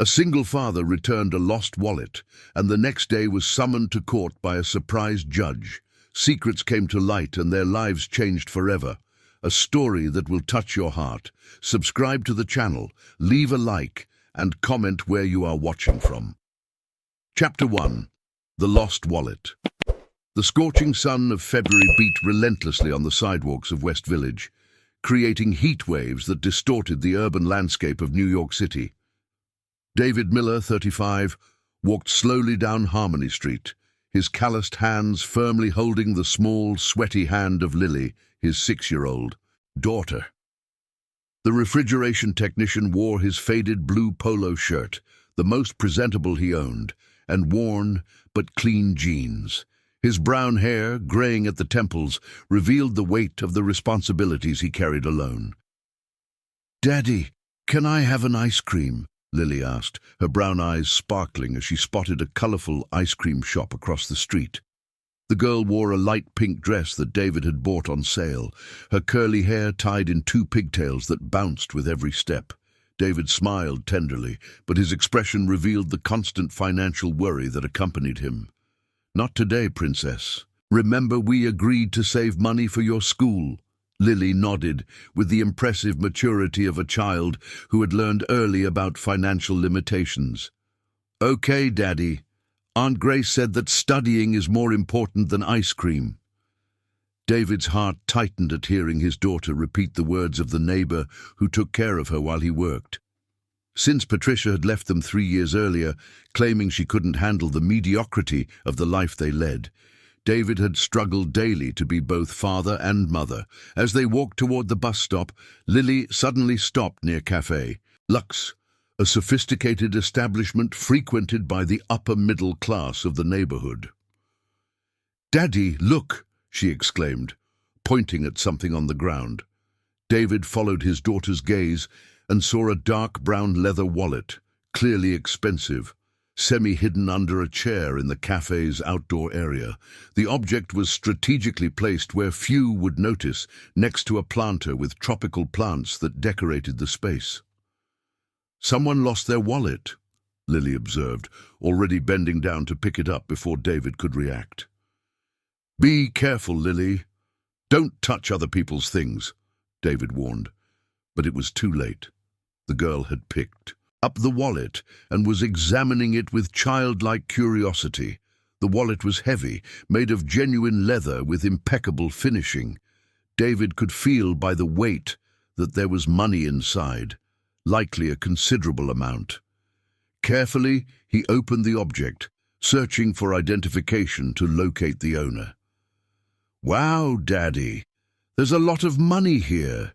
A single father returned a lost wallet, and the next day was summoned to court by a surprised judge. Secrets came to light and their lives changed forever. A story that will touch your heart. Subscribe to the channel, leave a like, and comment where you are watching from. Chapter 1. The Lost Wallet. The scorching sun of February beat relentlessly on the sidewalks of West Village, creating heat waves that distorted the urban landscape of New York City. David Miller, 35, walked slowly down Harmony Street, his calloused hands firmly holding the small, sweaty hand of Lily, his 6-year-old daughter. The refrigeration technician wore his faded blue polo shirt, the most presentable he owned, and worn but clean jeans. His brown hair, graying at the temples, revealed the weight of the responsibilities he carried alone. "Daddy, can I have an ice cream?" Lily asked, her brown eyes sparkling as she spotted a colorful ice cream shop across the street. The girl wore a light pink dress that David had bought on sale, her curly hair tied in 2 pigtails that bounced with every step. David smiled tenderly, but his expression revealed the constant financial worry that accompanied him. "Not today, Princess. Remember we agreed to save money for your school." Lily nodded, with the impressive maturity of a child who had learned early about financial limitations. "Okay, Daddy. Aunt Grace said that studying is more important than ice cream." David's heart tightened at hearing his daughter repeat the words of the neighbor who took care of her while he worked. Since Patricia had left them 3 years earlier, claiming she couldn't handle the mediocrity of the life they led, David had struggled daily to be both father and mother. As they walked toward the bus stop, Lily suddenly stopped near Café Lux, a sophisticated establishment frequented by the upper-middle class of the neighborhood. "Daddy, look!" she exclaimed, pointing at something on the ground. David followed his daughter's gaze and saw a dark brown leather wallet, clearly expensive, semi-hidden under a chair in the cafe's outdoor area. The object was strategically placed where few would notice, next to a planter with tropical plants that decorated the space. "Someone lost their wallet," Lily observed, already bending down to pick it up before David could react. "Be careful, Lily. Don't touch other people's things," David warned. But it was too late. The girl had picked up the wallet and was examining it with childlike curiosity. The wallet was heavy, made of genuine leather with impeccable finishing. David could feel by the weight that there was money inside, likely a considerable amount. Carefully, he opened the object, searching for identification to locate the owner. "Wow, Daddy, there's a lot of money here,"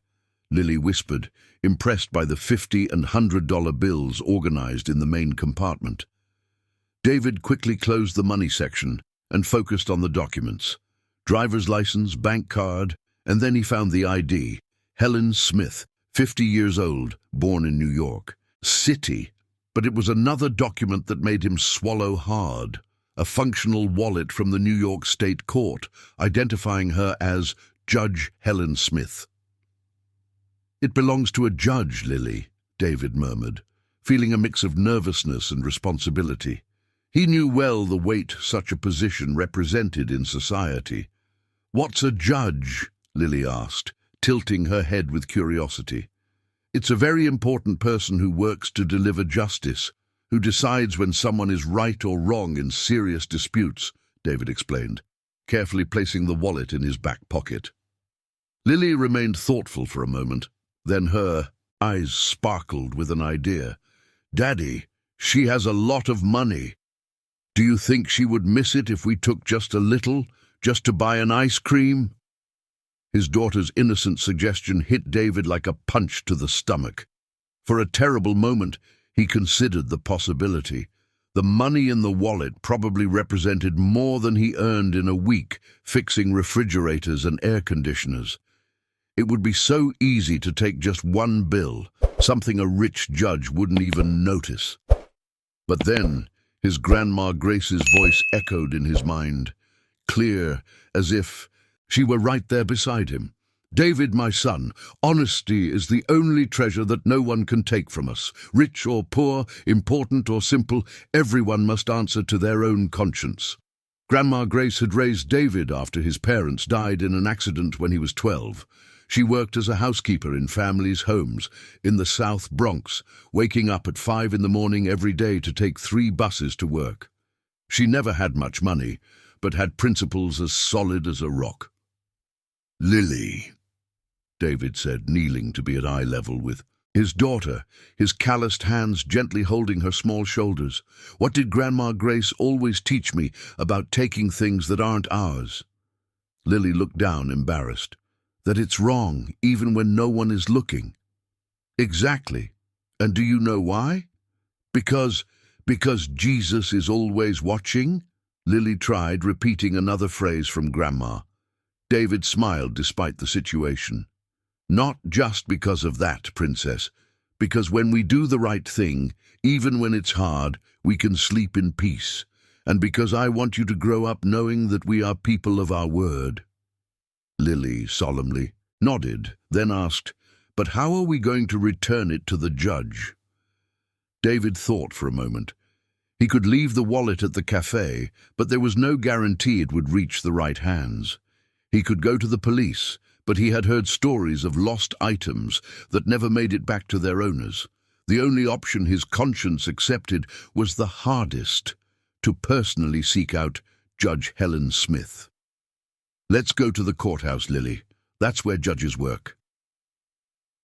Lily whispered, impressed by the $50 and $100 bills organized in the main compartment. David quickly closed the money section and focused on the documents. Driver's license, bank card, and then he found the ID. Helen Smith, 50 years old, born in New York City. But it was another document that made him swallow hard. A functional wallet from the New York State Court, identifying her as Judge Helen Smith. "It belongs to a judge, Lily," David murmured, feeling a mix of nervousness and responsibility. He knew well the weight such a position represented in society. "What's a judge?" Lily asked, tilting her head with curiosity. "It's a very important person who works to deliver justice, who decides when someone is right or wrong in serious disputes," David explained, carefully placing the wallet in his back pocket. Lily remained thoughtful for a moment. Then her eyes sparkled with an idea. "Daddy, she has a lot of money. Do you think she would miss it if we took just a little, just to buy an ice cream?" His daughter's innocent suggestion hit David like a punch to the stomach. For a terrible moment, he considered the possibility. The money in the wallet probably represented more than he earned in a week fixing refrigerators and air conditioners. It would be so easy to take just one bill, something a rich judge wouldn't even notice. But then, his Grandma Grace's voice echoed in his mind, clear as if she were right there beside him. David, my son, honesty is the only treasure that no one can take from us. Rich or poor, important or simple, everyone must answer to their own conscience. Grandma Grace had raised David after his parents died in an accident when he was 12. She worked as a housekeeper in families' homes in the South Bronx, waking up at 5 in the morning every day to take 3 buses to work. She never had much money, but had principles as solid as a rock. "Lily," David said, kneeling to be at eye level with his daughter, his calloused hands gently holding her small shoulders. "What did Grandma Grace always teach me about taking things that aren't ours?" Lily looked down, embarrassed. "That it's wrong, even when no one is looking." "Exactly. And do you know why?" Because Jesus is always watching?" Lily tried, repeating another phrase from Grandma. David smiled despite the situation. "Not just because of that, Princess. Because when we do the right thing, even when it's hard, we can sleep in peace. And because I want you to grow up knowing that we are people of our word." Lily solemnly nodded, then asked, "But how are we going to return it to the judge?" David thought for a moment. He could leave the wallet at the cafe, but there was no guarantee it would reach the right hands. He could go to the police, but he had heard stories of lost items that never made it back to their owners. The only option his conscience accepted was the hardest, to personally seek out Judge Helen Smith. "Let's go to the courthouse, Lily. That's where judges work."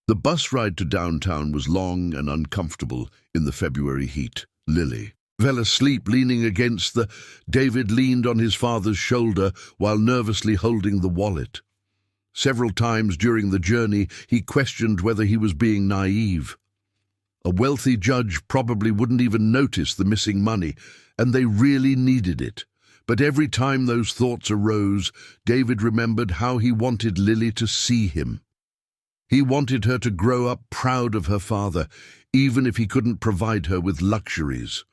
The bus ride to downtown was long and uncomfortable in the February heat. Lily fell asleep leaning against the... David leaned on his father's shoulder while nervously holding the wallet. Several times during the journey, he questioned whether he was being naive. A wealthy judge probably wouldn't even notice the missing money, and they really needed it. But every time those thoughts arose, David remembered how he wanted Lily to see him. He wanted her to grow up proud of her father, even if he couldn't provide her with luxuries.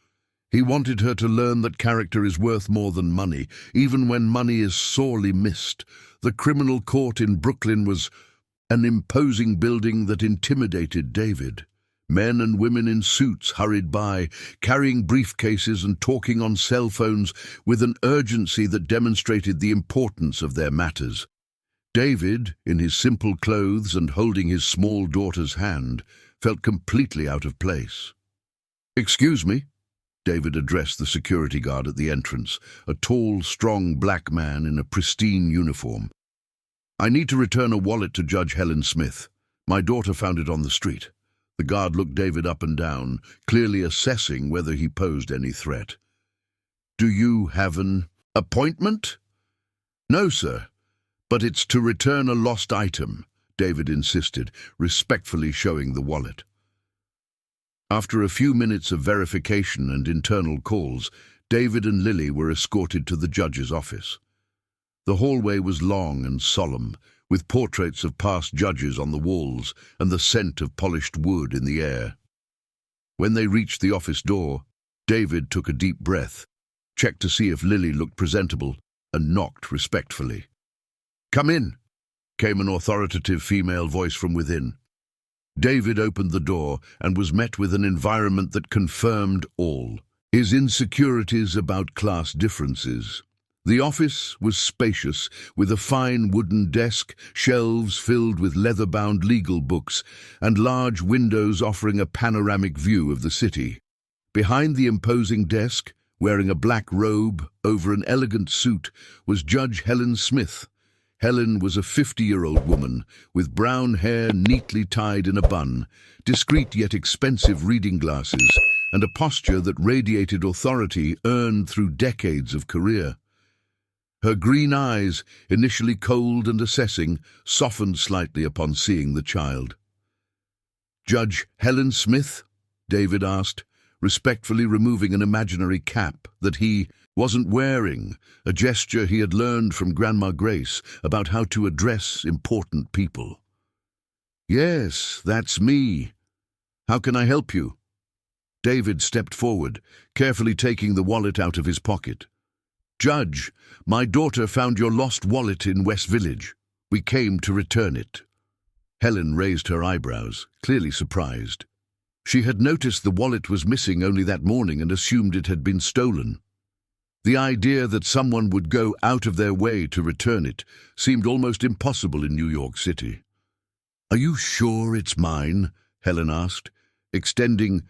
He wanted her to learn that character is worth more than money, even when money is sorely missed. The criminal court in Brooklyn was an imposing building that intimidated David. Men and women in suits hurried by, carrying briefcases and talking on cell phones with an urgency that demonstrated the importance of their matters. David, in his simple clothes and holding his small daughter's hand, felt completely out of place. "Excuse me," David addressed the security guard at the entrance, a tall, strong black man in a pristine uniform. "I need to return a wallet to Judge Helen Smith. My daughter found it on the street." The guard looked David up and down, clearly assessing whether he posed any threat. "Do you have an appointment?" "No, sir, but it's to return a lost item," David insisted, respectfully showing the wallet. After a few minutes of verification and internal calls, David and Lily were escorted to the judge's office. The hallway was long and solemn, with portraits of past judges on the walls and the scent of polished wood in the air. When they reached the office door, David took a deep breath, checked to see if Lily looked presentable, and knocked respectfully. "Come in," came an authoritative female voice from within. David opened the door and was met with an environment that confirmed all his insecurities about class differences. The office was spacious, with a fine wooden desk, shelves filled with leather-bound legal books, and large windows offering a panoramic view of the city. Behind the imposing desk, wearing a black robe over an elegant suit, was Judge Helen Smith. Helen was a 50-year-old woman, with brown hair neatly tied in a bun, discreet yet expensive reading glasses, and a posture that radiated authority earned through decades of career. Her green eyes, initially cold and assessing, softened slightly upon seeing the child. "Judge Helen Smith?" David asked, respectfully removing an imaginary cap that he wasn't wearing, a gesture he had learned from Grandma Grace about how to address important people. "Yes, that's me. How can I help you?" David stepped forward, carefully taking the wallet out of his pocket. "Judge, my daughter found your lost wallet in West Village." We came to return it." Helen raised her eyebrows, clearly surprised. She had noticed the wallet was missing only that morning and assumed it had been stolen. The idea that someone would go out of their way to return it seemed almost impossible in New York City. "Are you sure it's mine?" Helen asked, extending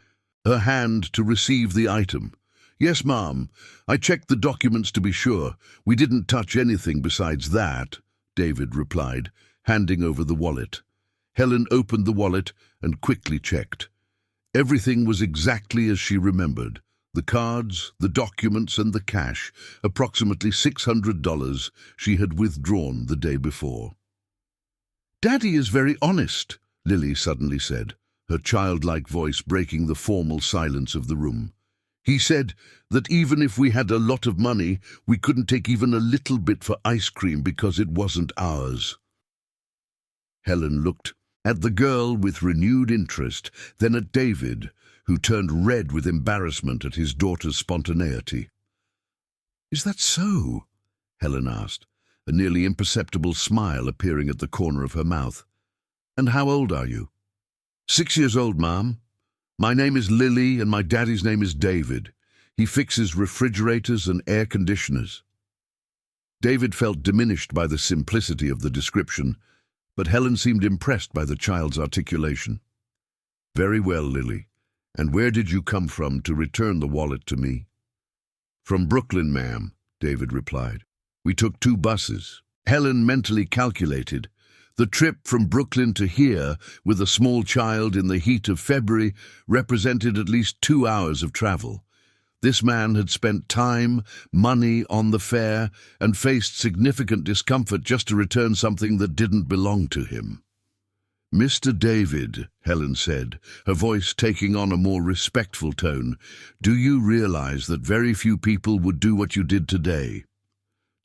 her hand to receive the item. "Yes, ma'am. I checked the documents to be sure. We didn't touch anything besides that," David replied, handing over the wallet. Helen opened the wallet and quickly checked. Everything was exactly as she remembered. The cards, the documents, and the cash, approximately $600 she had withdrawn the day before. "Daddy is very honest," Lily suddenly said, her childlike voice breaking the formal silence of the room. "He said that even if we had a lot of money, we couldn't take even a little bit for ice cream because it wasn't ours." Helen looked at the girl with renewed interest, then at David, who turned red with embarrassment at his daughter's spontaneity. "Is that so?" Helen asked, a nearly imperceptible smile appearing at the corner of her mouth. "And how old are you?" 6 years old, ma'am. My name is Lily and my daddy's name is David. He fixes refrigerators and air conditioners." David felt diminished by the simplicity of the description, but Helen seemed impressed by the child's articulation. "Very well, Lily. And where did you come from to return the wallet to me?" "From Brooklyn, ma'am," David replied. "We took 2 buses." Helen mentally calculated. The trip from Brooklyn to here, with a small child in the heat of February, represented at least 2 hours of travel. This man had spent time, money on the fare, and faced significant discomfort just to return something that didn't belong to him. "Mr. David," Helen said, her voice taking on a more respectful tone, "do you realize that very few people would do what you did today?"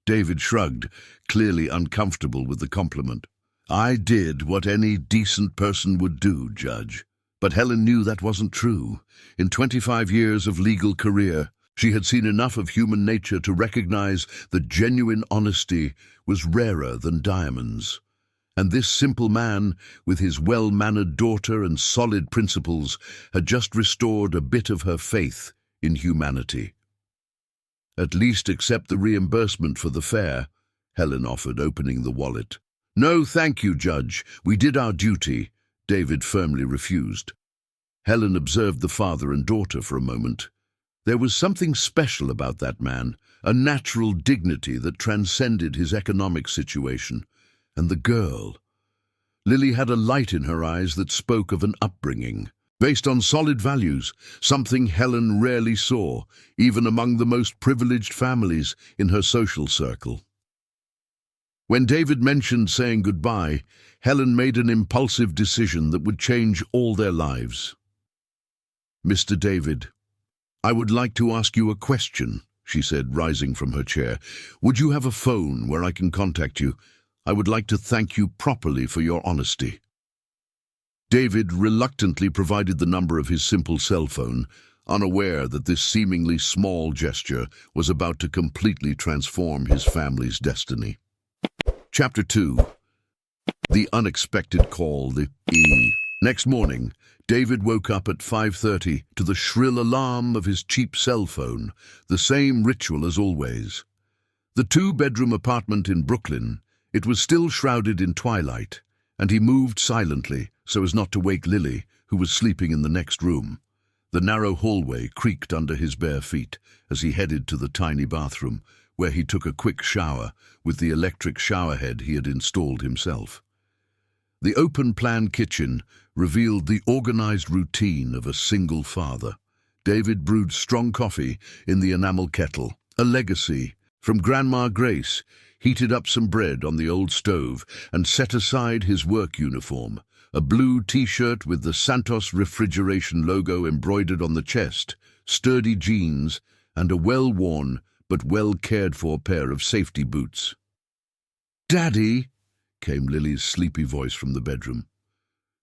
David shrugged, clearly uncomfortable with the compliment. "I did what any decent person would do, Judge." But Helen knew that wasn't true. In 25 years of legal career, she had seen enough of human nature to recognize that genuine honesty was rarer than diamonds. And this simple man, with his well-mannered daughter and solid principles, had just restored a bit of her faith in humanity. "At least accept the reimbursement for the fare," Helen offered, opening the wallet. "No, thank you, Judge. We did our duty," David firmly refused. Helen observed the father and daughter for a moment. There was something special about that man, a natural dignity that transcended his economic situation. And the girl. Lily had a light in her eyes that spoke of an upbringing, based on solid values, something Helen rarely saw, even among the most privileged families in her social circle. When David mentioned saying goodbye, Helen made an impulsive decision that would change all their lives. "Mr. David, I would like to ask you a question," she said, rising from her chair. "Would you have a phone where I can contact you? I would like to thank you properly for your honesty." David reluctantly provided the number of his simple cell phone, unaware that this seemingly small gesture was about to completely transform his family's destiny. Chapter 2. The unexpected call, the E. Next morning, David woke up at 5:30 to the shrill alarm of his cheap cell phone, the same ritual as always. The 2-bedroom apartment in Brooklyn, it was still shrouded in twilight, and he moved silently so as not to wake Lily, who was sleeping in the next room. The narrow hallway creaked under his bare feet as he headed to the tiny bathroom, where he took a quick shower with the electric showerhead he had installed himself. The open-plan kitchen revealed the organized routine of a single father. David brewed strong coffee in the enamel kettle, a legacy from Grandma Grace, heated up some bread on the old stove, and set aside his work uniform, a blue T-shirt with the Santos Refrigeration logo embroidered on the chest, sturdy jeans, and a well-worn but well-cared-for pair of safety boots. "Daddy," came Lily's sleepy voice from the bedroom.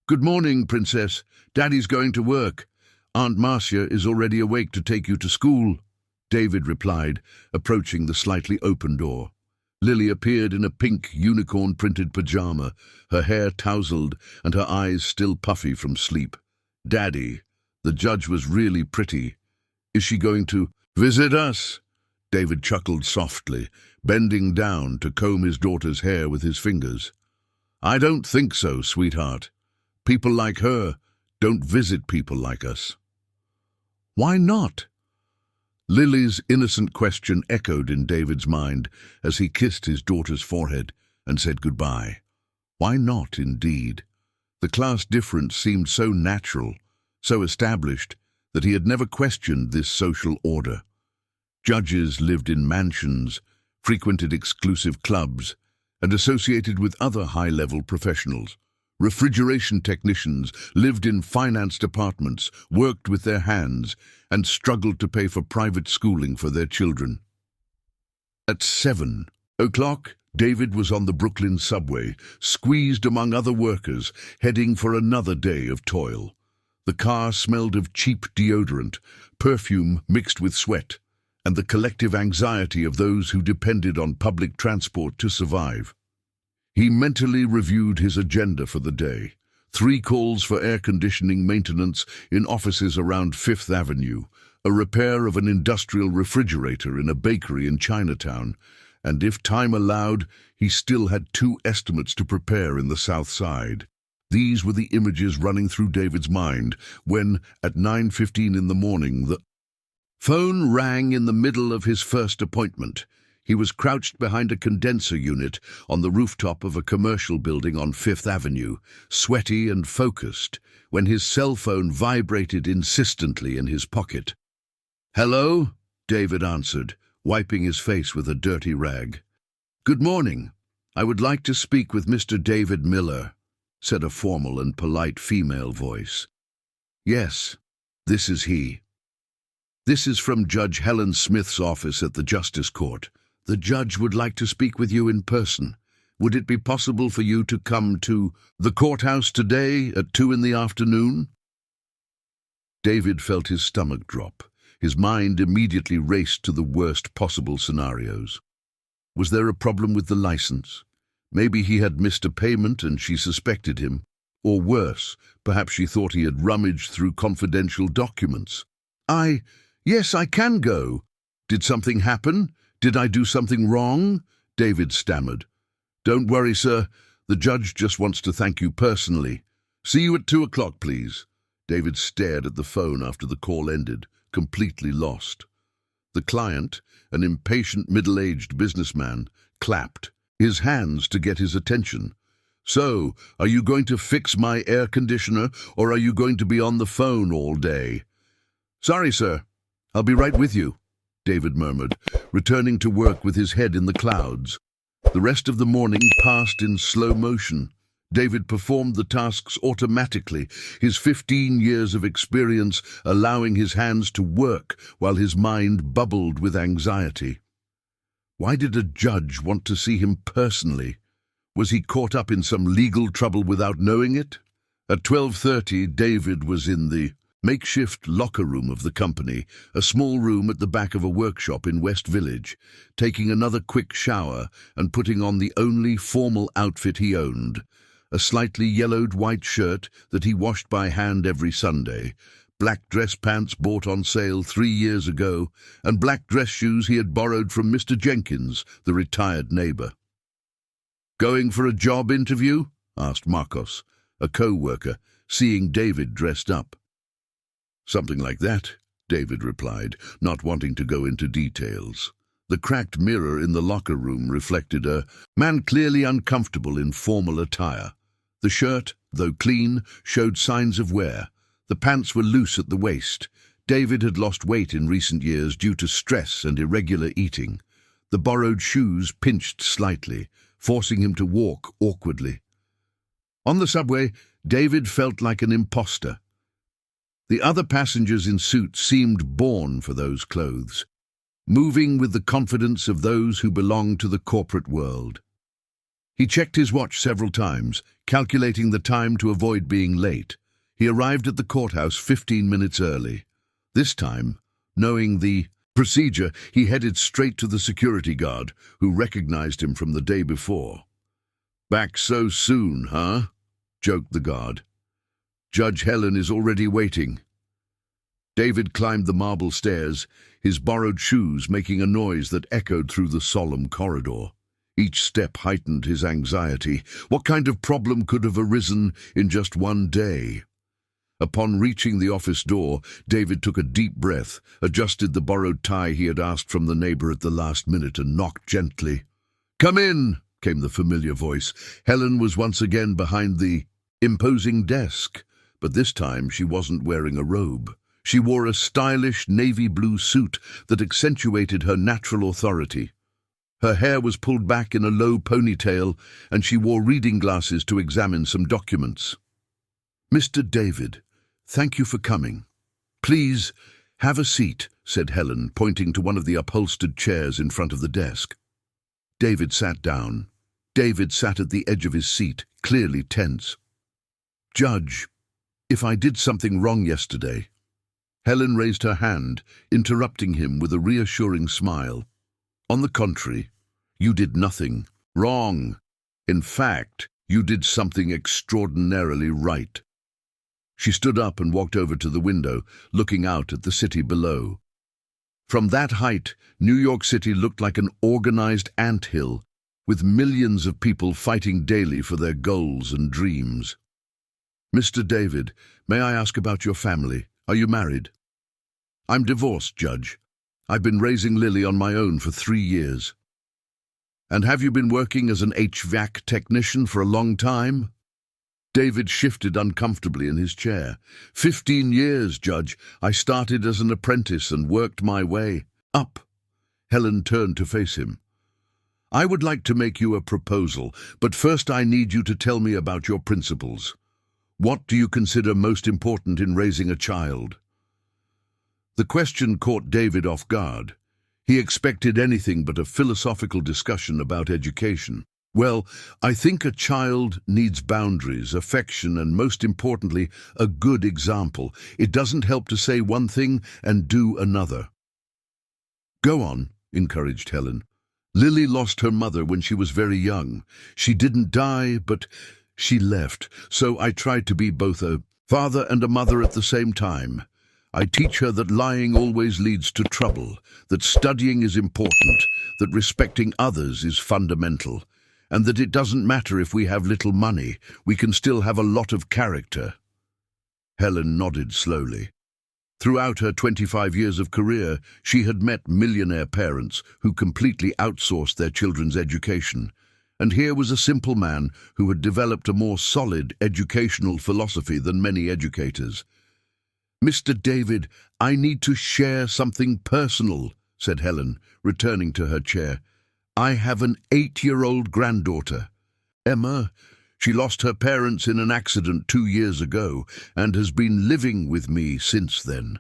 "Good morning, Princess. Daddy's going to work. Aunt Marcia is already awake to take you to school," David replied, approaching the slightly open door. Lily appeared in a pink unicorn-printed pajama, her hair tousled and her eyes still puffy from sleep. "Daddy, the judge was really pretty. Is she going to visit us?" David chuckled softly, bending down to comb his daughter's hair with his fingers. "I don't think so, sweetheart. People like her don't visit people like us." "Why not?" Lily's innocent question echoed in David's mind as he kissed his daughter's forehead and said goodbye. Why not, indeed? The class difference seemed so natural, so established, that he had never questioned this social order. Judges lived in mansions, frequented exclusive clubs, and associated with other high-level professionals. Refrigeration technicians lived in finance departments, worked with their hands, and struggled to pay for private schooling for their children. At 7 o'clock, David was on the Brooklyn subway, squeezed among other workers, heading for another day of toil. The car smelled of cheap deodorant, perfume mixed with sweat, and the collective anxiety of those who depended on public transport to survive. He mentally reviewed his agenda for the day. 3 calls for air conditioning maintenance in offices around Fifth Avenue, a repair of an industrial refrigerator in a bakery in Chinatown, and if time allowed, he still had 2 estimates to prepare in the South Side. These were the images running through David's mind when, at 9:15 in the morning, the phone rang in the middle of his first appointment. He was crouched behind a condenser unit on the rooftop of a commercial building on Fifth Avenue, sweaty and focused, when his cell phone vibrated insistently in his pocket. "Hello?" David answered, wiping his face with a dirty rag. "Good morning. I would like to speak with Mr. David Miller," said a formal and polite female voice. "Yes, this is he." "This is from Judge Helen Smith's office at the Justice Court. The judge would like to speak with you in person. Would it be possible for you to come to the courthouse today at 2 in the afternoon? David felt his stomach drop. His mind immediately raced to the worst possible scenarios. Was there a problem with the license? Maybe he had missed a payment and she suspected him. Or worse, perhaps she thought he had rummaged through confidential documents. Yes, I can go. Did something happen? Did I do something wrong? David stammered. Don't worry, sir. The judge just wants to thank you personally. See you at 2 o'clock, please. David stared at the phone after the call ended, completely lost. The client, an impatient middle-aged businessman, clapped, his hands to get his attention. So, are you going to fix my air conditioner, or are you going to be on the phone all day? Sorry, sir. I'll be right with you, David murmured, returning to work with his head in the clouds. The rest of the morning passed in slow motion. David performed the tasks automatically, his 15 years of experience allowing his hands to work while his mind bubbled with anxiety. Why did a judge want to see him personally? Was he caught up in some legal trouble without knowing it? At 12:30, David was in the makeshift locker room of the company, a small room at the back of a workshop in West Village, taking another quick shower and putting on the only formal outfit he owned, a slightly yellowed white shirt that he washed by hand every Sunday, black dress pants bought on sale 3 years ago, and black dress shoes he had borrowed from Mr. Jenkins, the retired neighbor. Going for a job interview? Asked Marcos, a co-worker, seeing David dressed up. Something like that, David replied, not wanting to go into details. The cracked mirror in the locker room reflected a man clearly uncomfortable in formal attire. The shirt, though clean, showed signs of wear. The pants were loose at the waist. David had lost weight in recent years due to stress and irregular eating. The borrowed shoes pinched slightly, forcing him to walk awkwardly. On the subway, David felt like an imposter. The other passengers in suits seemed born for those clothes, moving with the confidence of those who belong to the corporate world. He checked his watch several times, calculating the time to avoid being late. He arrived at the courthouse 15 minutes early. This time, knowing the Procedure, he headed straight to the security guard, who recognized him from the day before. "Back so soon, huh?" joked the guard. "Judge Helen is already waiting." David climbed the marble stairs, his borrowed shoes making a noise that echoed through the solemn corridor. Each step heightened his anxiety. What kind of problem could have arisen in just one day? Upon reaching the office door, David took a deep breath, adjusted the borrowed tie he had asked from the neighbor at the last minute, and knocked gently. "Come in," came the familiar voice. Helen was once again behind the imposing desk, but this time she wasn't wearing a robe. She wore a stylish navy blue suit that accentuated her natural authority. Her hair was pulled back in a low ponytail, and she wore reading glasses to examine some documents. "Mr. David, thank you for coming. Please, have a seat," said Helen, pointing to one of the upholstered chairs in front of the desk. David sat down. David sat at the edge of his seat, clearly tense. "Judge, if I did something wrong yesterday—" Helen raised her hand, interrupting him with a reassuring smile. "On the contrary, you did nothing wrong. In fact, you did something extraordinarily right." She stood up and walked over to the window, looking out at the city below. From that height, New York City looked like an organized anthill, with millions of people fighting daily for their goals and dreams. "Mr. David, may I ask about your family? Are you married?" "I'm divorced, Judge. I've been raising Lily on my own for 3 years." "And have you been working as an HVAC technician for a long time?" David shifted uncomfortably in his chair. 15 years, Judge. I started as an apprentice and worked my way up." Helen turned to face him. "I would like to make you a proposal, but first I need you to tell me about your principles. What do you consider most important in raising a child?" The question caught David off guard. He expected anything but a philosophical discussion about education. "Well, I think a child needs boundaries, affection, and most importantly, a good example. It doesn't help to say one thing and do another." "Go on," encouraged Helen. "Lily lost her mother when she was very young. She didn't die, but she left. So I tried to be both a father and a mother at the same time. I teach her that lying always leads to trouble, that studying is important, that respecting others is fundamental, and that it doesn't matter if we have little money, we can still have a lot of character." Helen nodded slowly. Throughout her 25 years of career, she had met millionaire parents who completely outsourced their children's education. And here was a simple man who had developed a more solid educational philosophy than many educators. "Mr. David, I need to share something personal," said Helen, returning to her chair. "I have an 8-year-old granddaughter, Emma. She lost her parents in an accident 2 years ago and has been living with me since then."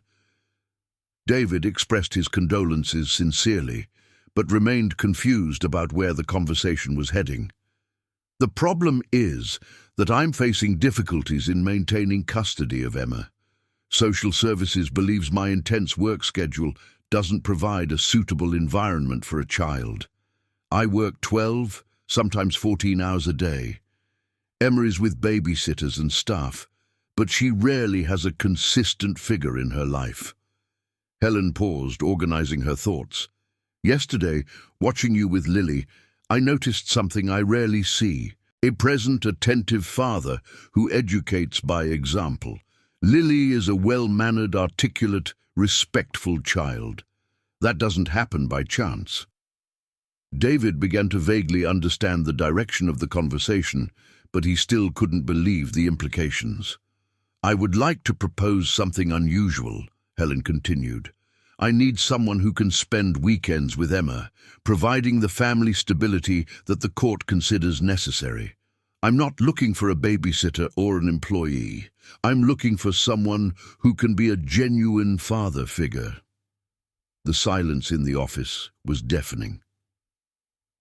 David expressed his condolences sincerely, but remained confused about where the conversation was heading. "The problem is that I'm facing difficulties in maintaining custody of Emma. Social Services believes my intense work schedule doesn't provide a suitable environment for a child. I work 12, sometimes 14 hours a day. Emma is with babysitters and staff, but she rarely has a consistent figure in her life." Helen paused, organizing her thoughts. "Yesterday, watching you with Lily, I noticed something I rarely see. A present, attentive father who educates by example. Lily is a well-mannered, articulate, respectful child. That doesn't happen by chance." David began to vaguely understand the direction of the conversation, but he still couldn't believe the implications. "I would like to propose something unusual," Helen continued. "I need someone who can spend weekends with Emma, providing the family stability that the court considers necessary. I'm not looking for a babysitter or an employee. I'm looking for someone who can be a genuine father figure." The silence in the office was deafening.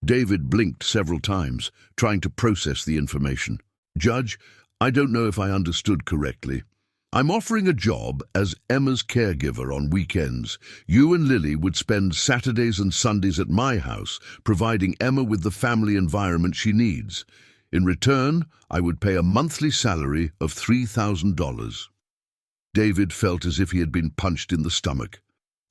David blinked several times, trying to process the information. "Judge, I don't know if I understood correctly. I'm offering a job as Emma's caregiver on weekends. You and Lily would spend Saturdays and Sundays at my house, providing Emma with the family environment she needs. In return, I would pay a monthly salary of $3,000. David felt as if he had been punched in the stomach.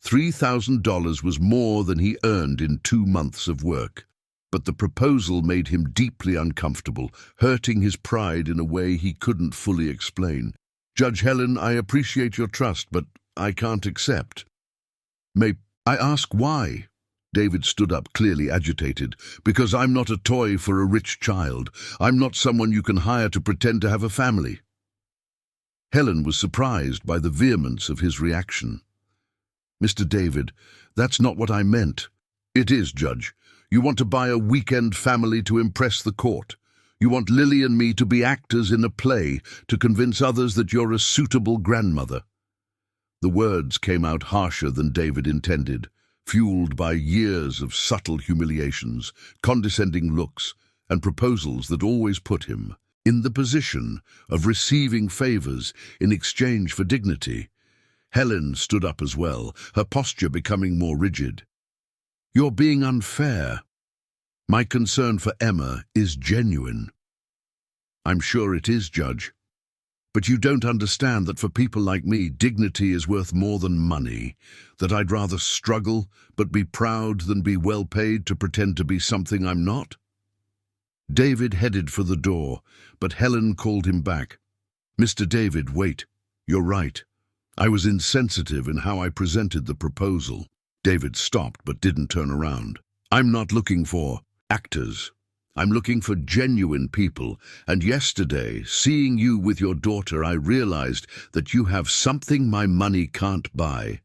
$3,000 was more than he earned in 2 months of work. But the proposal made him deeply uncomfortable, hurting his pride in a way he couldn't fully explain. Judge Helen, I appreciate your trust, but I can't accept. May I ask why? David stood up, clearly agitated. Because I'm not a toy for a rich child. I'm not someone you can hire to pretend to have a family. Helen was surprised by the vehemence of his reaction. Mr. David, that's not what I meant. It is, Judge. You want to buy a weekend family to impress the court. You want Lily and me to be actors in a play to convince others that you're a suitable grandmother. The words came out harsher than David intended, fueled by years of subtle humiliations, condescending looks, and proposals that always put him in the position of receiving favors in exchange for dignity. Helen stood up as well, her posture becoming more rigid. You're being unfair. My concern for Emma is genuine. I'm sure it is, Judge. But you don't understand that for people like me, dignity is worth more than money, that I'd rather struggle but be proud than be well paid to pretend to be something I'm not? David headed for the door, but Helen called him back. Mr. David, wait. You're right. I was insensitive in how I presented the proposal. David stopped but didn't turn around. I'm not looking for actors. I'm looking for genuine people, and yesterday, seeing you with your daughter, I realized that you have something my money can't buy.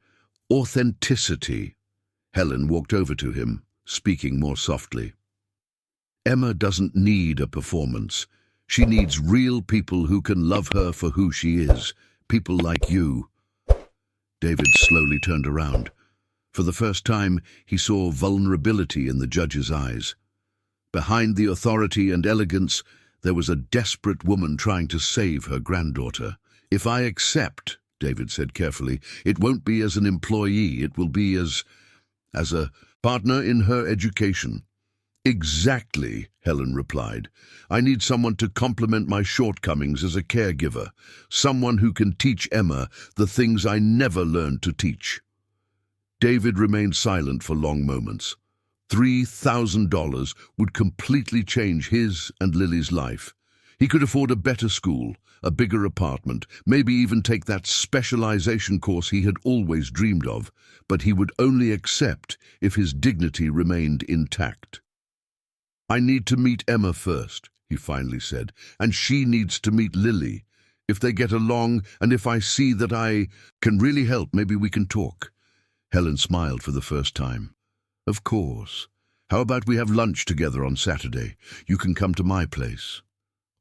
Authenticity. Helen walked over to him, speaking more softly. Emma doesn't need a performance. She needs real people who can love her for who she is. People like you. David slowly turned around. For the first time, he saw vulnerability in the judge's eyes. Behind the authority and elegance, there was a desperate woman trying to save her granddaughter. If I accept, David said carefully, it won't be as an employee, it will be as a partner in her education. Exactly, Helen replied. I need someone to complement my shortcomings as a caregiver, someone who can teach Emma the things I never learned to teach. David remained silent for long moments. $3,000 would completely change his and Lily's life. He could afford a better school, a bigger apartment, maybe even take that specialization course he had always dreamed of, but he would only accept if his dignity remained intact. I need to meet Emma first, he finally said, and she needs to meet Lily. If they get along, and if I see that I can really help, maybe we can talk. Helen smiled for the first time. Of course. How about we have lunch together on Saturday? You can come to my place.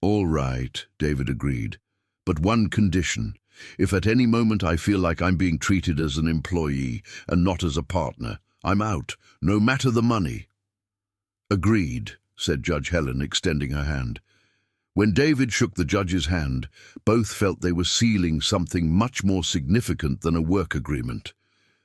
All right, David agreed. But one condition. If at any moment I feel like I'm being treated as an employee and not as a partner, I'm out, no matter the money. Agreed, said Judge Helen, extending her hand. When David shook the judge's hand, both felt they were sealing something much more significant than a work agreement.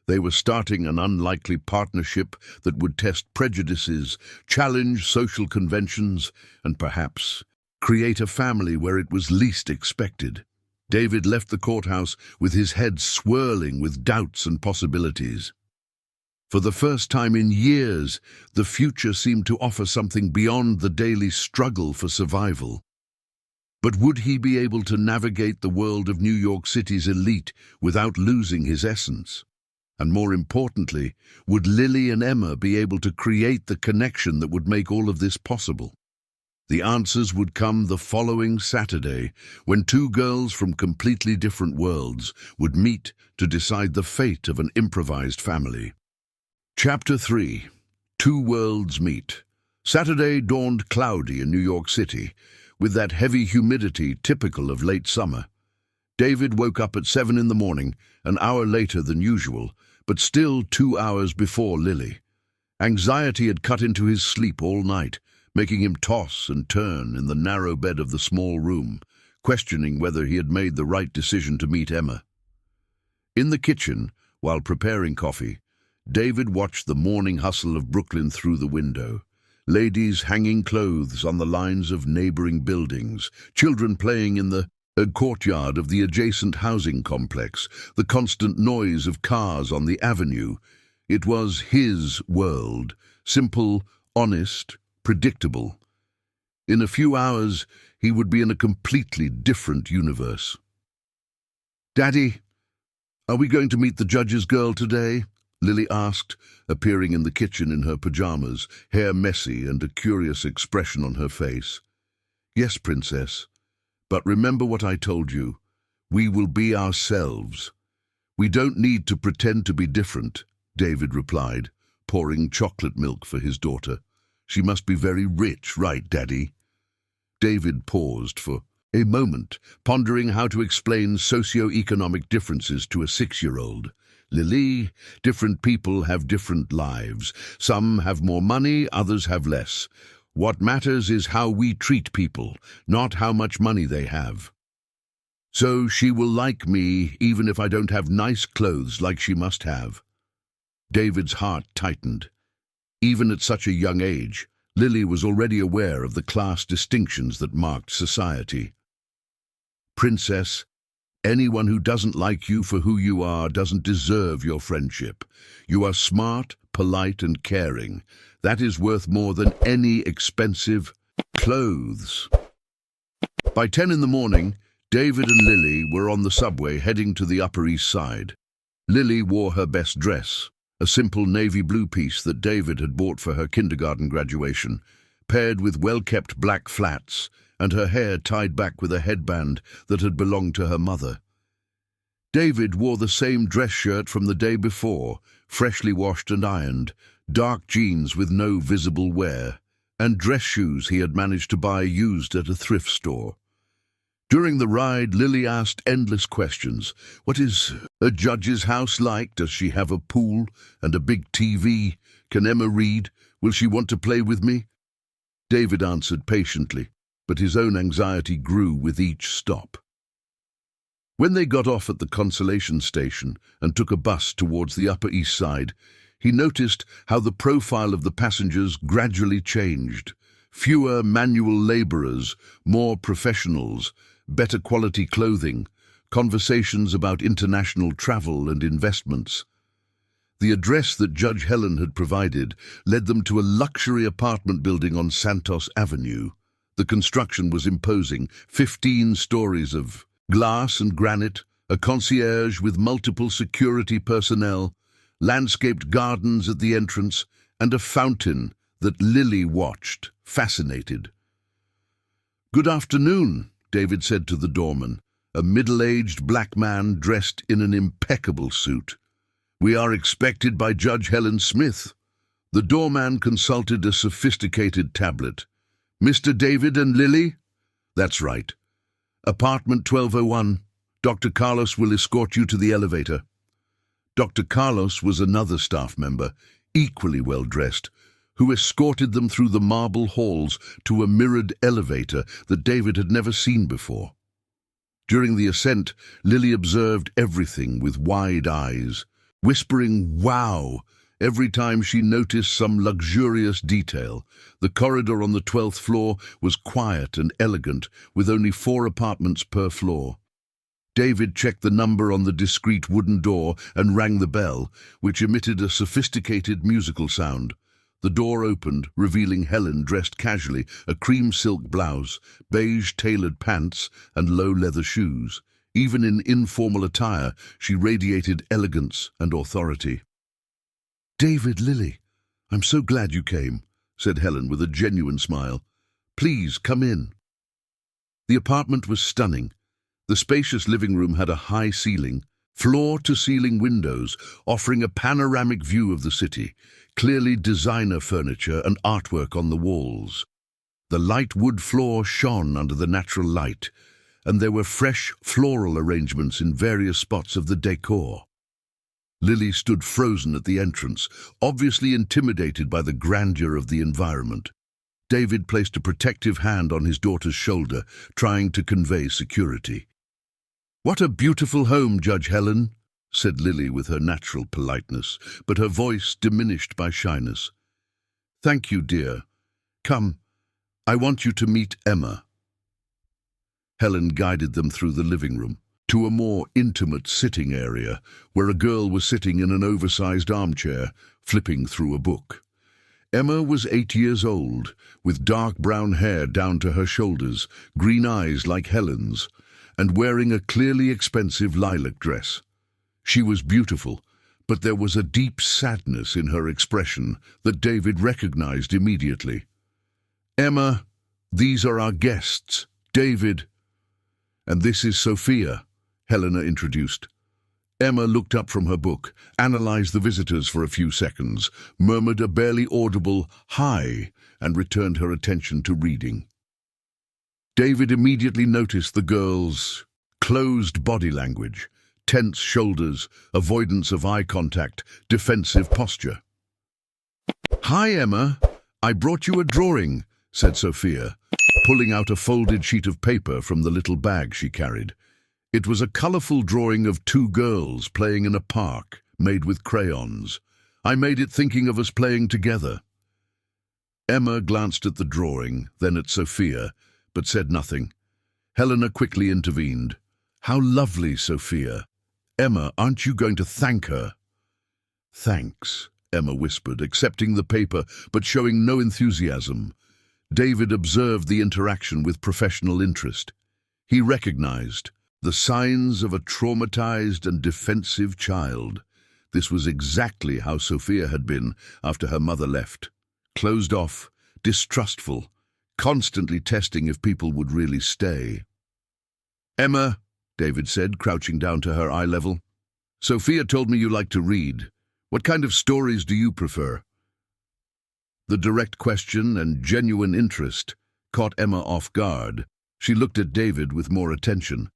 They were starting an unlikely partnership that would test prejudices, challenge social conventions, and perhaps create a family where it was least expected. David left the courthouse with his head swirling with doubts and possibilities. For the first time in years, the future seemed to offer something beyond the daily struggle for survival. But would he be able to navigate the world of New York City's elite without losing his essence? And more importantly, would Lily and Emma be able to create the connection that would make all of this possible? The answers would come the following Saturday, when two girls from completely different worlds would meet to decide the fate of an improvised family. Chapter 3. Two Worlds Meet. Saturday dawned cloudy in New York City, with that heavy humidity typical of late summer. David woke up at 7 in the morning, an hour later than usual, but still 2 hours before Lily. Anxiety had cut into his sleep all night, making him toss and turn in the narrow bed of the small room, questioning whether he had made the right decision to meet Emma. In the kitchen, while preparing coffee, David watched the morning hustle of Brooklyn through the window. Ladies hanging clothes on the lines of neighboring buildings, children playing in the courtyard of the adjacent housing complex, the constant noise of cars on the avenue. It was his world, simple, honest, predictable. In a few hours, he would be in a completely different universe. "Daddy, are we going to meet the judge's girl today?" Lily asked, appearing in the kitchen in her pajamas, hair messy and a curious expression on her face. "Yes, Princess. But remember what I told you. We will be ourselves. We don't need to pretend to be different," David replied, pouring chocolate milk for his daughter. "She must be very rich, right, Daddy?" David paused for a moment, pondering how to explain socio-economic differences to a 6-year-old. "Lily, different people have different lives. Some have more money, others have less. What matters is how we treat people, not how much money they have. So she will like me even if I don't have nice clothes like she must have." David's heart tightened. Even at such a young age, Lily was already aware of the class distinctions that marked society. "Princess, anyone who doesn't like you for who you are doesn't deserve your friendship. You are smart, polite, and caring. That is worth more than any expensive clothes." By 10 in the morning, David and Lily were on the subway heading to the Upper East Side. Lily wore her best dress, a simple navy blue piece that David had bought for her kindergarten graduation, paired with well-kept black flats, and her hair tied back with a headband that had belonged to her mother. David wore the same dress shirt from the day before, freshly washed and ironed, dark jeans with no visible wear, and dress shoes he had managed to buy used at a thrift store. During the ride, Lily asked endless questions. "What is a judge's house like? Does she have a pool and a big TV? Can Emma read? Will she want to play with me?" David answered patiently, but his own anxiety grew with each stop. When they got off at the Consolation station and took a bus towards the Upper East Side, he noticed how the profile of the passengers gradually changed. Fewer manual laborers, more professionals, better quality clothing, conversations about international travel and investments. The address that Judge Helen had provided led them to a luxury apartment building on Santos Avenue. The construction was imposing, 15 stories of glass and granite, a concierge with multiple security personnel, landscaped gardens at the entrance, and a fountain that Lily watched, fascinated. "Good afternoon," David said to the doorman, a middle-aged black man dressed in an impeccable suit. "We are expected by Judge Helen Smith." The doorman consulted a sophisticated tablet. "Mr. David and Lily?" "That's right. Apartment 1201. Dr. Carlos will escort you to the elevator." Dr. Carlos was another staff member, equally well-dressed, who escorted them through the marble halls to a mirrored elevator that David had never seen before. During the ascent, Lily observed everything with wide eyes, whispering "wow" every time she noticed some luxurious detail. The corridor on the 12th floor was quiet and elegant, with only 4 apartments per floor. David checked the number on the discreet wooden door and rang the bell, which emitted a sophisticated musical sound. The door opened, revealing Helen dressed casually, a cream silk blouse, beige tailored pants, and low leather shoes. Even in informal attire, she radiated elegance and authority. "David, Lily, I'm so glad you came," said Helen with a genuine smile. "Please, come in." The apartment was stunning. The spacious living room had a high ceiling, floor-to-ceiling windows offering a panoramic view of the city, clearly designer furniture and artwork on the walls. The light wood floor shone under the natural light, and there were fresh floral arrangements in various spots of the decor. Lily stood frozen at the entrance, obviously intimidated by the grandeur of the environment. David placed a protective hand on his daughter's shoulder, trying to convey security. "What a beautiful home, Judge Helen," said Lily with her natural politeness, but her voice diminished by shyness. "Thank you, dear. Come, I want you to meet Emma." Helen guided them through the living room to a more intimate sitting area where a girl was sitting in an oversized armchair, flipping through a book. Emma was 8 years old, with dark brown hair down to her shoulders, green eyes like Helen's, and wearing a clearly expensive lilac dress. She was beautiful, but there was a deep sadness in her expression that David recognized immediately. "Emma, these are our guests, David. And this is Sophia," Helena introduced. Emma looked up from her book, analyzed the visitors for a few seconds, murmured a barely audible "hi," and returned her attention to reading. David immediately noticed the girl's closed body language, tense shoulders, avoidance of eye contact, defensive posture. "Hi, Emma. I brought you a drawing," said Sophia, pulling out a folded sheet of paper from the little bag she carried. It was a colorful drawing of 2 girls playing in a park, made with crayons. "I made it thinking of us playing together." Emma glanced at the drawing, then at Sophia, but said nothing. Helena quickly intervened. "How lovely, Sophia. Emma, aren't you going to thank her?" "Thanks," Emma whispered, accepting the paper but showing no enthusiasm. David observed the interaction with professional interest. He recognized the signs of a traumatized and defensive child. This was exactly how Sophia had been after her mother left. Closed off, distrustful, constantly testing if people would really stay. "Emma," David said, crouching down to her eye level, "Sophia told me you like to read. What kind of stories do you prefer?" The direct question and genuine interest caught Emma off guard. She looked at David with more attention.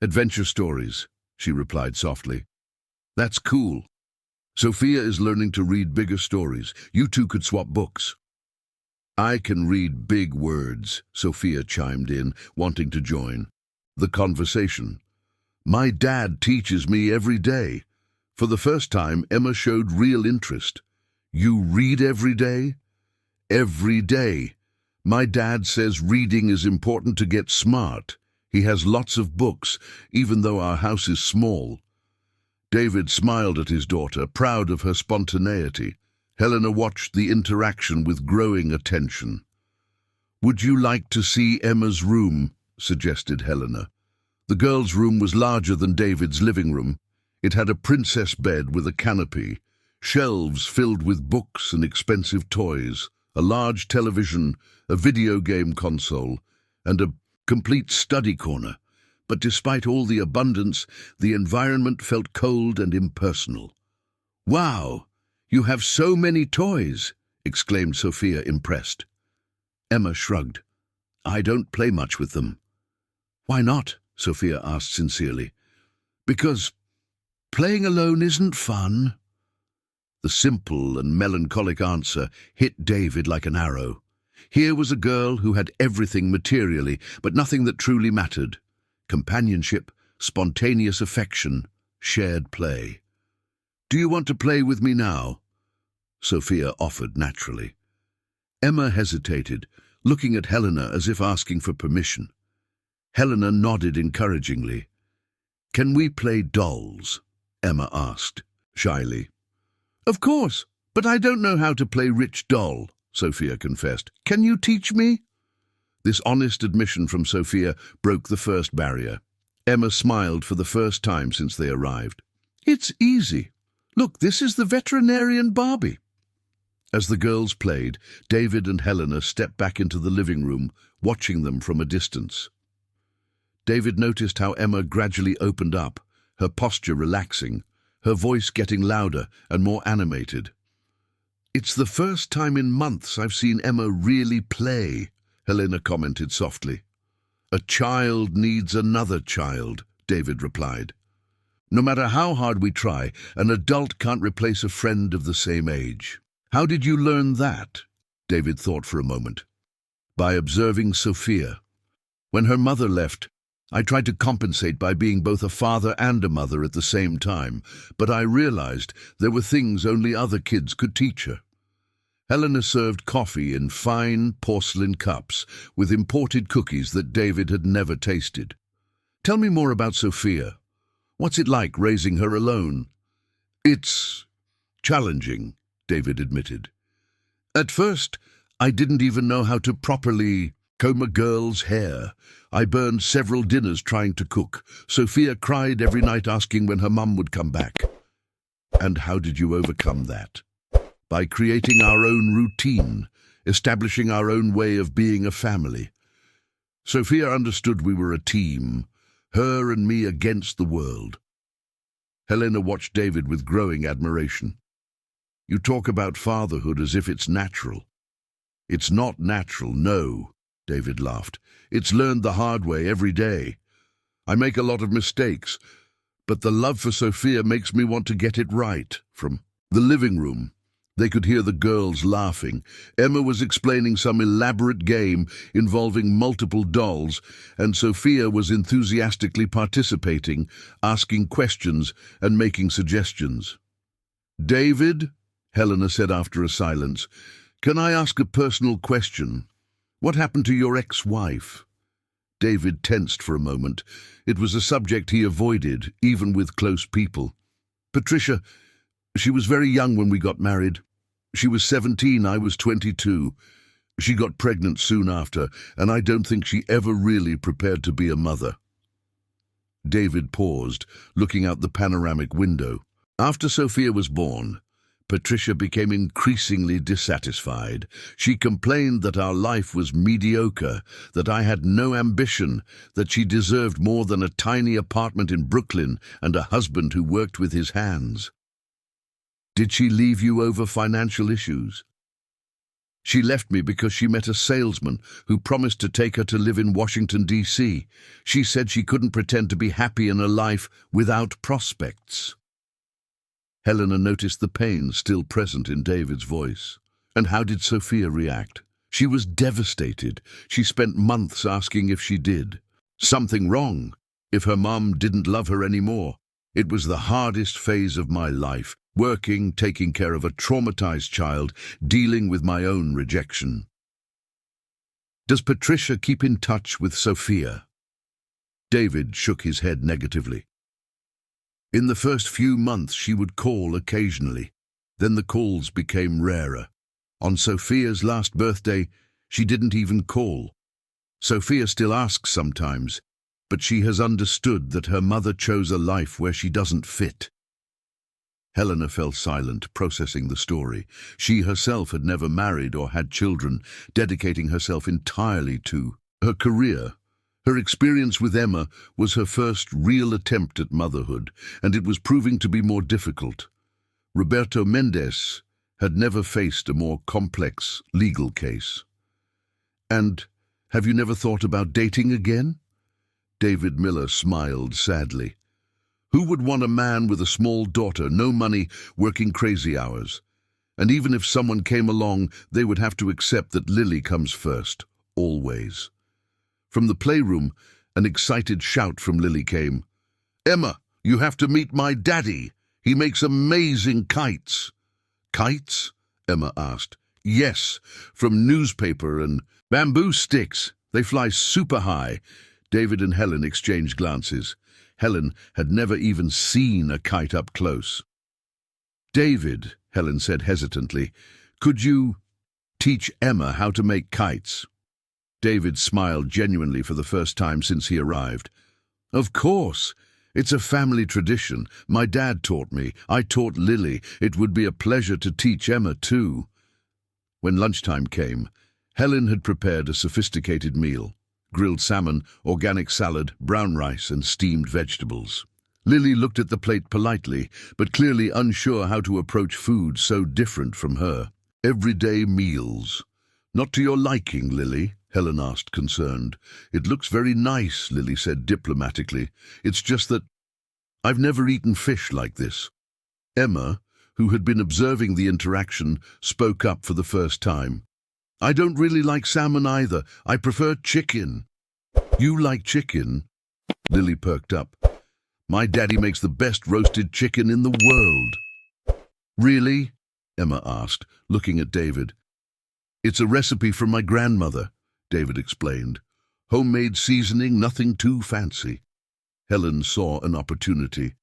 "Adventure stories," she replied softly. "That's cool. Sophia is learning to read bigger stories. You two could swap books." "I can read big words," Sophia chimed in, wanting to join the conversation. "My dad teaches me every day." For the first time, Emma showed real interest. "You read every day?" "Every day. My dad says reading is important to get smart. He has lots of books, even though our house is small." David smiled at his daughter, proud of her spontaneity. Helena watched the interaction with growing attention. "Would you like to see Emma's room?" suggested Helena. The girl's room was larger than David's living room. It had a princess bed with a canopy, shelves filled with books and expensive toys, a large television, a video game console, and a complete study corner. But despite all the abundance, the environment felt cold and impersonal. "Wow, you have so many toys!" exclaimed Sophia, impressed. Emma shrugged. "I don't play much with them." "Why not?" Sophia asked sincerely. "Because playing alone isn't fun." The simple and melancholic answer hit David like an arrow. Here was a girl who had everything materially, but nothing that truly mattered. Companionship, spontaneous affection, shared play. "Do you want to play with me now?" Sophia offered naturally. Emma hesitated, looking at Helena as if asking for permission. Helena nodded encouragingly. "Can we play dolls?" Emma asked, shyly. "Of course, but I don't know how to play rich doll," Sophia confessed. "Can you teach me?" This honest admission from Sophia broke the first barrier. Emma smiled for the first time since they arrived. "It's easy. Look, this is the veterinarian Barbie." As the girls played, David and Helena stepped back into the living room, watching them from a distance. David noticed how Emma gradually opened up, her posture relaxing, her voice getting louder and more animated. "It's the first time in months I've seen Emma really play," Helena commented softly. "A child needs another child," David replied. "No matter how hard we try, an adult can't replace a friend of the same age." "How did you learn that?" David thought for a moment. By observing Sophia. When her mother left, I tried to compensate by being both a father and a mother at the same time, but I realized there were things only other kids could teach her. Helena served coffee in fine porcelain cups with imported cookies that David had never tasted. Tell me more about Sophia. What's it like raising her alone? It's challenging, David admitted. At first, I didn't even know how to properly comb a girl's hair. I burned several dinners trying to cook. Sophia cried every night asking when her mum would come back. And how did you overcome that? By creating our own routine, establishing our own way of being a family. Sophia understood we were a team, her and me against the world. Helena watched David with growing admiration. You talk about fatherhood as if it's natural. It's not natural, no, David laughed. It's learned the hard way every day. I make a lot of mistakes, but the love for Sophia makes me want to get it right. From the living room, they could hear the girls laughing. Emma was explaining some elaborate game involving multiple dolls, and Sophia was enthusiastically participating, asking questions and making suggestions. David, Helena said after a silence, can I ask a personal question? What happened to your ex-wife? David tensed for a moment. It was a subject he avoided, even with close people. Patricia, she was very young when we got married. She was 17, I was 22. She got pregnant soon after, and I don't think she ever really prepared to be a mother. David paused, looking out the panoramic window. After Sophia was born, Patricia became increasingly dissatisfied. She complained that our life was mediocre, that I had no ambition, that she deserved more than a tiny apartment in Brooklyn and a husband who worked with his hands. Did she leave you over financial issues? She left me because she met a salesman who promised to take her to live in Washington, D.C. She said she couldn't pretend to be happy in a life without prospects. Helena noticed the pain still present in David's voice. And how did Sophia react? She was devastated. She spent months asking if she did. Something wrong, if her mum didn't love her anymore. It was the hardest phase of my life, working, taking care of a traumatized child, dealing with my own rejection. Does Patricia keep in touch with Sophia? David shook his head negatively. In the first few months she would call occasionally. Then the calls became rarer. On Sophia's last birthday, she didn't even call. Sophia still asks sometimes, but she has understood that her mother chose a life where she doesn't fit. Helena fell silent, processing the story. She herself had never married or had children, dedicating herself entirely to her career. Her experience with Emma was her first real attempt at motherhood, and it was proving to be more difficult. Roberto Mendes had never faced a more complex legal case. And have you never thought about dating again? David Miller smiled sadly. Who would want a man with a small daughter, no money, working crazy hours? And even if someone came along, they would have to accept that Lily comes first, always. From the playroom, an excited shout from Lily came. Emma, you have to meet my daddy. He makes amazing kites. Kites? Emma asked. Yes, from newspaper and bamboo sticks. They fly super high. David and Helen exchanged glances. Helen had never even seen a kite up close. David, Helen said hesitantly, could you teach Emma how to make kites? David smiled genuinely for the first time since he arrived. Of course. It's a family tradition. My dad taught me. I taught Lily. It would be a pleasure to teach Emma too. When lunchtime came, Helen had prepared a sophisticated meal. Grilled salmon, organic salad, brown rice and steamed vegetables. Lily looked at the plate politely, but clearly unsure how to approach food so different from her. Everyday meals. Not to your liking, Lily? Helen asked, concerned. It looks very nice, Lily said diplomatically. It's just that I've never eaten fish like this. Emma, who had been observing the interaction, spoke up for the first time. I don't really like salmon either. I prefer chicken. You like chicken? Lily perked up. My daddy makes the best roasted chicken in the world. Really? Emma asked, looking at David. It's a recipe from my grandmother, David explained. Homemade seasoning, nothing too fancy. Helen saw an opportunity.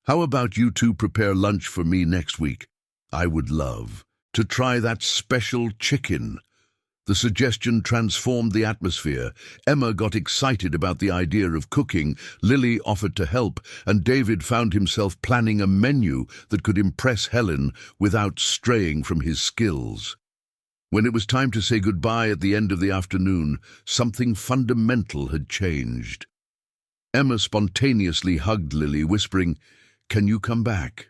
How about you two prepare lunch for me next week? I would love to try that special chicken. The suggestion transformed the atmosphere. Emma got excited about the idea of cooking, Lily offered to help, and David found himself planning a menu that could impress Helen without straying from his skills. When it was time to say goodbye at the end of the afternoon, something fundamental had changed. Emma spontaneously hugged Lily, whispering, "Can you come back?"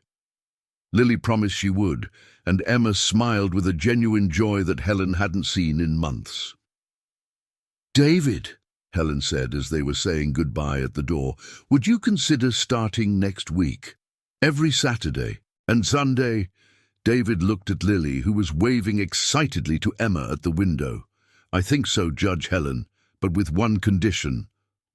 Lily promised she would, and Emma smiled with a genuine joy that Helen hadn't seen in months. "David," Helen said as they were saying goodbye at the door, "would you consider starting next week? Every Saturday and Sunday?" David looked at Lily, who was waving excitedly to Emma at the window. "I think so, Judge Helen, but with one condition."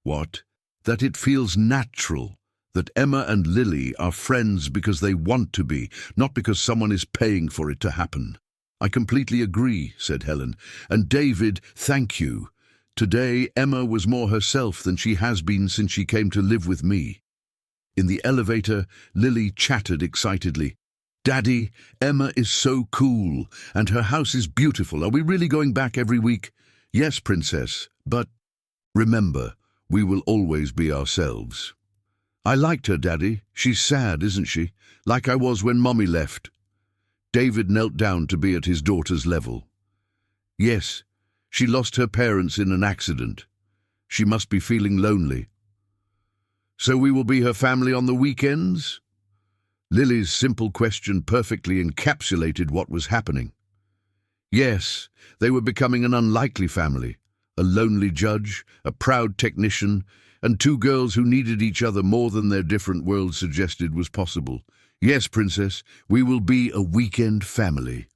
"What?" "That it feels natural. That Emma and Lily are friends because they want to be, not because someone is paying for it to happen." "I completely agree," said Helen. "And David, thank you. Today, Emma was more herself than she has been since she came to live with me." In the elevator, Lily chattered excitedly. "Daddy, Emma is so cool, and her house is beautiful. Are we really going back every week?" "Yes, Princess, but remember, we will always be ourselves." "I liked her, Daddy. She's sad, isn't she? Like I was when Mommy left." David knelt down to be at his daughter's level. "Yes, she lost her parents in an accident. She must be feeling lonely." "So we will be her family on the weekends?" Lily's simple question perfectly encapsulated what was happening. Yes, they were becoming an unlikely family. A lonely judge, a proud technician, and two girls who needed each other more than their different worlds suggested was possible. "Yes, Princess, we will be a weekend family."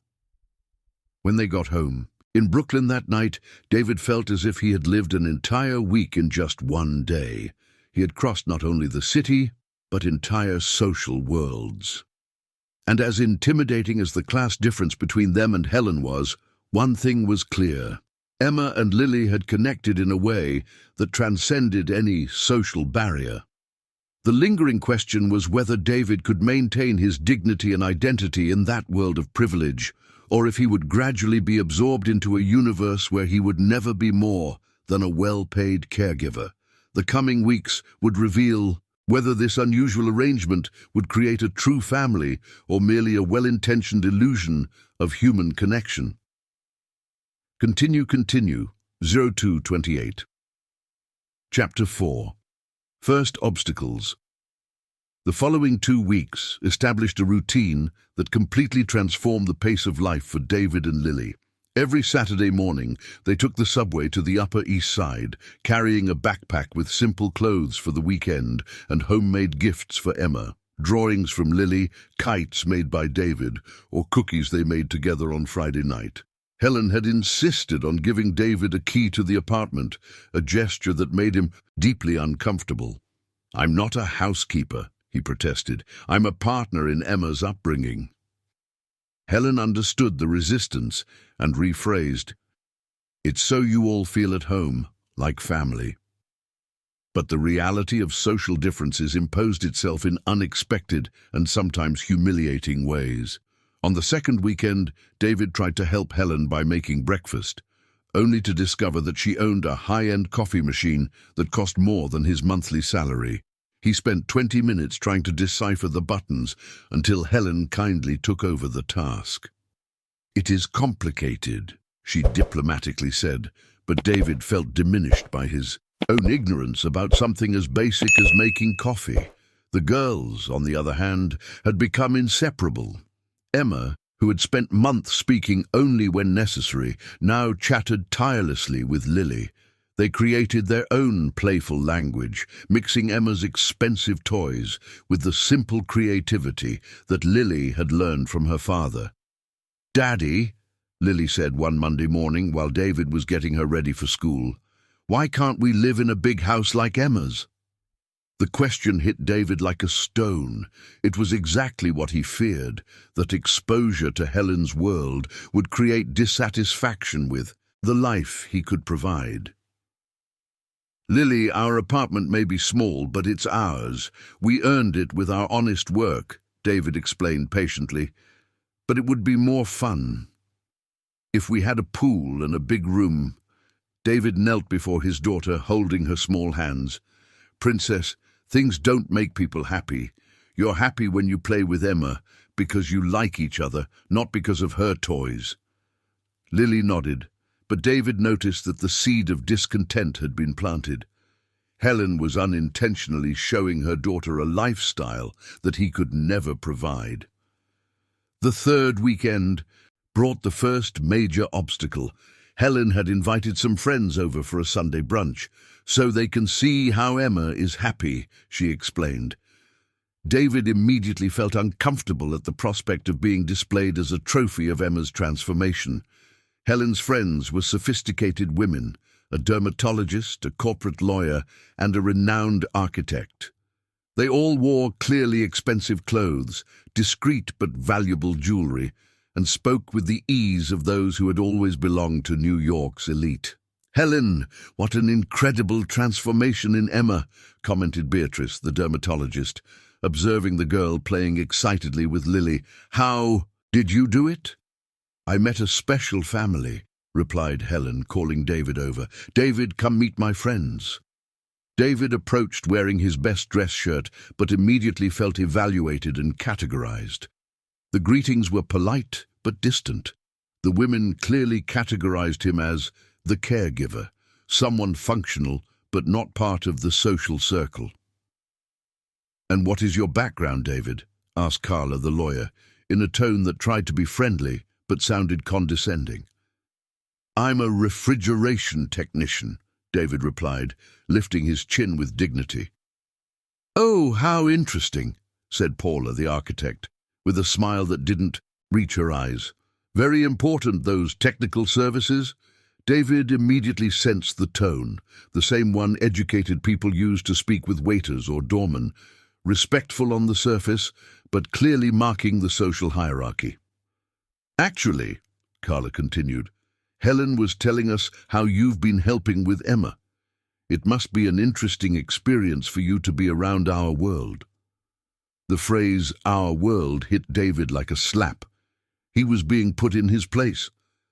When they got home, in Brooklyn that night, David felt as if he had lived an entire week in just one day. He had crossed not only the city, but entire social worlds. And as intimidating as the class difference between them and Helen was, one thing was clear. Emma and Lily had connected in a way that transcended any social barrier. The lingering question was whether David could maintain his dignity and identity in that world of privilege, or if he would gradually be absorbed into a universe where he would never be more than a well-paid caregiver. The coming weeks would reveal whether this unusual arrangement would create a true family or merely a well-intentioned illusion of human connection. Continue 0228. Chapter 4. First Obstacles. The following 2 weeks established a routine that completely transformed the pace of life for David and Lily. Every Saturday morning, they took the subway to the Upper East Side, carrying a backpack with simple clothes for the weekend and homemade gifts for Emma, drawings from Lily, kites made by David, or cookies they made together on Friday night. Helen had insisted on giving David a key to the apartment, a gesture that made him deeply uncomfortable. "I'm not a housekeeper," he protested. "I'm a partner in Emma's upbringing." Helen understood the resistance and rephrased, "It's so you all feel at home, like family." But the reality of social differences imposed itself in unexpected and sometimes humiliating ways. On the second weekend, David tried to help Helen by making breakfast, only to discover that she owned a high-end coffee machine that cost more than his monthly salary. He spent 20 minutes trying to decipher the buttons until Helen kindly took over the task. "It is complicated," she diplomatically said, but David felt diminished by his own ignorance about something as basic as making coffee. The girls, on the other hand, had become inseparable. Emma, who had spent months speaking only when necessary, now chattered tirelessly with Lily. They created their own playful language, mixing Emma's expensive toys with the simple creativity that Lily had learned from her father. "Daddy," Lily said one Monday morning while David was getting her ready for school. "Why can't we live in a big house like Emma's?" The question hit David like a stone. It was exactly what he feared, that exposure to Helen's world would create dissatisfaction with the life he could provide. "Lily, our apartment may be small, but it's ours. We earned it with our honest work," David explained patiently. "But it would be more fun if we had a pool and a big room." David knelt before his daughter, holding her small hands. "Princess, things don't make people happy. You're happy when you play with Emma because you like each other, not because of her toys." Lily nodded, but David noticed that the seed of discontent had been planted. Helen was unintentionally showing her daughter a lifestyle that he could never provide. The third weekend brought the first major obstacle. Helen had invited some friends over for a Sunday brunch, "so they can see how Emma is happy," she explained. David immediately felt uncomfortable at the prospect of being displayed as a trophy of Emma's transformation. Helen's friends were sophisticated women, a dermatologist, a corporate lawyer, and a renowned architect. They all wore clearly expensive clothes, discreet but valuable jewelry, and spoke with the ease of those who had always belonged to New York's elite. "Helen, what an incredible transformation in Emma," commented Beatrice, the dermatologist, observing the girl playing excitedly with Lily. "How did you do it?" "I met a special family," replied Helen, calling David over. "David, come meet my friends." David approached wearing his best dress shirt, but immediately felt evaluated and categorized. The greetings were polite but distant. The women clearly categorized him as the caregiver, someone functional but not part of the social circle. "And what is your background, David?" asked Carla, the lawyer, in a tone that tried to be friendly but sounded condescending. "I'm a refrigeration technician," David replied, lifting his chin with dignity. "Oh, how interesting," said Paula, the architect, with a smile that didn't reach her eyes. "Very important, those technical services." David immediately sensed the tone, the same one educated people use to speak with waiters or doormen, respectful on the surface, but clearly marking the social hierarchy. "Actually," Carla continued, "Helen was telling us how you've been helping with Emma. It must be an interesting experience for you to be around our world." The phrase "our world" hit David like a slap. He was being put in his place,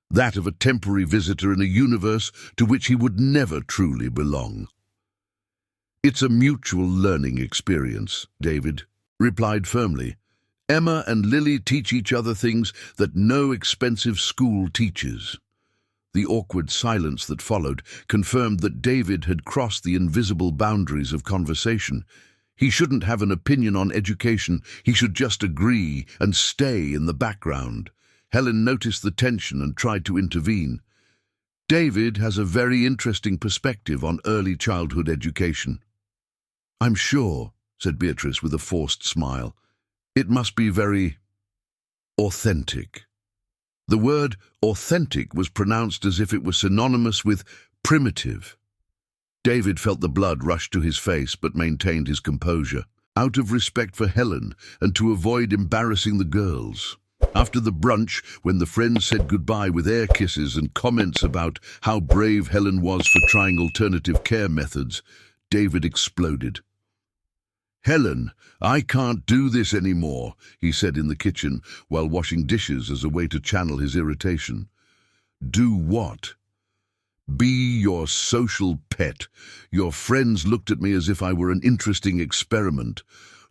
that of a temporary visitor in a universe to which he would never truly belong. "It's a mutual learning experience," David replied firmly. "Emma and Lily teach each other things that no expensive school teaches." The awkward silence that followed confirmed that David had crossed the invisible boundaries of conversation. He shouldn't have an opinion on education, he should just agree and stay in the background. Helen noticed the tension and tried to intervene. "David has a very interesting perspective on early childhood education." "I'm sure," said Beatrice with a forced smile. "It must be very authentic." The word authentic was pronounced as if it were synonymous with primitive. David felt the blood rush to his face but maintained his composure, out of respect for Helen and to avoid embarrassing the girls. After the brunch, when the friends said goodbye with air kisses and comments about how brave Helen was for trying alternative care methods, David exploded. "Helen, I can't do this anymore," he said in the kitchen while washing dishes as a way to channel his irritation. "Do what?" "Be your social pet. Your friends looked at me as if I were an interesting experiment.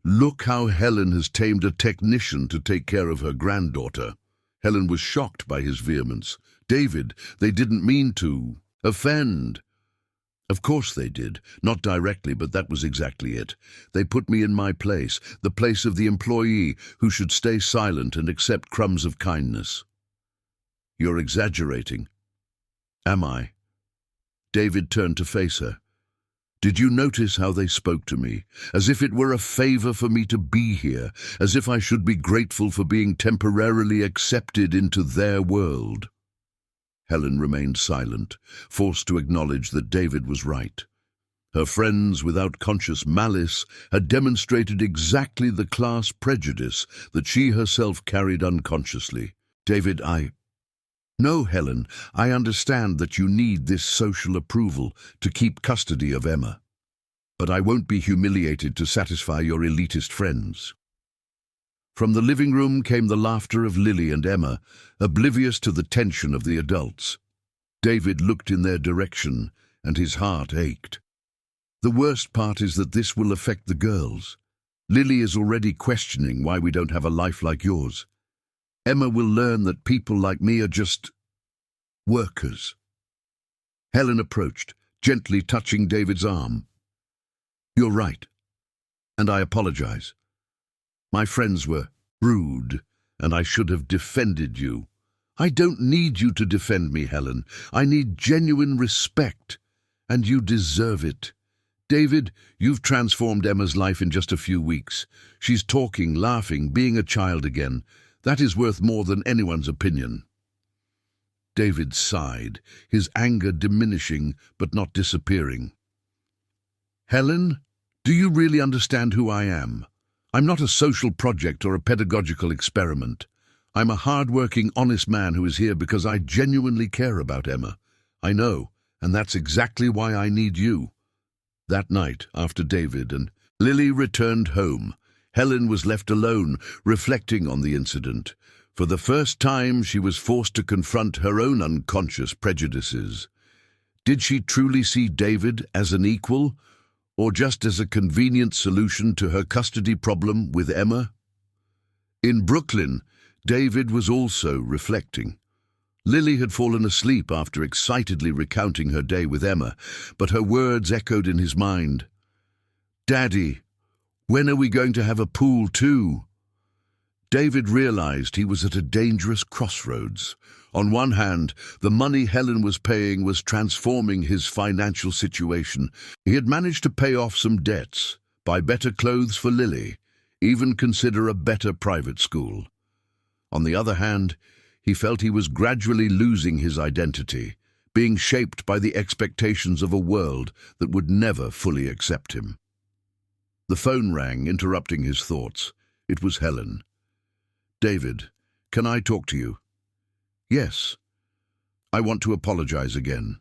Look how Helen has tamed a technician to take care of her granddaughter." Helen was shocked by his vehemence. "David, they didn't mean to offend." "Of course they did. Not directly, but that was exactly it. They put me in my place, the place of the employee who should stay silent and accept crumbs of kindness." "You're exaggerating." "Am I?" David turned to face her. "Did you notice how they spoke to me? As if it were a favor for me to be here, as if I should be grateful for being temporarily accepted into their world." Helen remained silent, forced to acknowledge that David was right. Her friends, without conscious malice, had demonstrated exactly the class prejudice that she herself carried unconsciously. David, No, Helen, I understand that you need this social approval to keep custody of Emma. But I won't be humiliated to satisfy your elitist friends. From the living room came the laughter of Lily and Emma, oblivious to the tension of the adults. David looked in their direction, and his heart ached. The worst part is that this will affect the girls. Lily is already questioning why we don't have a life like yours. Emma will learn that people like me are just workers. Helen approached, gently touching David's arm. You're right, and I apologize. My friends were rude, and I should have defended you. I don't need you to defend me, Helen. I need genuine respect, and you deserve it. David, you've transformed Emma's life in just a few weeks. She's talking, laughing, being a child again. That is worth more than anyone's opinion. David sighed, his anger diminishing but not disappearing. Helen, do you really understand who I am? I'm not a social project or a pedagogical experiment. I'm a hard-working, honest man who is here because I genuinely care about Emma. I know, and that's exactly why I need you. That night, after David and Lily returned home, Helen was left alone, reflecting on the incident. For the first time, she was forced to confront her own unconscious prejudices. Did she truly see David as an equal, or just as a convenient solution to her custody problem with Emma? In Brooklyn, David was also reflecting. Lily had fallen asleep after excitedly recounting her day with Emma, but her words echoed in his mind. Daddy, when are we going to have a pool too? David realized he was at a dangerous crossroads. On one hand, the money Helen was paying was transforming his financial situation. He had managed to pay off some debts, buy better clothes for Lily, even consider a better private school. On the other hand, he felt he was gradually losing his identity, being shaped by the expectations of a world that would never fully accept him. The phone rang, interrupting his thoughts. It was Helen. David, can I talk to you? Yes. I want to apologize again.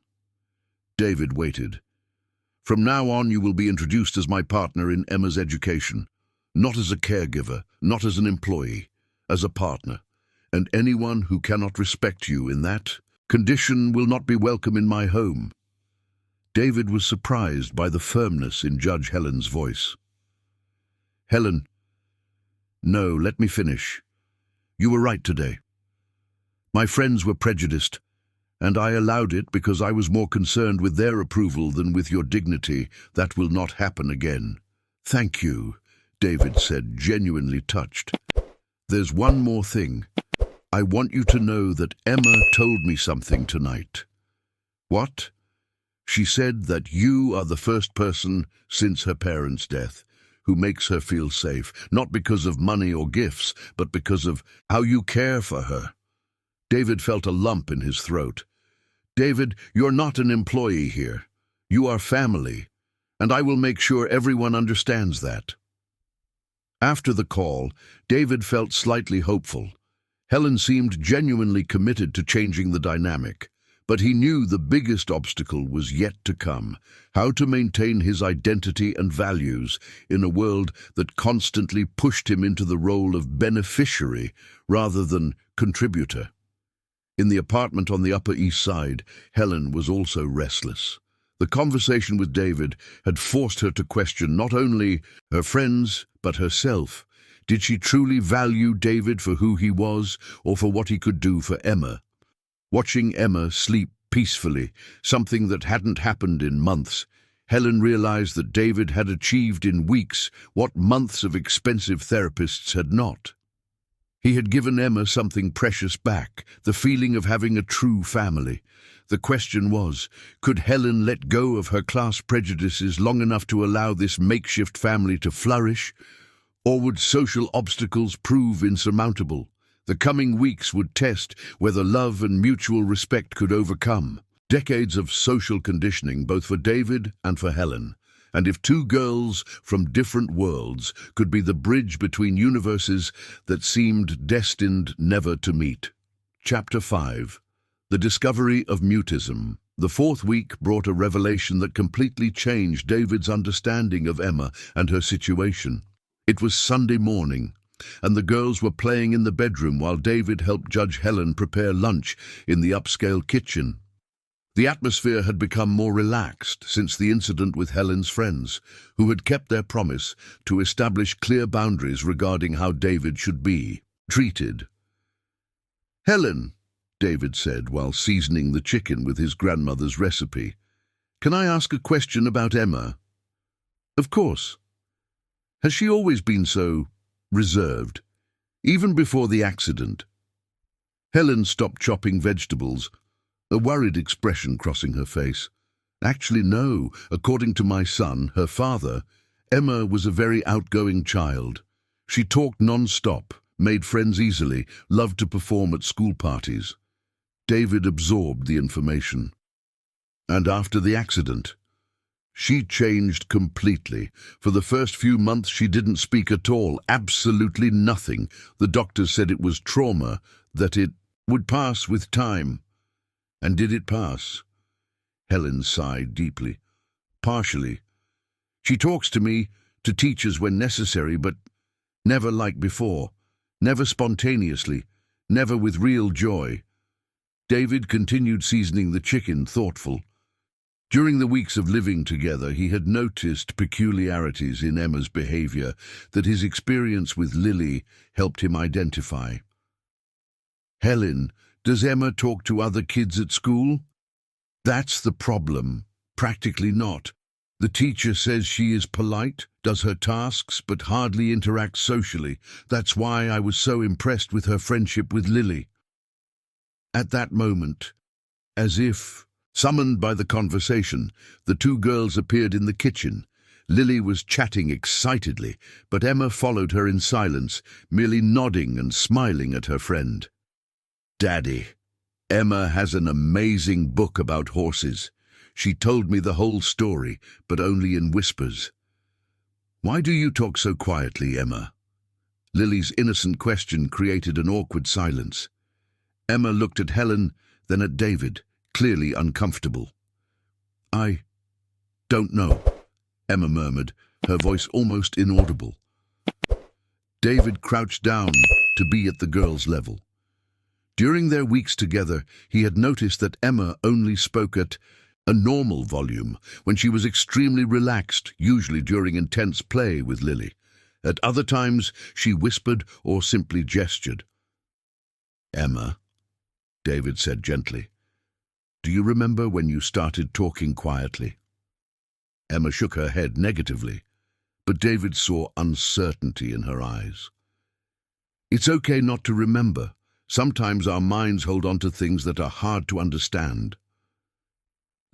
David waited. From now on, you will be introduced as my partner in Emma's education, not as a caregiver, not as an employee, as a partner. And anyone who cannot respect you in that condition will not be welcome in my home. David was surprised by the firmness in Judge Helen's voice. Helen, no, let me finish. You were right today. My friends were prejudiced, and I allowed it because I was more concerned with their approval than with your dignity. That will not happen again. Thank you, David said, genuinely touched. There's one more thing. I want you to know that Emma told me something tonight. What? She said that you are the first person since her parents' death who makes her feel safe, not because of money or gifts, but because of how you care for her. David felt a lump in his throat. David, you're not an employee here. You are family, and I will make sure everyone understands that. After the call, David felt slightly hopeful. Helen seemed genuinely committed to changing the dynamic, but he knew the biggest obstacle was yet to come: how to maintain his identity and values in a world that constantly pushed him into the role of beneficiary rather than contributor. In the apartment on the Upper East Side, Helen was also restless. The conversation with David had forced her to question not only her friends, but herself. Did she truly value David for who he was, or for what he could do for Emma? Watching Emma sleep peacefully, something that hadn't happened in months, Helen realized that David had achieved in weeks what months of expensive therapists had not. He had given Emma something precious back, the feeling of having a true family. The question was, could Helen let go of her class prejudices long enough to allow this makeshift family to flourish? Or would social obstacles prove insurmountable? The coming weeks would test whether love and mutual respect could overcome decades of social conditioning both for David and for Helen, and if two girls from different worlds could be the bridge between universes that seemed destined never to meet. Chapter 5. The Discovery of Mutism. The fourth week brought a revelation that completely changed David's understanding of Emma and her situation. It was Sunday morning, and the girls were playing in the bedroom while David helped Judge Helen prepare lunch in the upscale kitchen. The atmosphere had become more relaxed since the incident with Helen's friends, who had kept their promise to establish clear boundaries regarding how David should be treated. "Helen," David said while seasoning the chicken with his grandmother's recipe, "can I ask a question about Emma?" "Of course. Has she always been so reserved, even before the accident?" Helen stopped chopping vegetables, a worried expression crossing her face. "Actually, no. According to my son, her father, Emma was a very outgoing child. She talked non-stop, made friends easily, loved to perform at school parties." David absorbed the information. "And after the accident?" "She changed completely. For the first few months she didn't speak at all, absolutely nothing. The doctors said it was trauma, that it would pass with time." "And did it pass?" Helen sighed deeply. "Partially. She talks to me, to teachers when necessary, but never like before. Never spontaneously. Never with real joy." David continued seasoning the chicken, thoughtful. During the weeks of living together, he had noticed peculiarities in Emma's behavior that his experience with Lily helped him identify. "Helen, does Emma talk to other kids at school?" "That's the problem. Practically not. The teacher says she is polite, does her tasks, but hardly interacts socially. That's why I was so impressed with her friendship with Lily." At that moment, as if summoned by the conversation, the two girls appeared in the kitchen. Lily was chatting excitedly, but Emma followed her in silence, merely nodding and smiling at her friend. "Daddy, Emma has an amazing book about horses. She told me the whole story, but only in whispers." "Why do you talk so quietly, Emma?" Lily's innocent question created an awkward silence. Emma looked at Helen, then at David, clearly uncomfortable. "I don't know," Emma murmured, her voice almost inaudible. David crouched down to be at the girl's level. During their weeks together, he had noticed that Emma only spoke at a normal volume when she was extremely relaxed, usually during intense play with Lily. At other times, she whispered or simply gestured. "Emma," David said gently, "do you remember when you started talking quietly?" Emma shook her head negatively, but David saw uncertainty in her eyes. "It's okay not to remember. Sometimes our minds hold on to things that are hard to understand."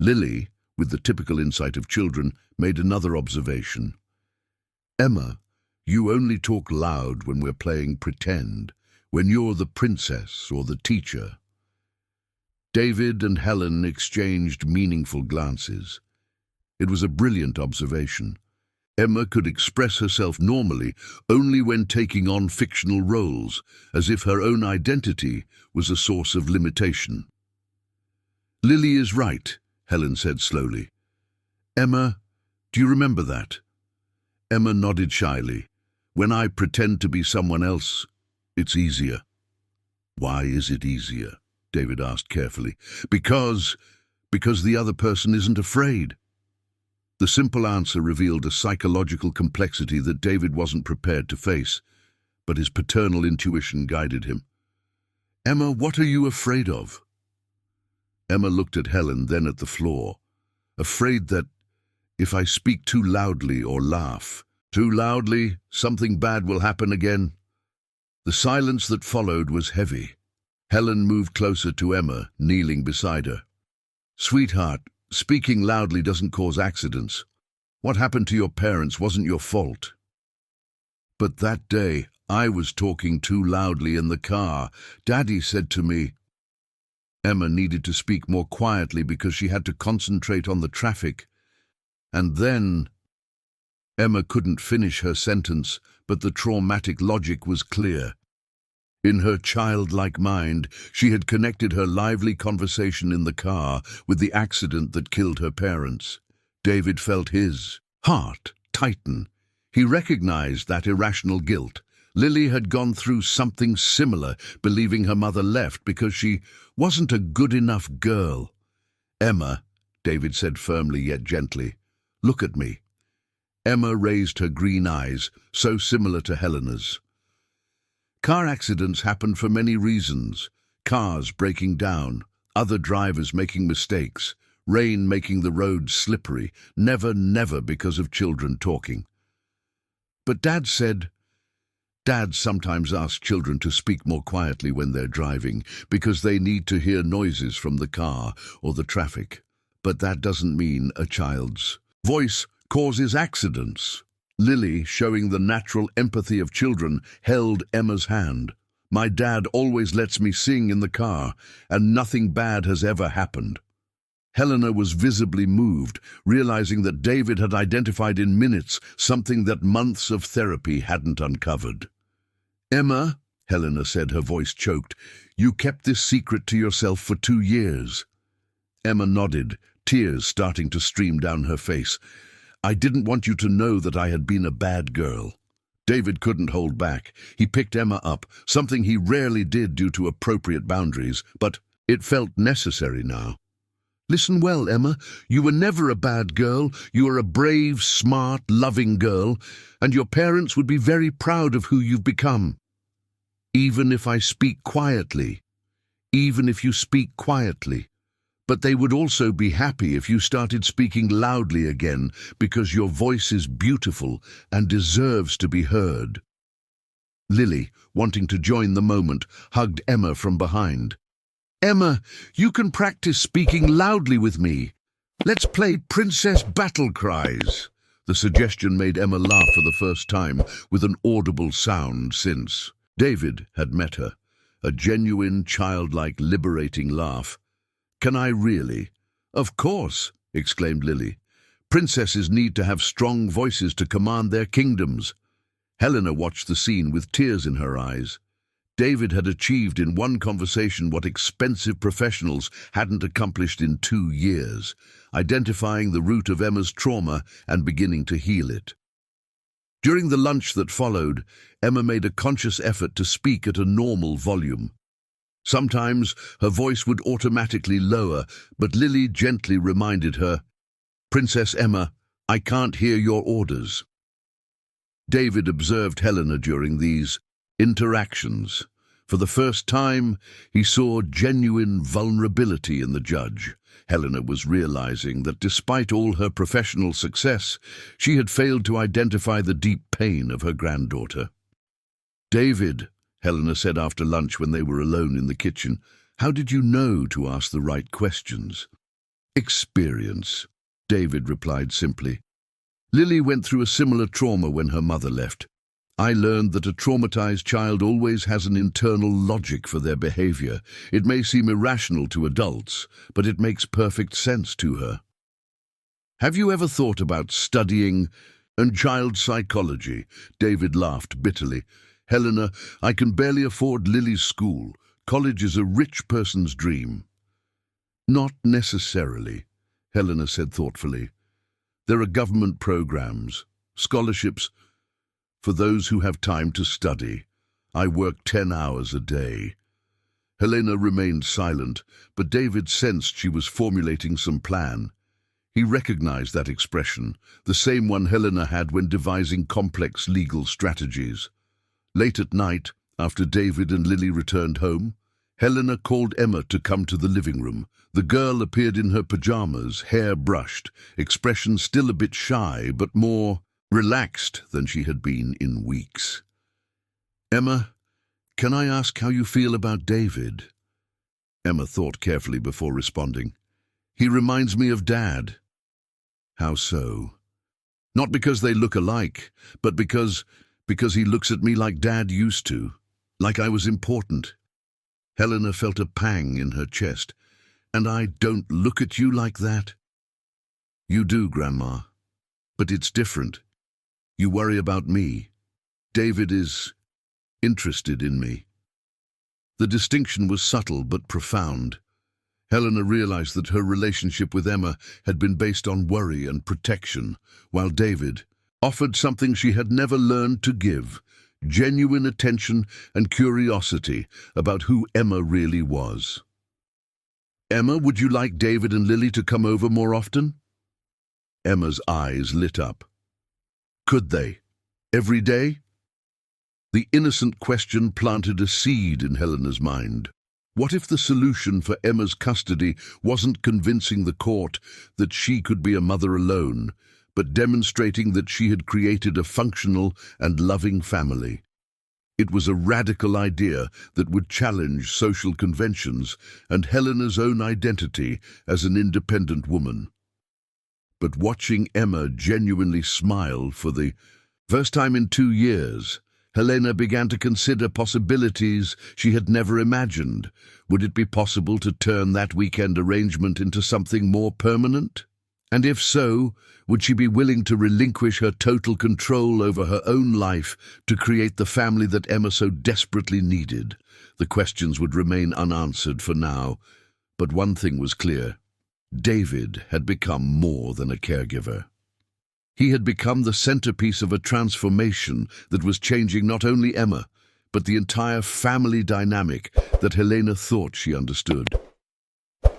Lily, with the typical insight of children, made another observation. "Emma, you only talk loud when we're playing pretend, when you're the princess or the teacher." David and Helen exchanged meaningful glances. It was a brilliant observation. Emma could express herself normally only when taking on fictional roles, as if her own identity was a source of limitation. "Lily is right," Helen said slowly. "Emma, do you remember that?" Emma nodded shyly. "When I pretend to be someone else, it's easier." "Why is it easier?" David asked carefully. Because the other person isn't afraid." The simple answer revealed a psychological complexity that David wasn't prepared to face, but his paternal intuition guided him. "Emma, what are you afraid of?" Emma looked at Helen, then at the floor. "Afraid that if I speak too loudly or laugh too loudly, something bad will happen again." The silence that followed was heavy. Helen moved closer to Emma, kneeling beside her. "Sweetheart, speaking loudly doesn't cause accidents. What happened to your parents wasn't your fault." "But that day, I was talking too loudly in the car. Daddy said to me—" Emma needed to speak more quietly because she had to concentrate on the traffic. And then— Emma couldn't finish her sentence, but the traumatic logic was clear. In her childlike mind, she had connected her lively conversation in the car with the accident that killed her parents. David felt his heart tighten. He recognized that irrational guilt. Lily had gone through something similar, believing her mother left because she wasn't a good enough girl. "Emma," David said firmly yet gently, "look at me." Emma raised her green eyes, so similar to Helena's. Car accidents happen for many reasons. Cars breaking down, other drivers making mistakes, rain making the roads slippery, never because of children talking. But Dad said— Dad sometimes asks children to speak more quietly when they're driving because they need to hear noises from the car or the traffic. But that doesn't mean a child's voice causes accidents. Lily, showing the natural empathy of children, held Emma's hand. "My dad always lets me sing in the car, and nothing bad has ever happened." Helena was visibly moved, realizing that David had identified in minutes something that months of therapy hadn't uncovered. "Emma," Helena said, her voice choked, "you kept this secret to yourself for 2 years." Emma nodded, tears starting to stream down her face. "I didn't want you to know that I had been a bad girl." David couldn't hold back. He picked Emma up, something he rarely did due to appropriate boundaries, but it felt necessary now. "Listen well, Emma. You were never a bad girl. You are a brave, smart, loving girl, and your parents would be very proud of who you've become. Even if I speak quietly, even if you speak quietly. But they would also be happy if you started speaking loudly again, because your voice is beautiful and deserves to be heard." Lily, wanting to join the moment, hugged Emma from behind. "Emma, you can practice speaking loudly with me. Let's play Princess Battle Cries." The suggestion made Emma laugh for the first time, with an audible sound since David had met her. A genuine, childlike, liberating laugh. "Can I really?" "Of course," exclaimed Lily. "Princesses need to have strong voices to command their kingdoms." Helena watched the scene with tears in her eyes. David had achieved in one conversation what expensive professionals hadn't accomplished in 2 years, identifying the root of Emma's trauma and beginning to heal it. During the lunch that followed, Emma made a conscious effort to speak at a normal volume. Sometimes her voice would automatically lower, but Lily gently reminded her, "Princess Emma, I can't hear your orders." David observed Helena during these interactions. For the first time, he saw genuine vulnerability in the judge. Helena was realizing that despite all her professional success, she had failed to identify the deep pain of her granddaughter. "David," Helena said after lunch when they were alone in the kitchen, "how did you know to ask the right questions?" "Experience," David replied simply. "Lily went through a similar trauma when her mother left. I learned that a traumatized child always has an internal logic for their behavior. It may seem irrational to adults, but it makes perfect sense to her." "Have you ever thought about studying child psychology?" David laughed bitterly. "Helena, I can barely afford Lily's school. College is a rich person's dream." "Not necessarily," Helena said thoughtfully. "There are government programs, scholarships, for those who have time to study. I work 10 hours a day." Helena remained silent, but David sensed she was formulating some plan. He recognized that expression, the same one Helena had when devising complex legal strategies. Late at night, after David and Lily returned home, Helena called Emma to come to the living room. The girl appeared in her pajamas, hair brushed, expression still a bit shy, but more relaxed than she had been in weeks. "Emma, can I ask how you feel about David?" Emma thought carefully before responding. "He reminds me of Dad." "How so?" "Not because they look alike, but because Because he looks at me like Dad used to, like I was important. Helena felt a pang in her chest. And I don't look at you like that? You do, Grandma. But it's different. You worry about me. David is interested in me. The distinction was subtle but profound. Helena realized that her relationship with Emma had been based on worry and protection, while David offered something she had never learned to give, genuine attention and curiosity about who Emma really was. Emma, would you like David and Lily to come over more often? Emma's eyes lit up. Could they? Every day? The innocent question planted a seed in Helena's mind. What if the solution for Emma's custody wasn't convincing the court that she could be a mother alone, but demonstrating that she had created a functional and loving family? It was a radical idea that would challenge social conventions and Helena's own identity as an independent woman. But watching Emma genuinely smile for the first time in 2 years, Helena began to consider possibilities she had never imagined. Would it be possible to turn that weekend arrangement into something more permanent? And if so, would she be willing to relinquish her total control over her own life to create the family that Emma so desperately needed? The questions would remain unanswered for now, but one thing was clear. David had become more than a caregiver. He had become the centerpiece of a transformation that was changing not only Emma, but the entire family dynamic that Helena thought she understood.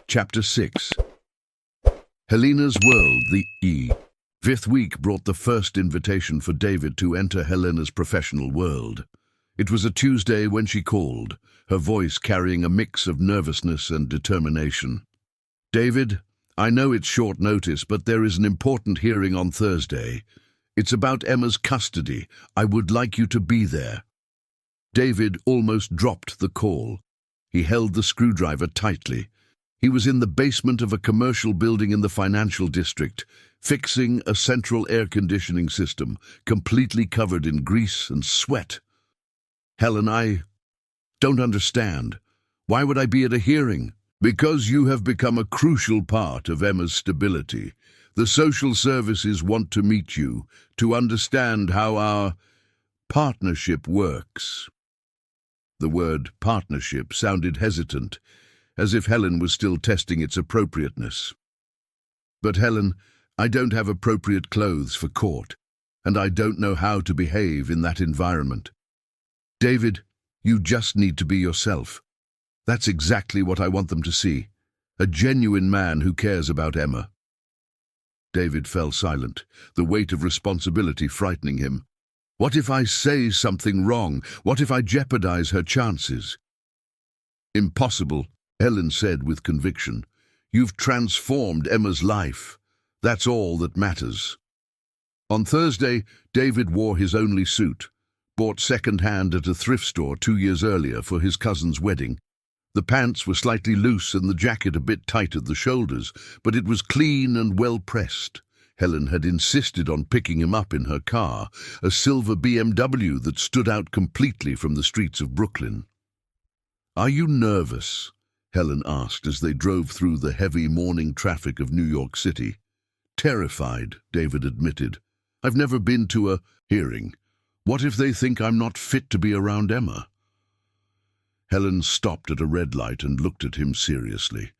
Chapter 6. Helena's World, the fifth week brought the first invitation for David to enter Helena's professional world. It was a Tuesday when she called, her voice carrying a mix of nervousness and determination. David, I know it's short notice, but there is an important hearing on Thursday. It's about Emma's custody. I would like you to be there. David almost dropped the call. He held the screwdriver tightly. He was in the basement of a commercial building in the financial district, fixing a central air conditioning system, completely covered in grease and sweat. Helen, I don't understand. Why would I be at a hearing? Because you have become a crucial part of Emma's stability. The social services want to meet you, to understand how our partnership works. The word partnership sounded hesitant, as if Helen was still testing its appropriateness. But Helen, I don't have appropriate clothes for court, and I don't know how to behave in that environment. David, you just need to be yourself. That's exactly what I want them to see. A genuine man who cares about Emma. David fell silent, the weight of responsibility frightening him. What if I say something wrong? What if I jeopardize her chances? Impossible, Helen said with conviction. You've transformed Emma's life. That's all that matters. On Thursday, David wore his only suit, bought second-hand at a thrift store 2 years earlier for his cousin's wedding. The pants were slightly loose and the jacket a bit tight at the shoulders, but it was clean and well-pressed. Helen had insisted on picking him up in her car, a silver BMW that stood out completely from the streets of Brooklyn. Are you nervous? Helen asked as they drove through the heavy morning traffic of New York City. Terrified, David admitted. I've never been to a hearing. What if they think I'm not fit to be around Emma? Helen stopped at a red light and looked at him seriously.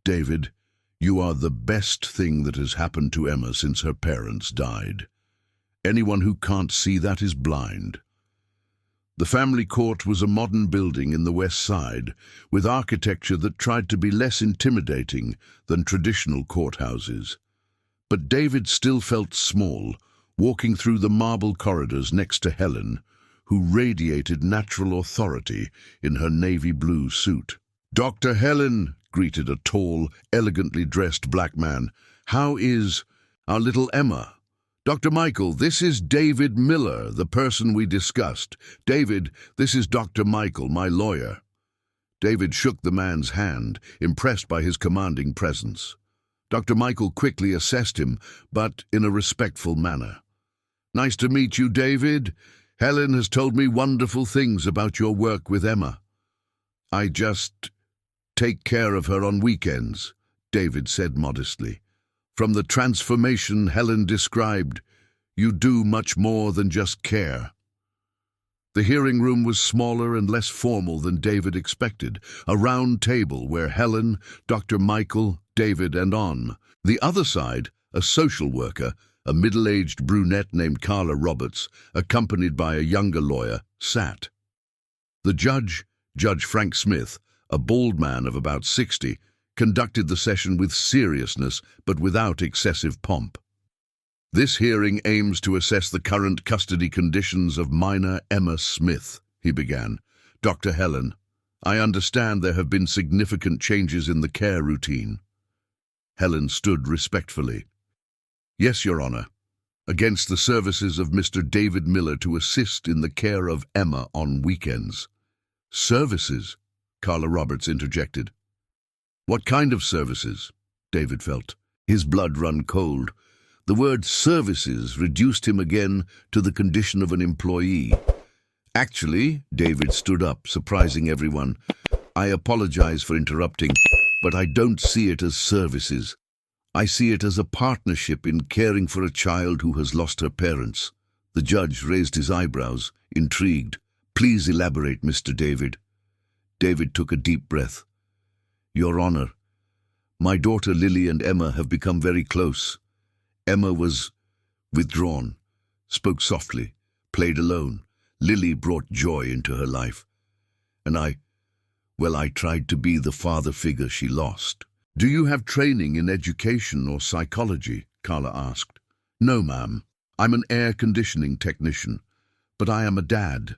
David, you are the best thing that has happened to Emma since her parents died. Anyone who can't see that is blind. The family court was a modern building in the West Side, with architecture that tried to be less intimidating than traditional courthouses. But David still felt small, walking through the marble corridors next to Helen, who radiated natural authority in her navy blue suit. Dr. Helen, greeted a tall, elegantly dressed black man. How is our little Emma? Dr. Michael, this is David Miller, the person we discussed. David, this is Dr. Michael, my lawyer. David shook the man's hand, impressed by his commanding presence. Dr. Michael quickly assessed him, but in a respectful manner. Nice to meet you, David. Helen has told me wonderful things about your work with Emma. I just take care of her on weekends, David said modestly. From the transformation Helen described, you do much more than just care. The hearing room was smaller and less formal than David expected, a round table where Helen, Dr. Michael, David, and on the other side, a social worker, a middle-aged brunette named Carla Roberts, accompanied by a younger lawyer, sat. The judge, Judge Frank Smith, a bald man of about 60, conducted the session with seriousness but without excessive pomp. This hearing aims to assess the current custody conditions of minor Emma Smith, he began. Dr. Helen, I understand there have been significant changes in the care routine. Helen stood respectfully. Yes, Your Honor. Against the services of Mr. David Miller to assist in the care of Emma on weekends. Services? Carla Roberts interjected. What kind of services? David felt. His blood run cold. The word services reduced him again to the condition of an employee. Actually, David stood up, surprising everyone. I apologize for interrupting, but I don't see it as services. I see it as a partnership in caring for a child who has lost her parents. The judge raised his eyebrows, intrigued. Please elaborate, Mr. David. David took a deep breath. Your Honor, my daughter Lily and Emma have become very close. Emma was withdrawn, spoke softly, played alone. Lily brought joy into her life. And I tried to be the father figure she lost. Do you have training in education or psychology? Carla asked. No, ma'am. I'm an air conditioning technician, but I am a dad.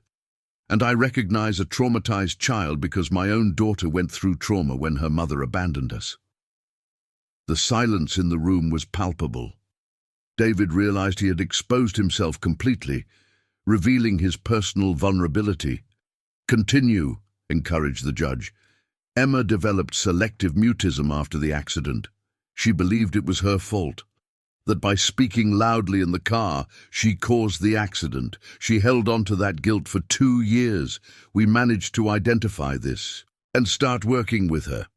And I recognize a traumatized child because my own daughter went through trauma when her mother abandoned us. The silence in the room was palpable. David realized he had exposed himself completely, revealing his personal vulnerability. Continue, encouraged the judge. Emma developed selective mutism after the accident. She believed it was her fault, that by speaking loudly in the car, she caused the accident. She held on to that guilt for 2 years. We managed to identify this and start working with her.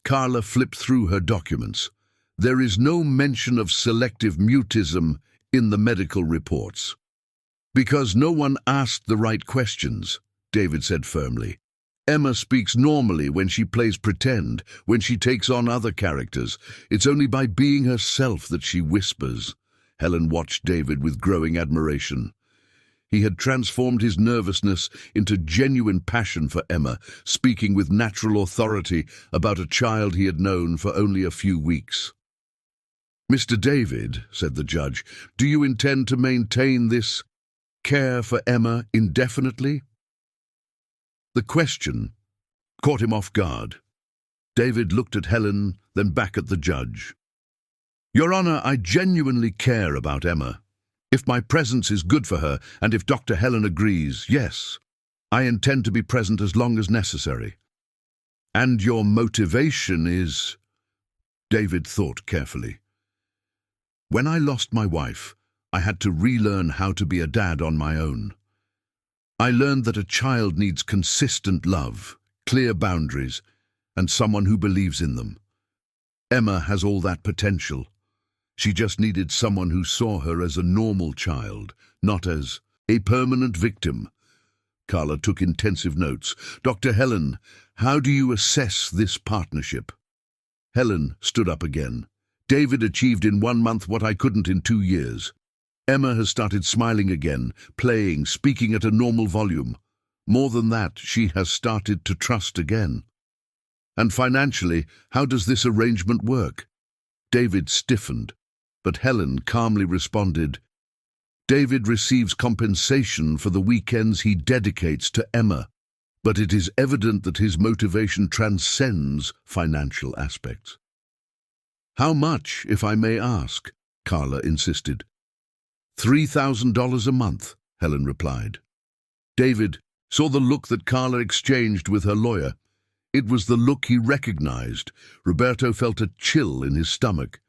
Carla flipped through her documents. There is no mention of selective mutism in the medical reports. Because no one asked the right questions, David said firmly. Emma speaks normally when she plays pretend, when she takes on other characters. It's only by being herself that she whispers. Helen watched David with growing admiration. He had transformed his nervousness into genuine passion for Emma, speaking with natural authority about a child he had known for only a few weeks. Mr. David, said the judge, do you intend to maintain this care for Emma indefinitely? The question caught him off guard. David looked at Helen, then back at the judge. Your Honor, I genuinely care about Emma. If my presence is good for her, and if Dr. Helen agrees, yes, I intend to be present as long as necessary. And your motivation is... David thought carefully. When I lost my wife, I had to relearn how to be a dad on my own. I learned that a child needs consistent love, clear boundaries, and someone who believes in them. Emma has all that potential. She just needed someone who saw her as a normal child, not as a permanent victim. Carla took intensive notes. Dr. Helen, how do you assess this partnership? Helen stood up again. David achieved in 1 month what I couldn't in 2 years. Emma has started smiling again, playing, speaking at a normal volume. More than that, she has started to trust again. And financially, how does this arrangement work? David stiffened, but Helen calmly responded, David receives compensation for the weekends he dedicates to Emma, but it is evident that his motivation transcends financial aspects. How much, if I may ask? Carla insisted. $3,000 a month, Helen replied. David saw the look that Carla exchanged with her lawyer. It was the look he recognized. Roberto felt a chill in his stomach.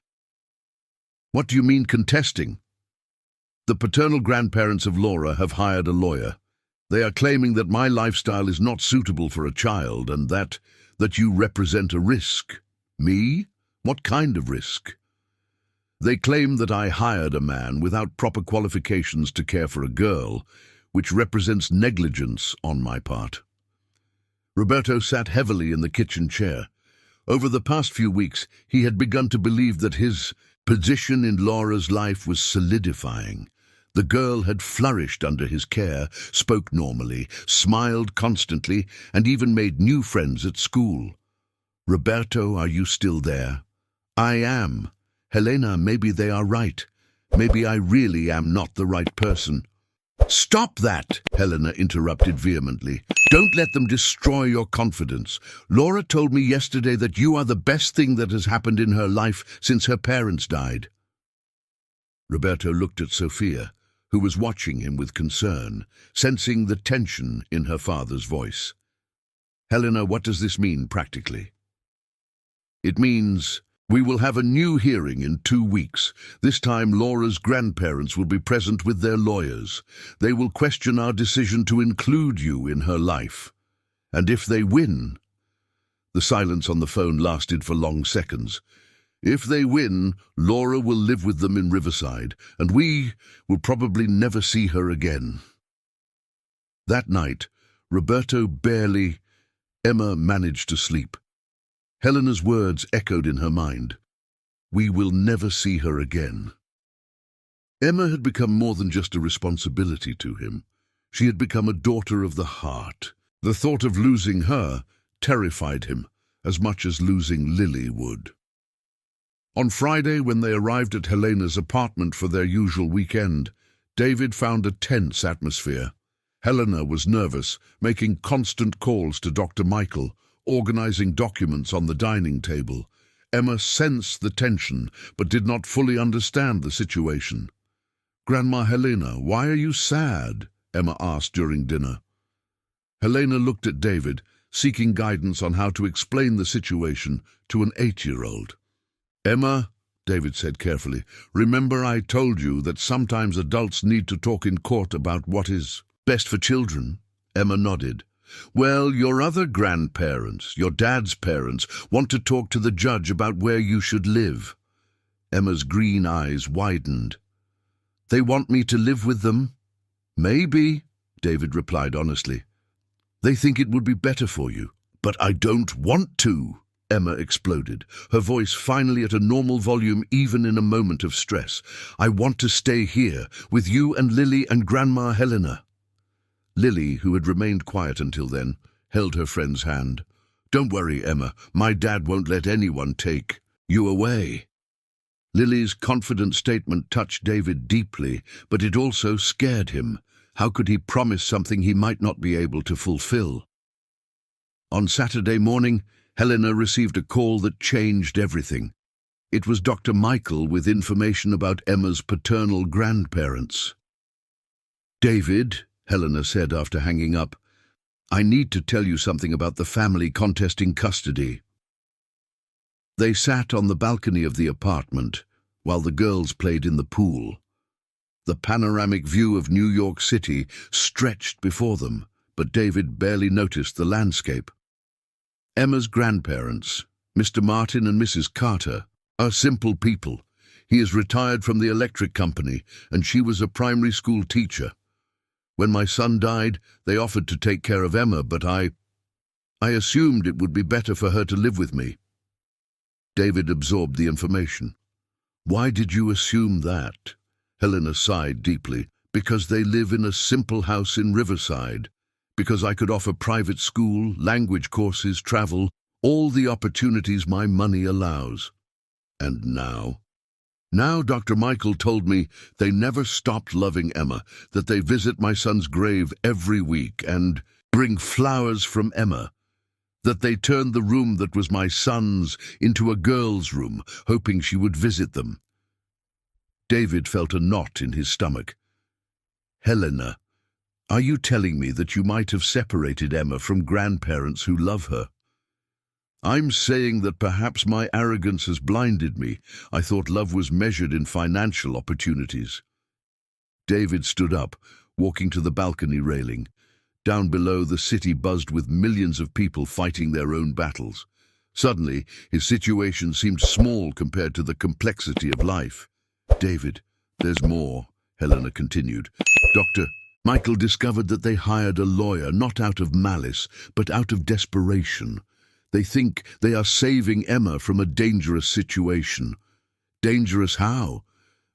What do you mean contesting? The paternal grandparents of Laura have hired a lawyer. They are claiming that my lifestyle is not suitable for a child and that you represent a risk. Me? What kind of risk? They claim that I hired a man without proper qualifications to care for a girl, which represents negligence on my part. Roberto sat heavily in the kitchen chair. Over the past few weeks, he had begun to believe that his position in Laura's life was solidifying. The girl had flourished under his care, spoke normally, smiled constantly, and even made new friends at school. Roberto, are you still there? I am. Helena, maybe they are right. Maybe I really am not the right person. Stop that, Helena interrupted vehemently. Don't let them destroy your confidence. Laura told me yesterday that you are the best thing that has happened in her life since her parents died. Roberto looked at Sophia, who was watching him with concern, sensing the tension in her father's voice. Helena, what does this mean practically? It means we will have a new hearing in 2 weeks. This time Laura's grandparents will be present with their lawyers. They will question our decision to include you in her life. And if they win— The silence on the phone lasted for long seconds. If they win, Laura will live with them in Riverside, and we will probably never see her again. That night, Emma managed to sleep. Helena's words echoed in her mind. We will never see her again. Emma had become more than just a responsibility to him. She had become a daughter of the heart. The thought of losing her terrified him as much as losing Lily would. On Friday, when they arrived at Helena's apartment for their usual weekend, David found a tense atmosphere. Helena was nervous, making constant calls to Dr. Michael, organizing documents on the dining table. Emma sensed the tension, but did not fully understand the situation. "Grandma Helena, why are you sad?" Emma asked during dinner. Helena looked at David, seeking guidance on how to explain the situation to an 8-year-old. "Emma," David said carefully, "remember I told you that sometimes adults need to talk in court about what is best for children?" Emma nodded. "Well, your other grandparents, your dad's parents, want to talk to the judge about where you should live." Emma's green eyes widened. "They want me to live with them?" "Maybe," David replied honestly. "They think it would be better for you." "But I don't want to," Emma exploded, her voice finally at a normal volume even in a moment of stress. "I want to stay here, with you and Lily and Grandma Helena." Lily, who had remained quiet until then, held her friend's hand. "Don't worry, Emma. My dad won't let anyone take you away." Lily's confident statement touched David deeply, but it also scared him. How could he promise something he might not be able to fulfill? On Saturday morning, Helena received a call that changed everything. It was Dr. Michael with information about Emma's paternal grandparents. "David," Helena said after hanging up, "I need to tell you something about the family contesting custody." They sat on the balcony of the apartment while the girls played in the pool. The panoramic view of New York City stretched before them, but David barely noticed the landscape. Emma's grandparents, Mr. Martin and Mrs. Carter, are simple people. He is retired from the electric company, and she was a primary school teacher. When my son died, they offered to take care of Emma, but I assumed it would be better for her to live with me. David absorbed the information. "Why did you assume that?" Helena sighed deeply. "Because they live in a simple house in Riverside. Because I could offer private school, language courses, travel, all the opportunities my money allows. And now? Now Dr. Michael told me they never stopped loving Emma, that they visit my son's grave every week and bring flowers from Emma, that they turned the room that was my son's into a girl's room, hoping she would visit them." David felt a knot in his stomach. "Helena, are you telling me that you might have separated Emma from grandparents who love her?" "I'm saying that perhaps my arrogance has blinded me. I thought love was measured in financial opportunities." David stood up, walking to the balcony railing. Down below, the city buzzed with millions of people fighting their own battles. Suddenly, his situation seemed small compared to the complexity of life. "David, there's more," Helena continued. "Dr. Michael discovered that they hired a lawyer not out of malice, but out of desperation. They think they are saving Emma from a dangerous situation." "Dangerous how?"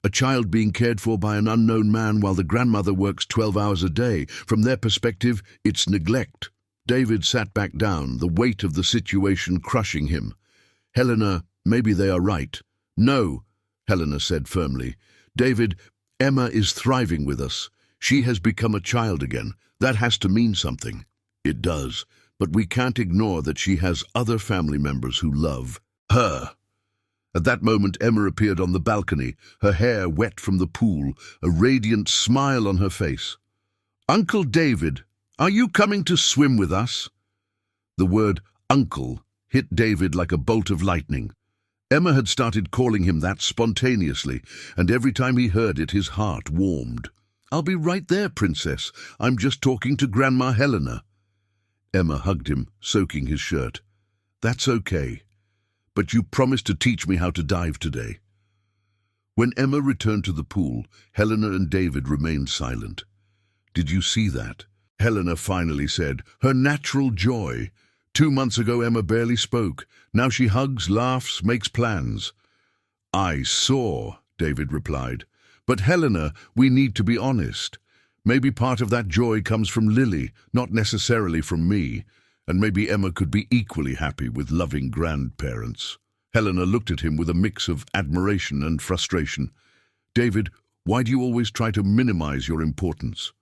"A child being cared for by an unknown man while the grandmother works 12 hours a day. From their perspective, it's neglect." David sat back down, the weight of the situation crushing him. "Helena, maybe they are right." "No," Helena said firmly. "David, Emma is thriving with us. She has become a child again. That has to mean something." "It does, but we can't ignore that she has other family members who love her." At that moment, Emma appeared on the balcony, her hair wet from the pool, a radiant smile on her face. "Uncle David, are you coming to swim with us?" The word uncle hit David like a bolt of lightning. Emma had started calling him that spontaneously, and every time he heard it, his heart warmed. "I'll be right there, Princess. I'm just talking to Grandma Helena." Emma hugged him, soaking his shirt. "That's okay. But you promised to teach me how to dive today." When Emma returned to the pool, Helena and David remained silent. "Did you see that?" Helena finally said, her natural joy. 2 months ago, Emma barely spoke. Now she hugs, laughs, makes plans. "I saw," David replied. "But Helena, we need to be honest. Maybe part of that joy comes from Lily, not necessarily from me. And maybe Emma could be equally happy with loving grandparents." Helena looked at him with a mix of admiration and frustration. "David, why do you always try to minimize your importance?"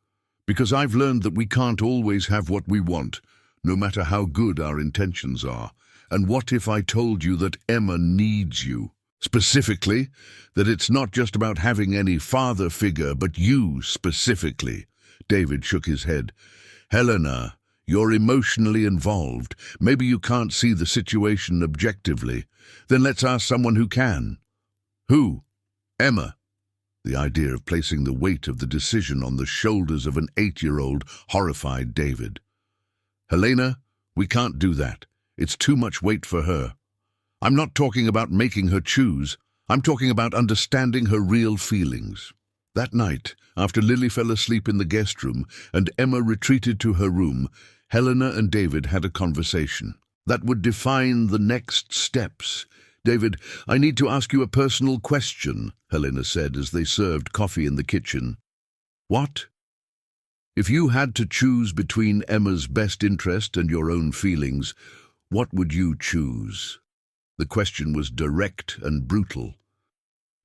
"Because I've learned that we can't always have what we want, no matter how good our intentions are. And what if I told you that Emma needs you? Specifically, that it's not just about having any father figure, but you specifically." David shook his head. "Helena, you're emotionally involved. Maybe you can't see the situation objectively. Then let's ask someone who can." "Who?" "Emma." The idea of placing the weight of the decision on the shoulders of an 8-year-old horrified David. "Helena, we can't do that. It's too much weight for her. I'm not talking about making her choose. I'm talking about understanding her real feelings." That night, after Lily fell asleep in the guest room and Emma retreated to her room, Helena and David had a conversation that would define the next steps. "David, I need to ask you a personal question," Helena said as they served coffee in the kitchen. "What?" "If you had to choose between Emma's best interest and your own feelings, what would you choose?" The question was direct and brutal.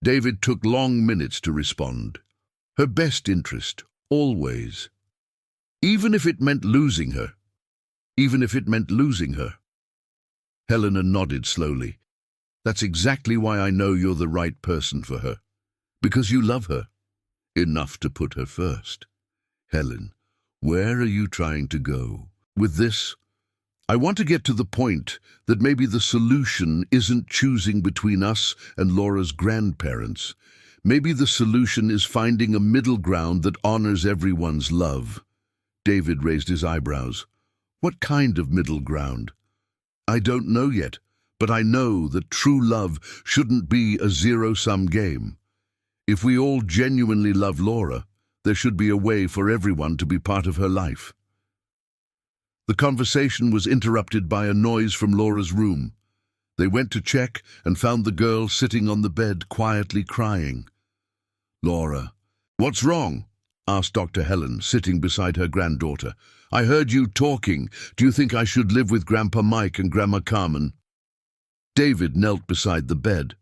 David took long minutes to respond. "Her best interest, always. Even if it meant losing her. Even if it meant losing her." Helena nodded slowly. "That's exactly why I know you're the right person for her. Because you love her. Enough to put her first." "Helen, where are you trying to go with this?" "I want to get to the point that maybe the solution isn't choosing between us and Laura's grandparents. Maybe the solution is finding a middle ground that honors everyone's love." David raised his eyebrows. "What kind of middle ground?" "I don't know yet, but I know that true love shouldn't be a zero-sum game. If we all genuinely love Laura, there should be a way for everyone to be part of her life." The conversation was interrupted by a noise from Laura's room. They went to check and found the girl sitting on the bed quietly crying. "Laura, what's wrong?" asked Dr. Helen, sitting beside her granddaughter. "I heard you talking. Do you think I should live with Grandpa Mike and Grandma Carmen?" David knelt beside the bed.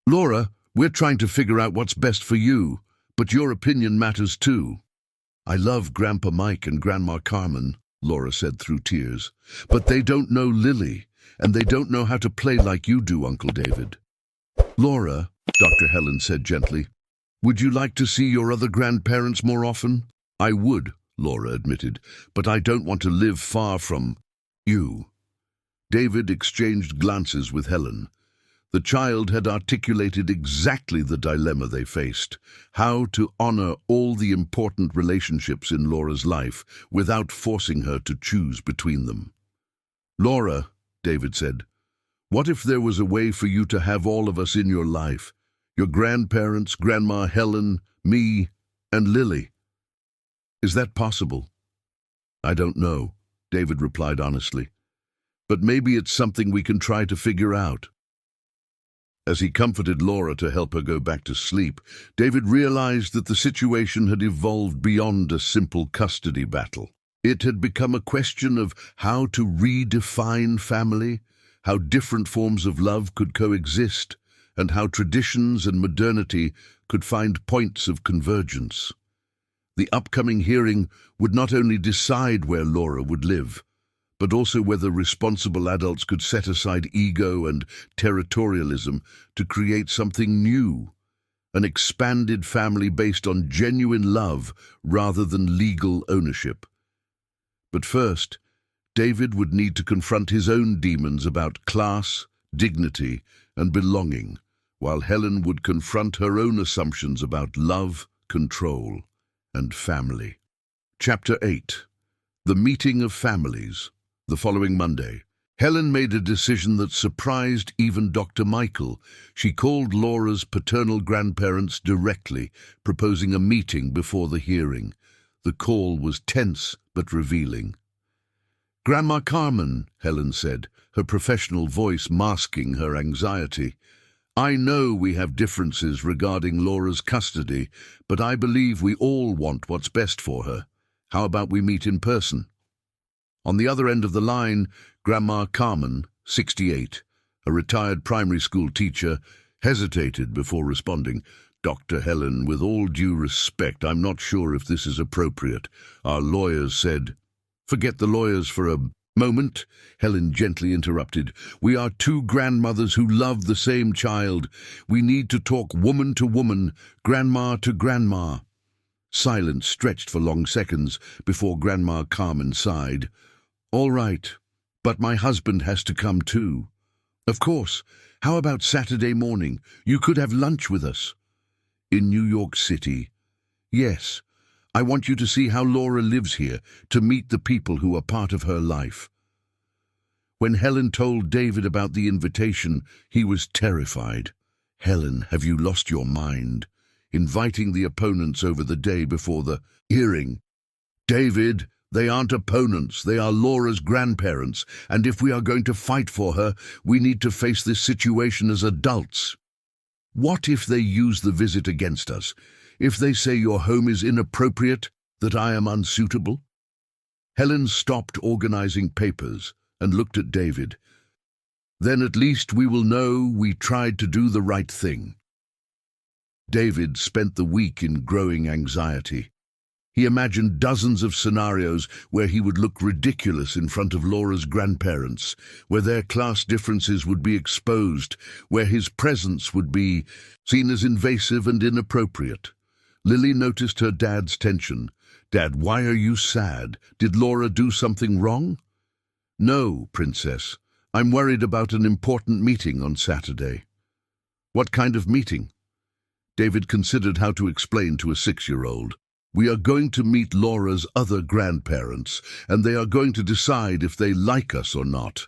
"Laura, we're trying to figure out what's best for you, but your opinion matters too." "I love Grandpa Mike and Grandma Carmen," Laura said through tears, "but they don't know Lily, and they don't know how to play like you do, Uncle David." "Laura," Dr. Helen said gently, "would you like to see your other grandparents more often?" "I would," Laura admitted, "but I don't want to live far from you." David exchanged glances with Helen. The child had articulated exactly the dilemma they faced: how to honor all the important relationships in Laura's life without forcing her to choose between them. "Laura," David said, "what if there was a way for you to have all of us in your life? Your grandparents, Grandma Helen, me, and Lily. Is that possible?" "I don't know," David replied honestly. "But maybe it's something we can try to figure out." As he comforted Laura to help her go back to sleep, David realized that the situation had evolved beyond a simple custody battle. It had become a question of how to redefine family, how different forms of love could coexist, and how traditions and modernity could find points of convergence. The upcoming hearing would not only decide where Laura would live, but also whether responsible adults could set aside ego and territorialism to create something new, an expanded family based on genuine love rather than legal ownership. But first, David would need to confront his own demons about class, dignity, and belonging, while Helen would confront her own assumptions about love, control, and family. Chapter 8. The Meeting of Families. The following Monday, Helen made a decision that surprised even Dr. Michael. She called Laura's paternal grandparents directly, proposing a meeting before the hearing. The call was tense but revealing. "Grandma Carmen," Helen said, her professional voice masking her anxiety, "I know we have differences regarding Laura's custody, but I believe we all want what's best for her. How about we meet in person?" On the other end of the line, Grandma Carmen, 68, a retired primary school teacher, hesitated before responding. "Dr. Helen, with all due respect, I'm not sure if this is appropriate. Our lawyers said—" "Forget the lawyers for a moment," Helen gently interrupted. "We are two grandmothers who love the same child. We need to talk woman to woman, grandma to grandma." Silence stretched for long seconds before Grandma Carmen sighed. "All right, but my husband has to come too." "Of course. How about Saturday morning? You could have lunch with us." "In New York City?" "Yes. I want you to see how Laura lives here, to meet the people who are part of her life." When Helen told David about the invitation, he was terrified. "Helen, have you lost your mind? Inviting the opponents over the day before the hearing." "David, they aren't opponents, they are Laura's grandparents, and if we are going to fight for her, we need to face this situation as adults." "What if they use the visit against us? If they say your home is inappropriate, that I am unsuitable?" Helen stopped organizing papers and looked at David. "Then at least we will know we tried to do the right thing." David spent the week in growing anxiety. He imagined dozens of scenarios where he would look ridiculous in front of Laura's grandparents, where their class differences would be exposed, where his presence would be seen as invasive and inappropriate. Lily noticed her dad's tension. "Dad, why are you sad? Did Laura do something wrong?" "No, Princess. I'm worried about an important meeting on Saturday." "What kind of meeting?" David considered how to explain to a 6-year-old. "We are going to meet Laura's other grandparents, and they are going to decide if they like us or not."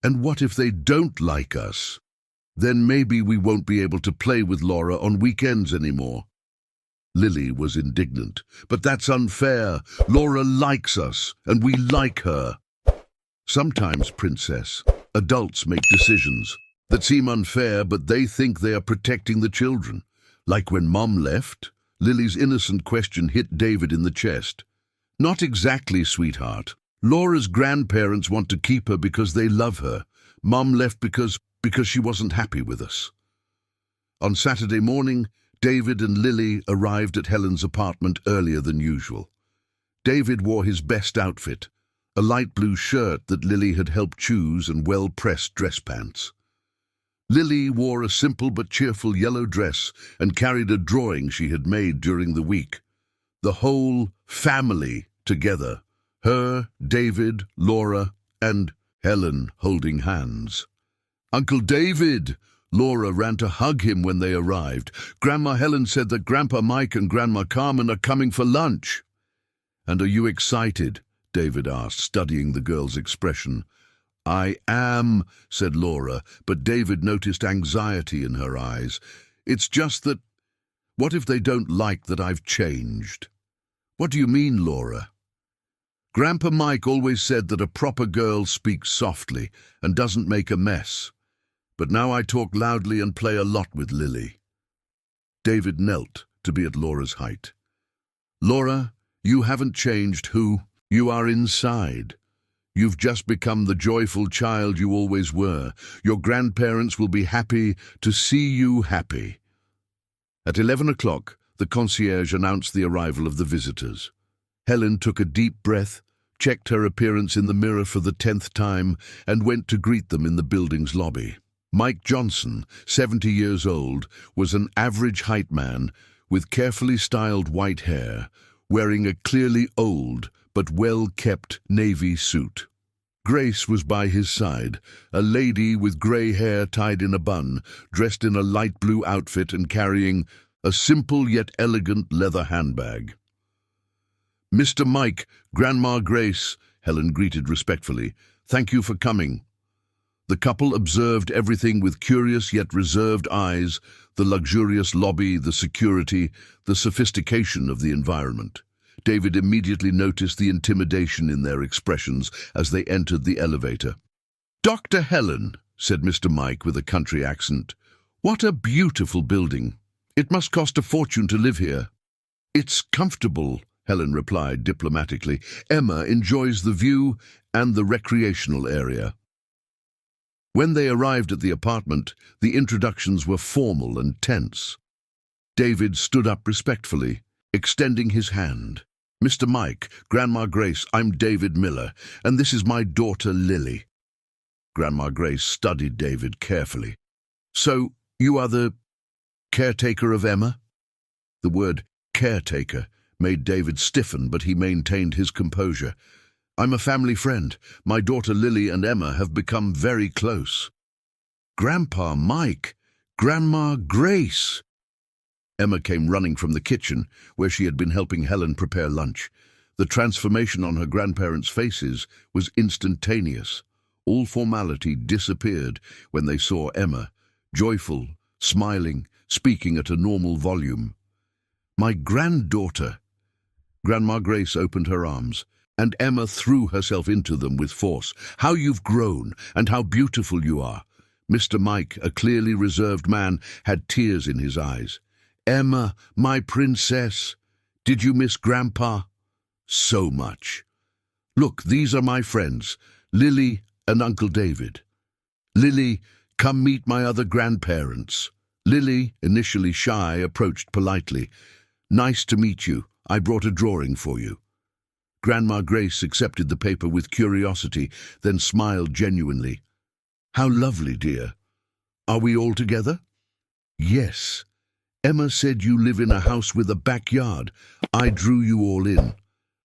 "And what if they don't like us?" "Then maybe we won't be able to play with Laura on weekends anymore." Lily was indignant. "But that's unfair. Laura likes us, and we like her." "Sometimes, Princess, adults make decisions that seem unfair, but they think they are protecting the children. Like when Mom left." Lily's innocent question hit David in the chest. "Not exactly, sweetheart. Laura's grandparents want to keep her because they love her. Mom left because she wasn't happy with us." On Saturday morning, David and Lily arrived at Helen's apartment earlier than usual. David wore his best outfit, a light blue shirt that Lily had helped choose and well-pressed dress pants. Lily wore a simple but cheerful yellow dress and carried a drawing she had made during the week. The whole family together, her, David, Laura, and Helen holding hands. "Uncle David, Laura ran to hug him when they arrived. Grandma Helen said that Grandpa Mike and Grandma Carmen are coming for lunch. "And are you excited?" David asked, studying the girl's expression. "I am," said Laura, but David noticed anxiety in her eyes. "It's just that, what if they don't like that I've changed?" "What do you mean, Laura?" "Grandpa Mike always said that a proper girl speaks softly and doesn't make a mess. But now I talk loudly and play a lot with Lily." David knelt to be at Laura's height. "Laura, you haven't changed who you are inside. You've just become the joyful child you always were. Your grandparents will be happy to see you happy." At 11 o'clock, the concierge announced the arrival of the visitors. Helen took a deep breath, checked her appearance in the mirror for the 10th time, and went to greet them in the building's lobby. Mike Johnson, 70 years old, was an average-height man with carefully styled white hair, wearing a clearly old but well-kept navy suit. Grace was by his side, a lady with grey hair tied in a bun, dressed in a light blue outfit and carrying a simple yet elegant leather handbag. "Mr. Mike, Grandma Grace," Helen greeted respectfully. "Thank you for coming." The couple observed everything with curious yet reserved eyes, the luxurious lobby, the security, the sophistication of the environment. David immediately noticed the intimidation in their expressions as they entered the elevator. "Dr. Helen," said Mr. Mike with a country accent, "what a beautiful building. It must cost a fortune to live here." "It's comfortable," Helen replied diplomatically. "Emma enjoys the view and the recreational area." When they arrived at the apartment, the introductions were formal and tense. David stood up respectfully, extending his hand. "Mr. Mike, Grandma Grace, I'm David Miller, and this is my daughter Lily." Grandma Grace studied David carefully. "So, you are the caretaker of Emma?" The word caretaker made David stiffen, but he maintained his composure. "I'm a family friend. My daughter Lily and Emma have become very close." "Grandpa Mike! Grandma Grace!" Emma came running from the kitchen, where she had been helping Helen prepare lunch. The transformation on her grandparents' faces was instantaneous. All formality disappeared when they saw Emma, joyful, smiling, speaking at a normal volume. "My granddaughter!" Grandma Grace opened her arms, and Emma threw herself into them with force. "How you've grown, and how beautiful you are." Mr. Mike, a clearly reserved man, had tears in his eyes. "Emma, my princess, did you miss Grandpa?" "So much." "Look, these are my friends, Lily and Uncle David." "Lily, come meet my other grandparents." Lily, initially shy, approached politely. "Nice to meet you. I brought a drawing for you." Grandma Grace accepted the paper with curiosity, then smiled genuinely. "How lovely, dear. Are we all together?" "Yes. Emma said you live in a house with a backyard. I drew you all in."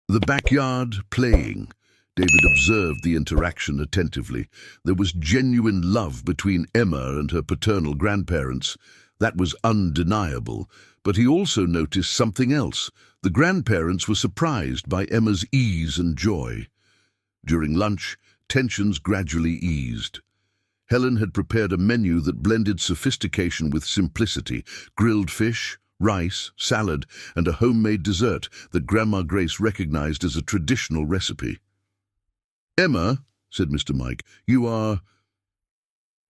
"The backyard, playing." David observed the interaction attentively. There was genuine love between Emma and her paternal grandparents. That was undeniable, but he also noticed something else. The grandparents were surprised by Emma's ease and joy. During lunch, tensions gradually eased. Helen had prepared a menu that blended sophistication with simplicity: grilled fish, rice, salad, and a homemade dessert that Grandma Grace recognized as a traditional recipe. "Emma," said Mr. Mike, "you are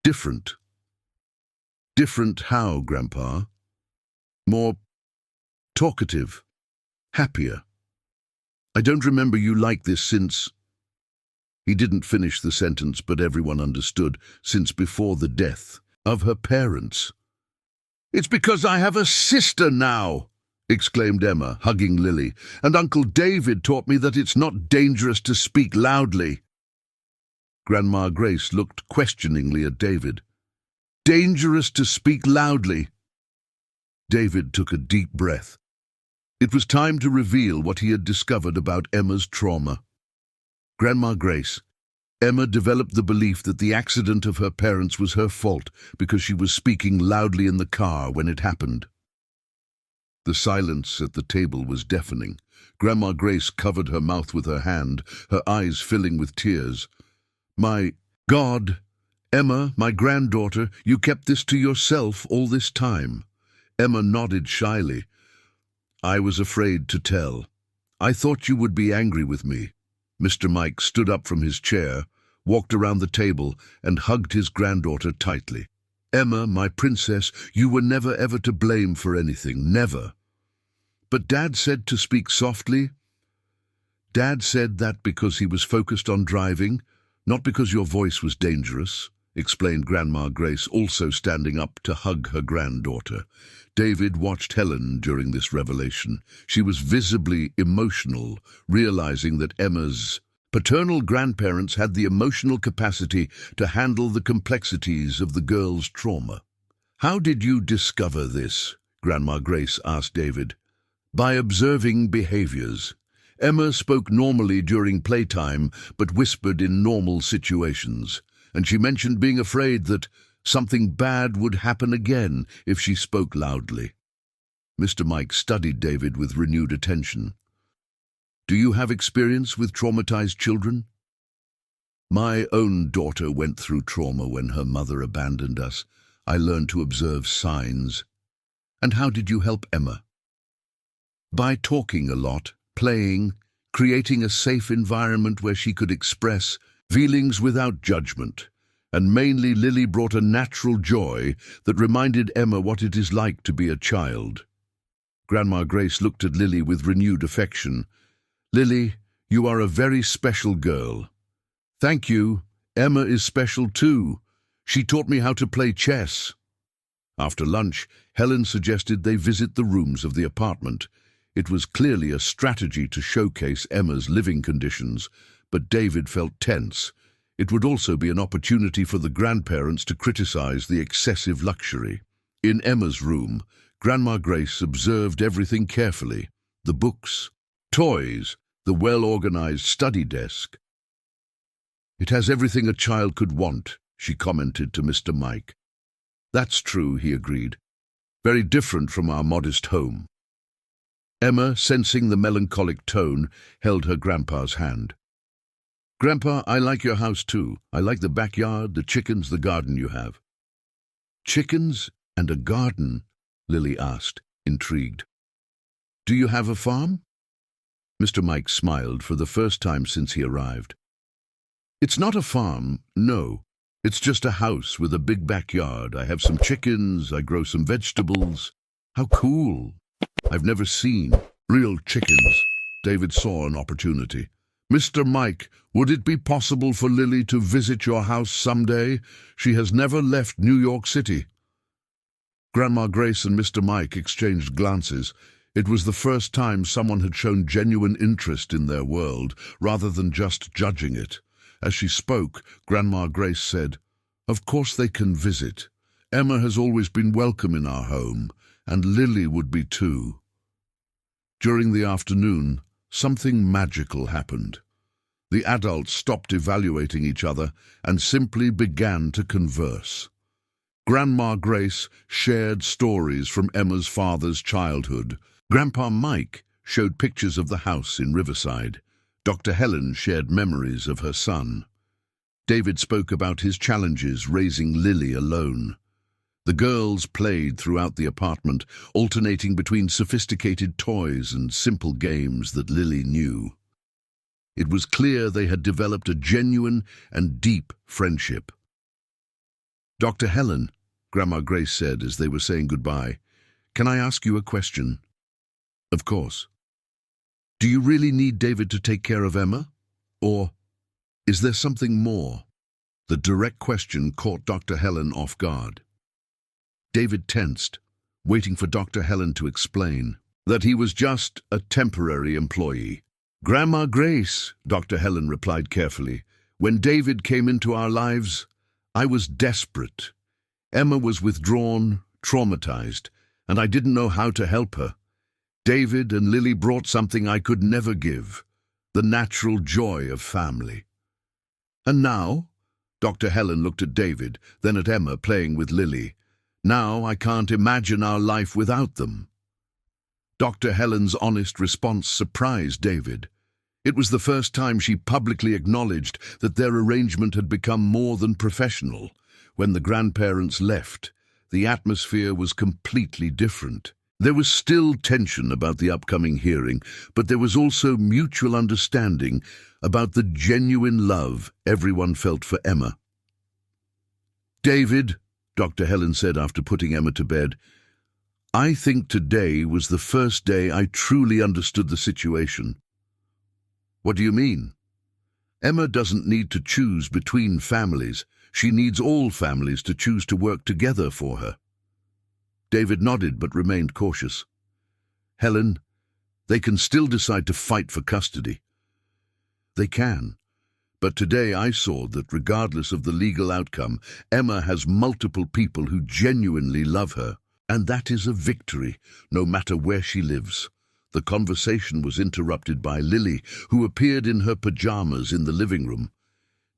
different." "Different how, Grandpa?" "More talkative, happier. I don't remember you like this since—" He didn't finish the sentence, but everyone understood, "since before the death of her parents." "It's because I have a sister now," exclaimed Emma, hugging Lily, "and Uncle David taught me that it's not dangerous to speak loudly." Grandma Grace looked questioningly at David. "Dangerous to speak loudly?" David took a deep breath. It was time to reveal what he had discovered about Emma's trauma. "Grandma Grace, Emma developed the belief that the accident of her parents was her fault because she was speaking loudly in the car when it happened. The silence at the table was deafening. Grandma Grace covered her mouth with her hand, her eyes filling with tears. "My God, Emma, my granddaughter, you kept this to yourself all this time." Emma nodded shyly. "I was afraid to tell. I thought you would be angry with me." Mr. Mike stood up from his chair, walked around the table, and hugged his granddaughter tightly. "Emma, my princess, you were never ever to blame for anything, never." "But Dad said to speak softly." "Dad said that because he was focused on driving, not because your voice was dangerous," explained Grandma Grace, also standing up to hug her granddaughter. David watched Helen during this revelation. She was visibly emotional, realizing that Emma's paternal grandparents had the emotional capacity to handle the complexities of the girl's trauma. "How did you discover this?" Grandma Grace asked David. "By observing behaviors. Emma spoke normally during playtime, but whispered in normal situations. And she mentioned being afraid that something bad would happen again if she spoke loudly." Mr. Mike studied David with renewed attention. "Do you have experience with traumatized children?" "My own daughter went through trauma when her mother abandoned us. I learned to observe signs." "And how did you help Emma?" "By talking a lot, playing, creating a safe environment where she could express feelings without judgment. And mainly Lily brought a natural joy that reminded Emma what it is like to be a child." Grandma Grace looked at Lily with renewed affection. "Lily, you are a very special girl." "Thank you. Emma is special too. She taught me how to play chess." After lunch, Helen suggested they visit the rooms of the apartment. It was clearly a strategy to showcase Emma's living conditions, but David felt tense. It would also be an opportunity for the grandparents to criticize the excessive luxury. In Emma's room, Grandma Grace observed everything carefully: the books, toys, the well-organized study desk. "It has everything a child could want," she commented to Mr. Mike. "That's true," he agreed. "Very different from our modest home." Emma, sensing the melancholic tone, held her grandpa's hand. "Grandpa, I like your house too. I like the backyard, the chickens, the garden you have." "Chickens and a garden?" Lily asked, intrigued. "Do you have a farm?" Mr. Mike smiled for the first time since he arrived. "It's not a farm, no. It's just a house with a big backyard. I have some chickens, I grow some vegetables." "How cool. I've never seen real chickens." David saw an opportunity. "Mr. Mike, would it be possible for Lily to visit your house someday? She has never left New York City." Grandma Grace and Mr. Mike exchanged glances. It was the first time someone had shown genuine interest in their world, rather than just judging it. As she spoke, Grandma Grace said, "Of course they can visit. Emma has always been welcome in our home, and Lily would be too." During the afternoon, something magical happened. The adults stopped evaluating each other and simply began to converse. Grandma Grace shared stories from Emma's father's childhood. Grandpa Mike showed pictures of the house in Riverside. Dr. Helen shared memories of her son. David spoke about his challenges raising Lily alone. The girls played throughout the apartment, alternating between sophisticated toys and simple games that Lily knew. It was clear they had developed a genuine and deep friendship. "Dr. Helen," Grandma Grace said as they were saying goodbye, "can I ask you a question?" "Of course." "Do you really need David to take care of Emma? Or is there something more?" The direct question caught Dr. Helen off guard. David tensed, waiting for Dr. Helen to explain that he was just a temporary employee. "Grandma Grace," Dr. Helen replied carefully, "when David came into our lives, I was desperate. Emma was withdrawn, traumatized, and I didn't know how to help her. David and Lily brought something I could never give, the natural joy of family." And now? Dr. Helen looked at David, then at Emma playing with Lily. Now I can't imagine our life without them. Dr. Helen's honest response surprised David. It was the first time she publicly acknowledged that their arrangement had become more than professional. When the grandparents left, the atmosphere was completely different. There was still tension about the upcoming hearing, but there was also mutual understanding about the genuine love everyone felt for Emma. "David," Dr. Helen said after putting Emma to bed, "I think today was the first day I truly understood the situation." "What do you mean?" "Emma doesn't need to choose between families. She needs all families to choose to work together for her." David nodded but remained cautious. "Helen, they can still decide to fight for custody." "They can. But today I saw that regardless of the legal outcome, Emma has multiple people who genuinely love her. And that is a victory, no matter where she lives." The conversation was interrupted by Lily, who appeared in her pajamas in the living room.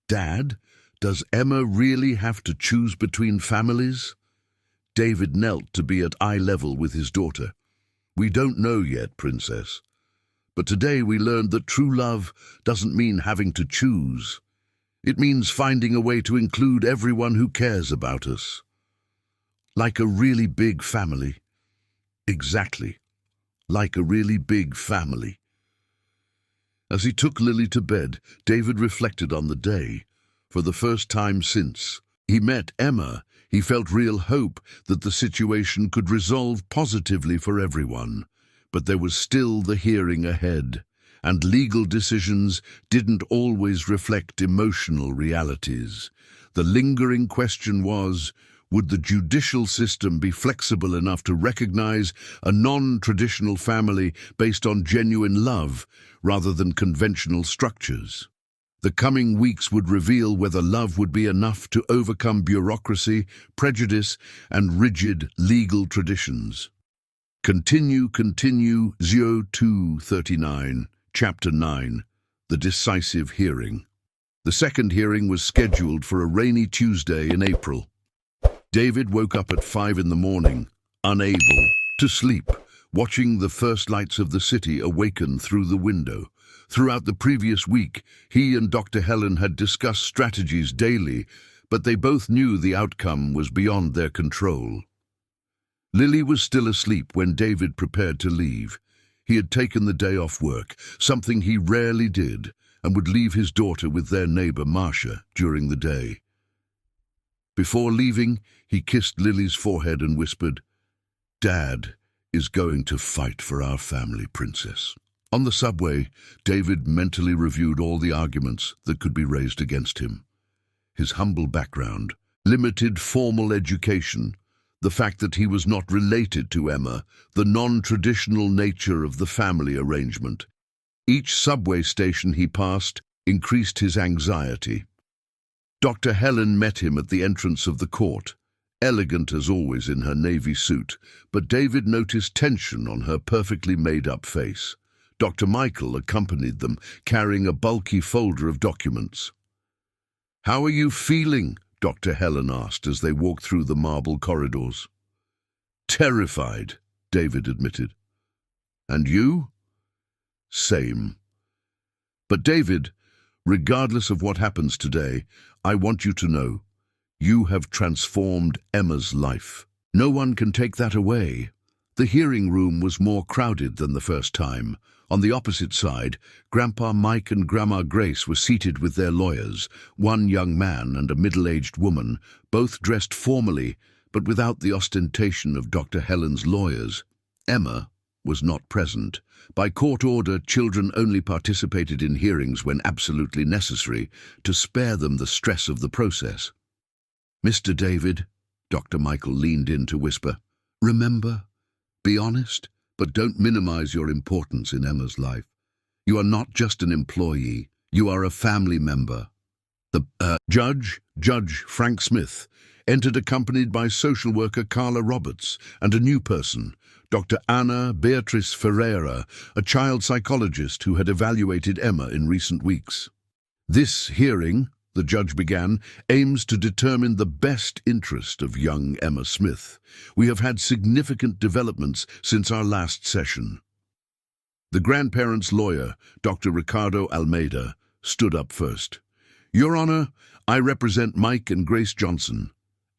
"Dad, does Emma really have to choose between families?" David knelt to be at eye level with his daughter. "We don't know yet, Princess. But today we learned that true love doesn't mean having to choose. It means finding a way to include everyone who cares about us. Like a really big family." "Exactly. Like a really big family." As he took Lily to bed, David reflected on the day. For the first time since he met Emma, he felt real hope that the situation could resolve positively for everyone. But there was still the hearing ahead, and legal decisions didn't always reflect emotional realities. The lingering question was, would the judicial system be flexible enough to recognize a non-traditional family based on genuine love rather than conventional structures? The coming weeks would reveal whether love would be enough to overcome bureaucracy, prejudice, and rigid legal traditions. Continue 0239, Chapter 9, The Decisive Hearing. The second hearing was scheduled for a rainy Tuesday in April. David woke up at 5 in the morning, unable to sleep, watching the first lights of the city awaken through the window. Throughout the previous week, he and Dr. Helen had discussed strategies daily, but they both knew the outcome was beyond their control. Lily was still asleep when David prepared to leave. He had taken the day off work, something he rarely did, and would leave his daughter with their neighbor Marcia during the day. Before leaving, he kissed Lily's forehead and whispered, "Dad is going to fight for our family, Princess." On the subway, David mentally reviewed all the arguments that could be raised against him. His humble background, limited formal education, the fact that he was not related to Emma, the non-traditional nature of the family arrangement. Each subway station he passed increased his anxiety. Dr. Helen met him at the entrance of the court, elegant as always in her navy suit, but David noticed tension on her perfectly made-up face. Dr. Michael accompanied them, carrying a bulky folder of documents. "How are you feeling?" Dr. Helen asked as they walked through the marble corridors. "Terrified," David admitted. "And you?" "Same. But David, regardless of what happens today, I want you to know, you have transformed Emma's life. No one can take that away." The hearing room was more crowded than the first time. On the opposite side, Grandpa Mike and Grandma Grace were seated with their lawyers, one young man and a middle-aged woman, both dressed formally, but without the ostentation of Dr. Helen's lawyers. Emma was not present. By court order, children only participated in hearings when absolutely necessary, to spare them the stress of the process. "Mr. David," Dr. Michael leaned in to whisper, "remember, be honest, but don't minimize your importance in Emma's life. You are not just an employee, you are a family member." The Judge Frank Smith, entered accompanied by social worker Carla Roberts and a new person, Dr. Anna Beatrice Ferreira, a child psychologist who had evaluated Emma in recent weeks. "This hearing," the judge began, aims to determine the best interest of young Emma Smith. We have had significant developments since our last session. The grandparents' lawyer, Dr. Ricardo Almeida, stood up first. Your Honor, I represent Mike and Grace Johnson,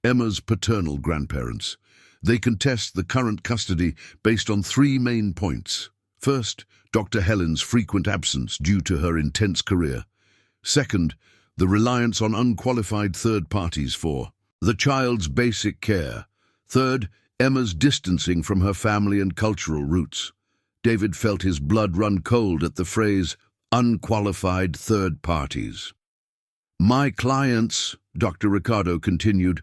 Emma's paternal grandparents. They contest the current custody based on three main points. First, Dr. Helen's frequent absence due to her intense career. Second, the reliance on unqualified third parties for the child's basic care. Third, Emma's distancing from her family and cultural roots. David felt his blood run cold at the phrase, unqualified third parties. My clients, Dr. Ricardo continued,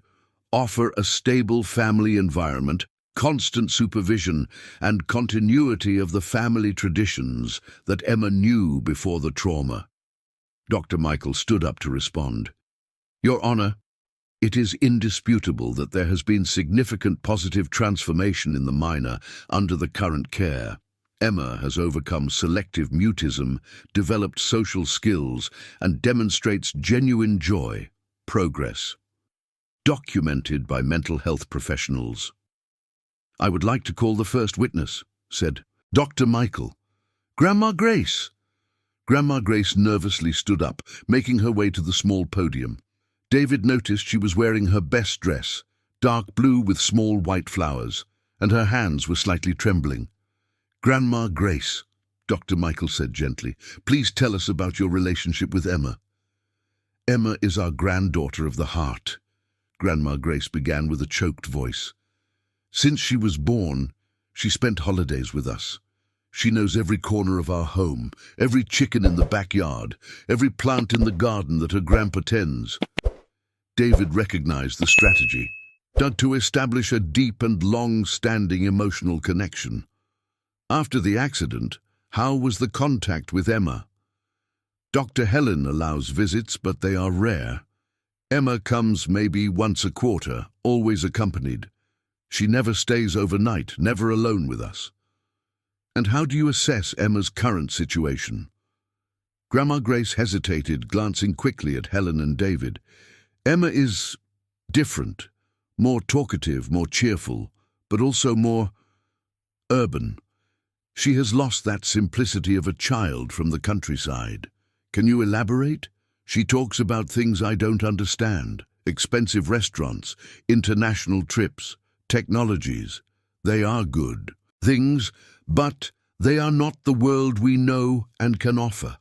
offer a stable family environment, constant supervision, and continuity of the family traditions that Emma knew before the trauma. Dr. Michael stood up to respond. Your Honor, it is indisputable that there has been significant positive transformation in the minor under the current care. Emma has overcome selective mutism, developed social skills, and demonstrates genuine joy, progress, documented by mental health professionals. I would like to call the first witness, said Dr. Michael. Grandma Grace. Grandma Grace nervously stood up, making her way to the small podium. David noticed she was wearing her best dress, dark blue with small white flowers, and her hands were slightly trembling. Grandma Grace, Dr. Michael said gently, please tell us about your relationship with Emma. Emma is our granddaughter of the heart, Grandma Grace began with a choked voice. Since she was born, she spent holidays with us. She knows every corner of our home, every chicken in the backyard, every plant in the garden that her grandpa tends. David recognized the strategy, to establish a deep and long-standing emotional connection. After the accident, how was the contact with Emma? Dr. Helen allows visits, but they are rare. Emma comes maybe once a quarter, always accompanied. She never stays overnight, never alone with us. And how do you assess Emma's current situation? Grandma Grace hesitated, glancing quickly at Helen and David. Emma is different, more talkative, more cheerful, but also more urban. She has lost that simplicity of a child from the countryside. Can you elaborate? She talks about things I don't understand. Expensive restaurants, international trips, technologies. They are good things, but they are not the world we know and can offer.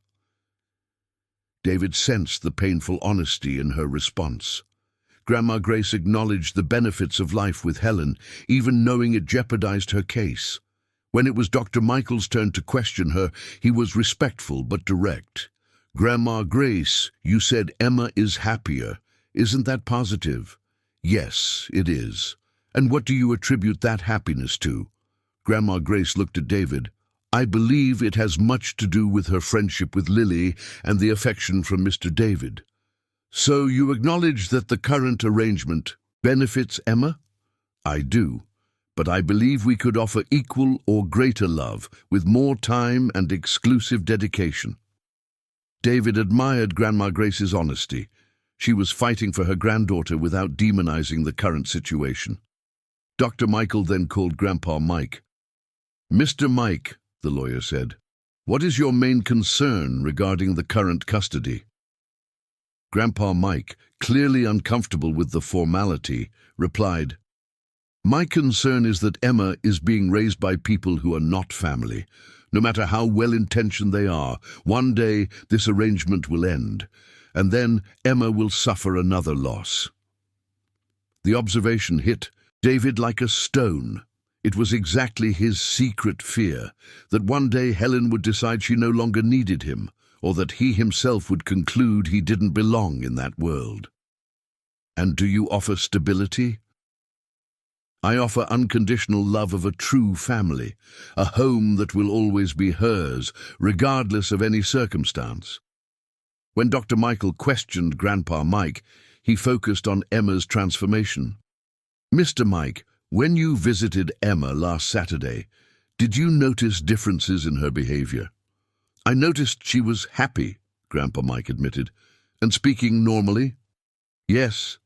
David sensed the painful honesty in her response. Grandma Grace acknowledged the benefits of life with Helen, even knowing it jeopardized her case. When it was Dr. Michael's turn to question her, he was respectful but direct. Grandma Grace, you said Emma is happier. Isn't that positive? Yes, it is. And what do you attribute that happiness to? Grandma Grace looked at David. I believe it has much to do with her friendship with Lily and the affection from Mr. David. So you acknowledge that the current arrangement benefits Emma? I do. But I believe we could offer equal or greater love with more time and exclusive dedication. David admired Grandma Grace's honesty. She was fighting for her granddaughter without demonizing the current situation. Dr. Michael then called Grandpa Mike. Mr. Mike, the lawyer said, what is your main concern regarding the current custody? Grandpa Mike, clearly uncomfortable with the formality, replied, my concern is that Emma is being raised by people who are not family. No matter how well-intentioned they are, one day this arrangement will end, and then Emma will suffer another loss. The observation hit David like a stone. It was exactly his secret fear, that one day Helen would decide she no longer needed him, or that he himself would conclude he didn't belong in that world. And do you offer stability? I offer unconditional love of a true family, a home that will always be hers, regardless of any circumstance. When Dr. Michael questioned Grandpa Mike, he focused on Emma's transformation. Mr. Mike, when you visited Emma last Saturday, did you notice differences in her behavior? I noticed she was happy, Grandpa Mike admitted, And speaking normally? Yes.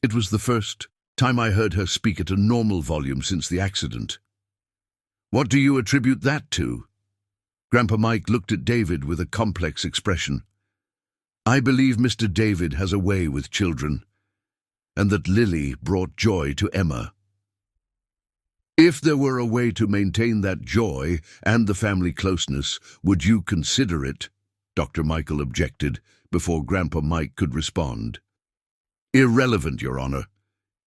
It was the first time I heard her speak at a normal volume since the accident. What do you attribute that to? Grandpa Mike looked at David with a complex expression. I believe Mr. David has a way with children, and that Lily brought joy to Emma. If there were a way to maintain that joy and the family closeness, would you consider it? Dr. Michael objected before Grandpa Mike could respond. Irrelevant, Your Honor.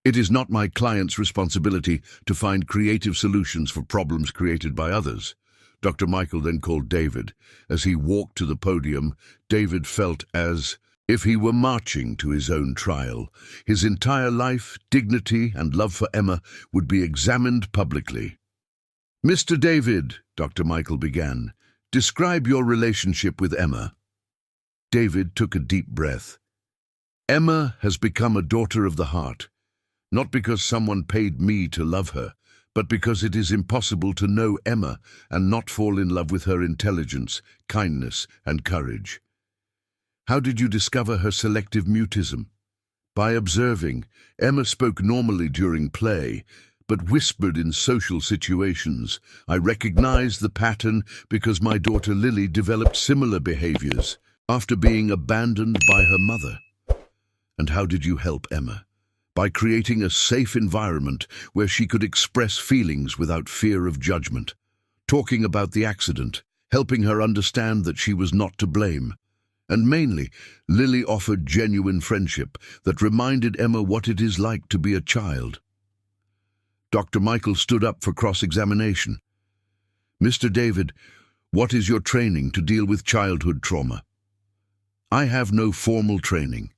It is not my client's responsibility to find creative solutions for problems created by others. Dr. Michael then called David. As he walked to the podium, David felt as if he were marching to his own trial. His entire life, dignity, and love for Emma would be examined publicly. Mr. David, Dr. Michael began, describe your relationship with Emma. David took a deep breath. Emma has become a daughter of the heart, not because someone paid me to love her, but because it is impossible to know Emma and not fall in love with her intelligence, kindness, and courage. How did you discover her selective mutism? By observing. Emma spoke normally during play, but whispered in social situations. I recognized the pattern because my daughter Lily developed similar behaviors after being abandoned by her mother. And how did you help Emma? By creating a safe environment where she could express feelings without fear of judgment, talking about the accident, helping her understand that she was not to blame. And mainly, Lily offered genuine friendship that reminded Emma what it is like to be a child. Dr. Michael stood up for cross-examination. Mr. David, what is your training to deal with childhood trauma? I have no formal training,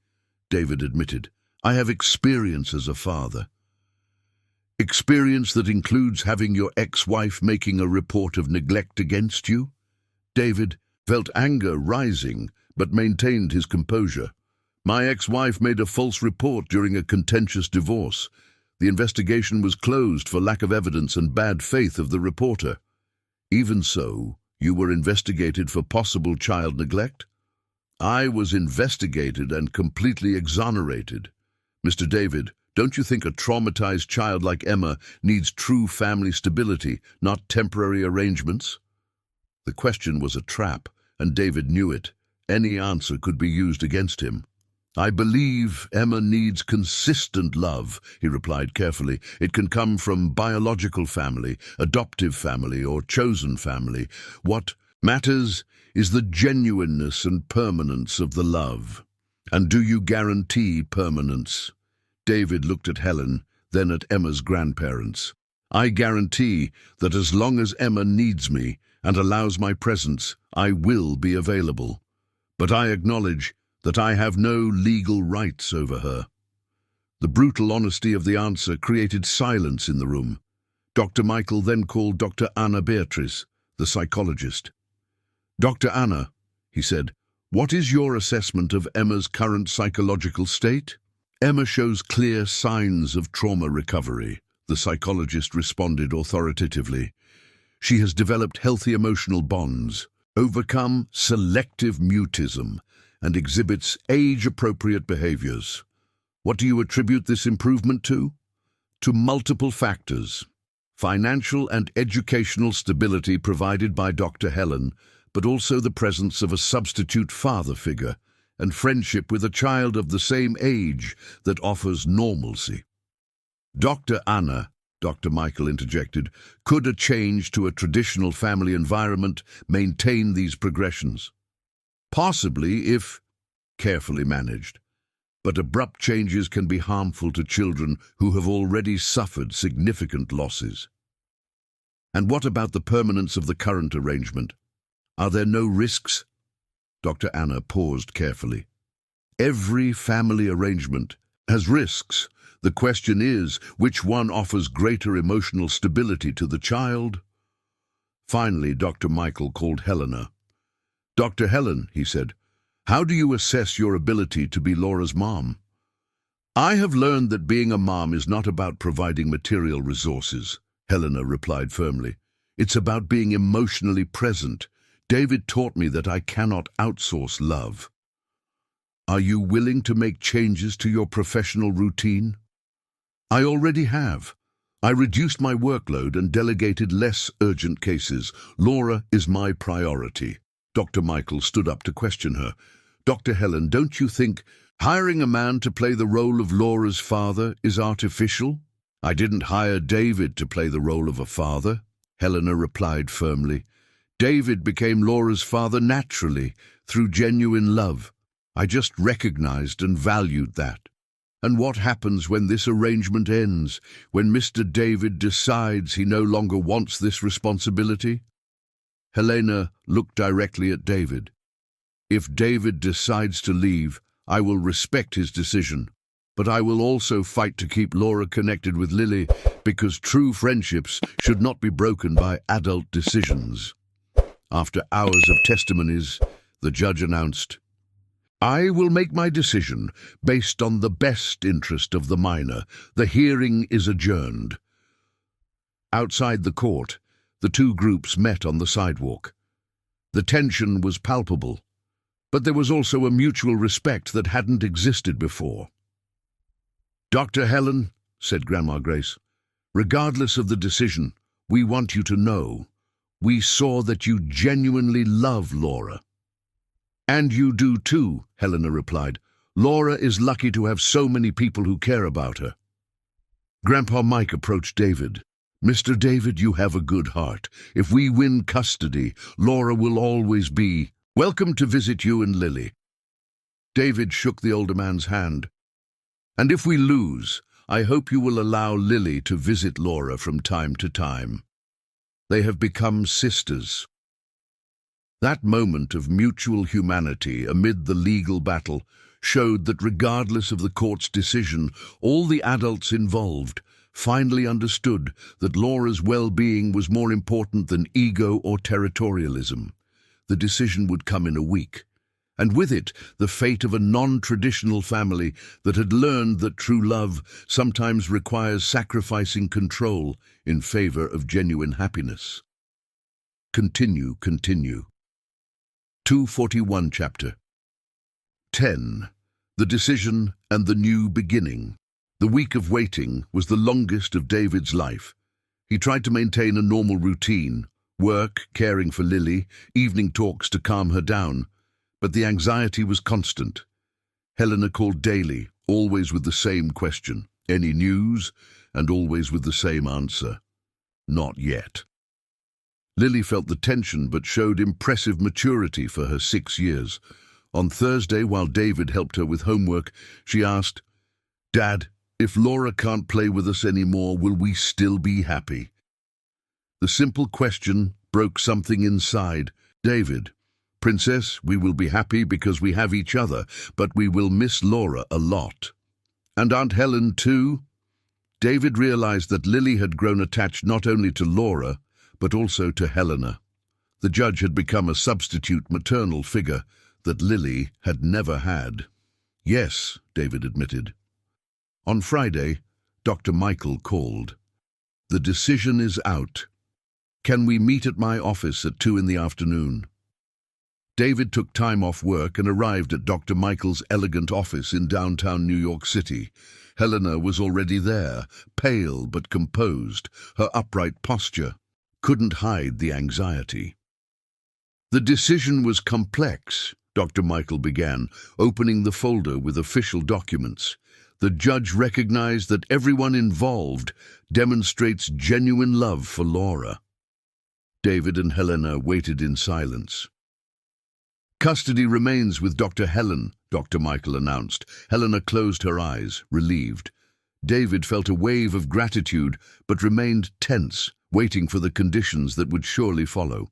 David admitted. I have experience as a father. Experience that includes having your ex-wife making a report of neglect against you? David felt anger rising, but maintained his composure. My ex-wife made a false report during a contentious divorce. The investigation was closed for lack of evidence and bad faith of the reporter. Even so, you were investigated for possible child neglect? I was investigated and completely exonerated. Mr. David, don't you think a traumatized child like Emma needs true family stability, not temporary arrangements? The question was a trap, and David knew it. Any answer could be used against him. I believe Emma needs consistent love, he replied carefully. It can come from biological family, adoptive family, or chosen family. What matters is the genuineness and permanence of the love. And do you guarantee permanence? David looked at Helen, then at Emma's grandparents. I guarantee that as long as Emma needs me and allows my presence, I will be available. But I acknowledge that I have no legal rights over her. The brutal honesty of the answer created silence in the room. Dr. Michael then called Dr. Anna Beatrice, the psychologist. Dr. Anna, he said, what is your assessment of Emma's current psychological state? Emma shows clear signs of trauma recovery, the psychologist responded authoritatively. She has developed healthy emotional bonds, overcome selective mutism, and exhibits age-appropriate behaviors. What do you attribute this improvement to? To multiple factors. Financial and educational stability provided by Dr. Helen, but also the presence of a substitute father figure and friendship with a child of the same age that offers normalcy. Dr. Anna, Dr. Michael interjected, could a change to a traditional family environment maintain these progressions? Possibly if carefully managed, but abrupt changes can be harmful to children who have already suffered significant losses. And what about the permanence of the current arrangement? Are there no risks? Dr. Anna paused carefully. Every family arrangement has risks. The question is, which one offers greater emotional stability to the child? Finally, Dr. Michael called Helena. Dr. Helen, he said, how do you assess your ability to be Laura's mom? I have learned that being a mom is not about providing material resources, Helena replied firmly. It's about being emotionally present. David taught me that I cannot outsource love. Are you willing to make changes to your professional routine? I already have. I reduced my workload and delegated less urgent cases. Laura is my priority. Dr. Michael stood up to question her. Dr. Helen, don't you think hiring a man to play the role of Laura's father is artificial? I didn't hire David to play the role of a father, Helena replied firmly. David became Laura's father naturally, through genuine love. I just recognized and valued that. And what happens when this arrangement ends, when Mr. David decides he no longer wants this responsibility? Helena looked directly at David. If David decides to leave, I will respect his decision, but I will also fight to keep Laura connected with Lily, because true friendships should not be broken by adult decisions. After hours of testimonies, the judge announced, I will make my decision based on the best interest of the minor. The hearing is adjourned. Outside the court, the two groups met on the sidewalk. The tension was palpable, but there was also a mutual respect that hadn't existed before. Dr. Helen, said Grandma Grace, regardless of the decision, we want you to know, we saw that you genuinely love Laura. And you do too, Helena replied. Laura is lucky to have so many people who care about her. Grandpa Mike approached David. Mr. David, you have a good heart. If we win custody, Laura will always be welcome to visit you and Lily. David shook the older man's hand. And if we lose, I hope you will allow Lily to visit Laura from time to time. They have become sisters. That moment of mutual humanity amid the legal battle showed that regardless of the court's decision, all the adults involved finally understood that Laura's well-being was more important than ego or territorialism. The decision would come in a week, and with it the fate of a non-traditional family that had learned that true love sometimes requires sacrificing control in favor of genuine happiness. Continue. 241 Chapter 10. The Decision and the New Beginning. The week of waiting was the longest of David's life. He tried to maintain a normal routine, work, caring for Lily, evening talks to calm her down, but the anxiety was constant. Helena called daily, always with the same question, any news, and always with the same answer, not yet. Lily felt the tension but showed impressive maturity for her 6 years. On Thursday, while David helped her with homework, she asked, Dad, if Laura can't play with us anymore, will we still be happy? The simple question broke something inside. David, Princess, we will be happy because we have each other, but we will miss Laura a lot. And Aunt Helen too? David realized that Lily had grown attached not only to Laura, but also to Helena. The judge had become a substitute maternal figure that Lily had never had. Yes, David admitted. On Friday, Dr. Michael called. The decision is out. Can we meet at my office at 2 in the afternoon? David took time off work and arrived at Dr. Michael's elegant office in downtown New York City. Helena was already there, pale but composed, her upright posture couldn't hide the anxiety. The decision was complex, Dr. Michael began, opening the folder with official documents. The judge recognized that everyone involved demonstrates genuine love for Laura. David and Helena waited in silence. Custody remains with Dr. Helen, Dr. Michael announced. Helena closed her eyes, relieved. David felt a wave of gratitude, but remained tense, waiting for the conditions that would surely follow.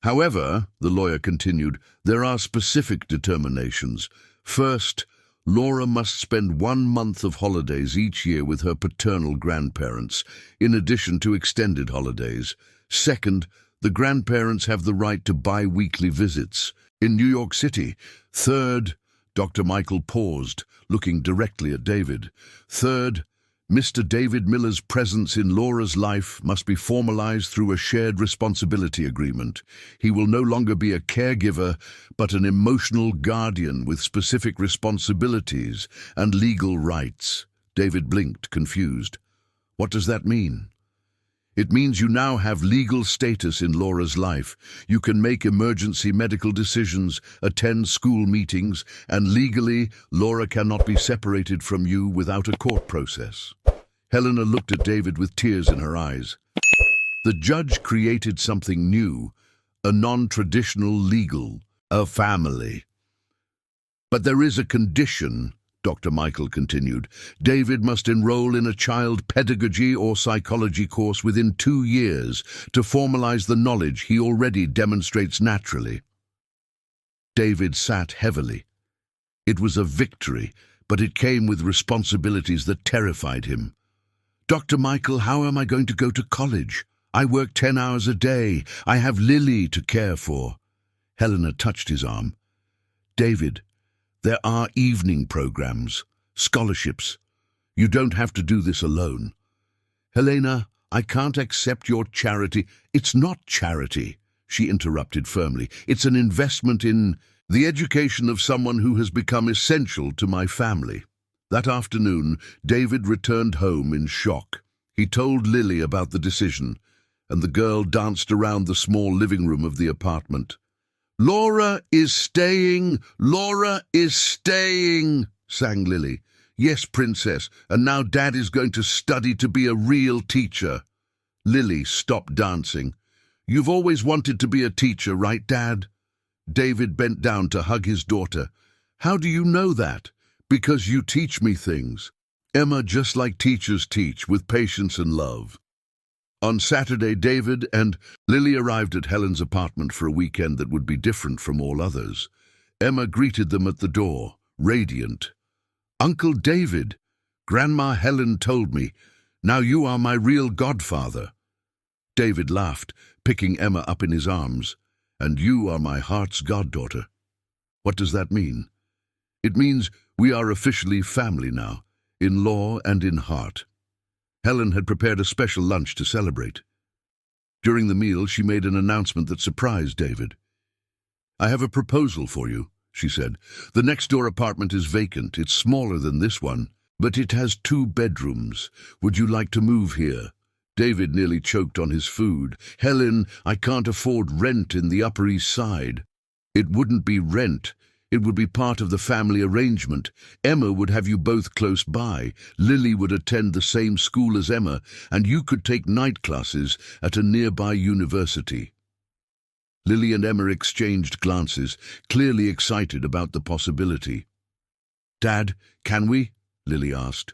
However, the lawyer continued, there are specific determinations. First, Laura must spend 1 month of holidays each year with her paternal grandparents, in addition to extended holidays. Second, the grandparents have the right to bi-weekly visits in New York City. Third, Dr. Michael paused, looking directly at David. Third, Mr. David Miller's presence in Laura's life must be formalized through a shared responsibility agreement. He will no longer be a caregiver, but an emotional guardian with specific responsibilities and legal rights. David blinked, confused. What does that mean? It means you now have legal status in Laura's life. You can make emergency medical decisions, attend school meetings, and legally, Laura cannot be separated from you without a court process. Helena looked at David with tears in her eyes. The judge created something new, a non-traditional legal, a family. But there is a condition, Dr. Michael continued. David must enroll in a child pedagogy or psychology course within 2 years to formalize the knowledge he already demonstrates naturally. David sat heavily. It was a victory, but it came with responsibilities that terrified him. Dr. Michael, how am I going to go to college? I work 10 hours a day. I have Lily to care for. Helena touched his arm. David, there are evening programs, scholarships. You don't have to do this alone. Helena, I can't accept your charity. It's not charity, she interrupted firmly. It's an investment in the education of someone who has become essential to my family. That afternoon, David returned home in shock. He told Lily about the decision, and the girl danced around the small living room of the apartment. Laura is staying, Laura is staying, sang Lily. Yes, princess, and now Dad is going to study to be a real teacher. Lily stopped dancing. You've always wanted to be a teacher, right, Dad? David bent down to hug his daughter. How do you know that? Because you teach me things. Emma, just like teachers teach, with patience and love. On Saturday, David and Lily arrived at Helen's apartment for a weekend that would be different from all others. Emma greeted them at the door, radiant. Uncle David, Grandma Helen told me, now you are my real godfather. David laughed, picking Emma up in his arms. And you are my heart's goddaughter. What does that mean? It means we are officially family now, in law and in heart. Helen had prepared a special lunch to celebrate. During the meal, she made an announcement that surprised David. I have a proposal for you, she said. The next-door apartment is vacant. It's smaller than this one, but it has 2 bedrooms. Would you like to move here? David nearly choked on his food. Helen, I can't afford rent in the Upper East Side. It wouldn't be rent. It would be part of the family arrangement. Emma would have you both close by. Lily would attend the same school as Emma, and you could take night classes at a nearby university. Lily and Emma exchanged glances, clearly excited about the possibility. Dad, can we? Lily asked.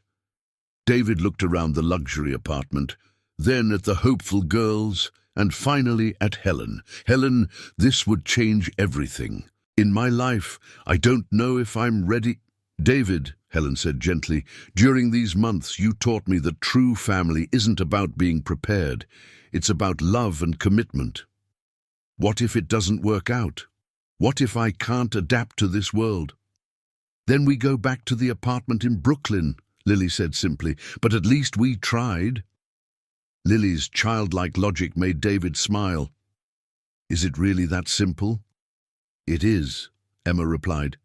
David looked around the luxury apartment, then at the hopeful girls, and finally at Helen. Helen, this would change everything. In my life, I don't know if I'm ready. David, Helen said gently, during these months you taught me that true family isn't about being prepared. It's about love and commitment. What if it doesn't work out? What if I can't adapt to this world? Then we go back to the apartment in Brooklyn, Lily said simply, but at least we tried. Lily's childlike logic made David smile. Is it really that simple? It is, Emma replied.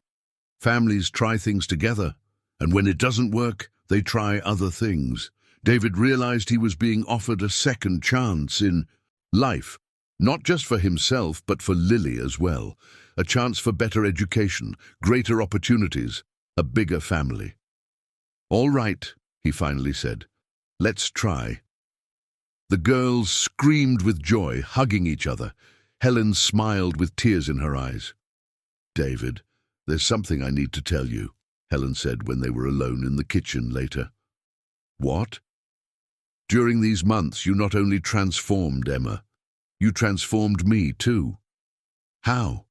Families try things together, and when it doesn't work, they try other things. David realized he was being offered a second chance in life, not just for himself, but for Lily as well. A chance for better education, greater opportunities, a bigger family. All right, he finally said. Let's try. The girls screamed with joy, hugging each other. Helen smiled with tears in her eyes. David, there's something I need to tell you, Helen said when they were alone in the kitchen later. What? During these months, you not only transformed Emma, you transformed me too. How?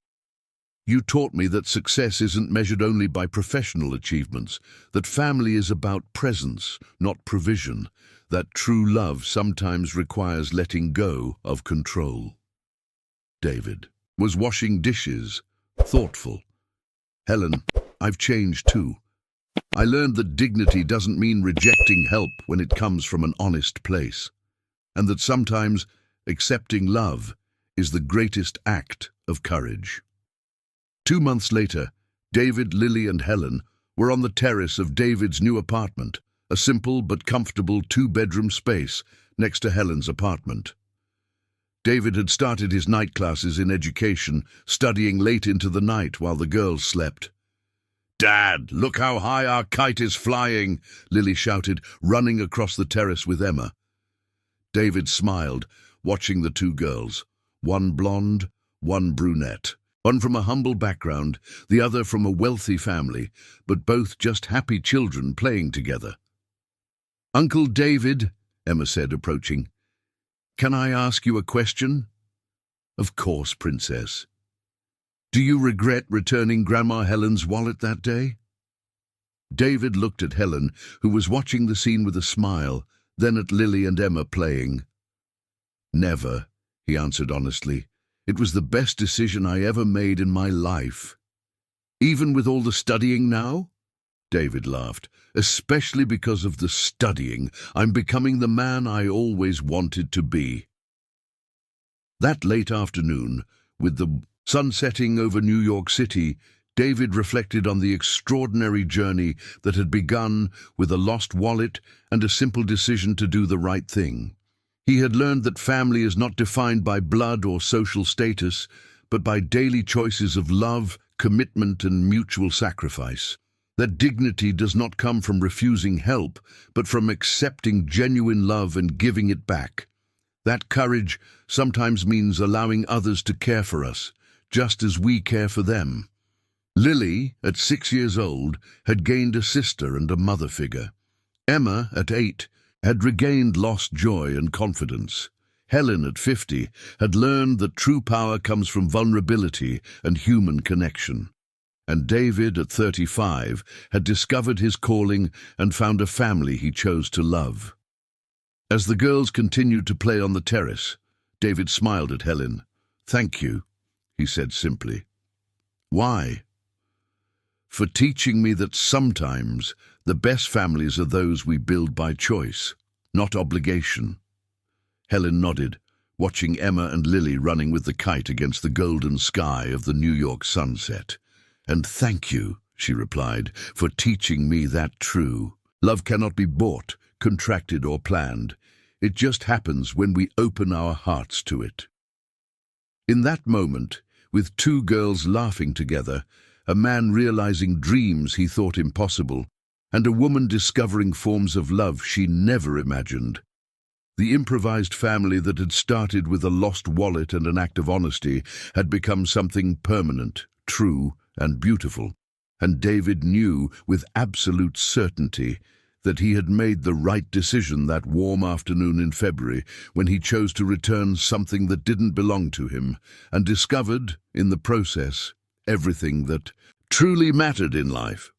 You taught me that success isn't measured only by professional achievements, that family is about presence, not provision, that true love sometimes requires letting go of control. David was washing dishes, thoughtful. Helen, I've changed too. I learned that dignity doesn't mean rejecting help when it comes from an honest place, and that sometimes accepting love is the greatest act of courage. 2 months later, David, Lily, and Helen were on the terrace of David's new apartment, a simple but comfortable 2-bedroom space next to Helen's apartment. David had started his night classes in education, studying late into the night while the girls slept. "Dad, look how high our kite is flying," Lily shouted, running across the terrace with Emma. David smiled, watching the 2 girls, one blonde, one brunette, one from a humble background, the other from a wealthy family, but both just happy children playing together. "Uncle David," Emma said, approaching, "can I ask you a question?" "Of course, Princess." "Do you regret returning Grandma Helen's wallet that day?" David looked at Helen, who was watching the scene with a smile, then at Lily and Emma playing. "Never," he answered honestly. "It was the best decision I ever made in my life." "Even with all the studying now?" David laughed. "Especially because of the studying. I'm becoming the man I always wanted to be." That late afternoon, with the sun setting over New York City, David reflected on the extraordinary journey that had begun with a lost wallet and a simple decision to do the right thing. He had learned that family is not defined by blood or social status, but by daily choices of love, commitment, and mutual sacrifice. That dignity does not come from refusing help, but from accepting genuine love and giving it back. That courage sometimes means allowing others to care for us, just as we care for them. Lily, at 6 years old, had gained a sister and a mother figure. Emma, at 8, had regained lost joy and confidence. Helen, at 50, had learned that true power comes from vulnerability and human connection. And David, at 35, had discovered his calling and found a family he chose to love. As the girls continued to play on the terrace, David smiled at Helen. "Thank you," he said simply. "Why?" "For teaching me that sometimes the best families are those we build by choice, not obligation." Helen nodded, watching Emma and Lily running with the kite against the golden sky of the New York sunset. "And thank you," she replied, "for teaching me that true. Love cannot be bought, contracted, or planned. It just happens when we open our hearts to it." In that moment, with 2 girls laughing together, a man realizing dreams he thought impossible, and a woman discovering forms of love she never imagined, the improvised family that had started with a lost wallet and an act of honesty had become something permanent, true, and beautiful. And David knew with absolute certainty that he had made the right decision that warm afternoon in February when he chose to return something that didn't belong to him, and discovered, in the process, everything that truly mattered in life.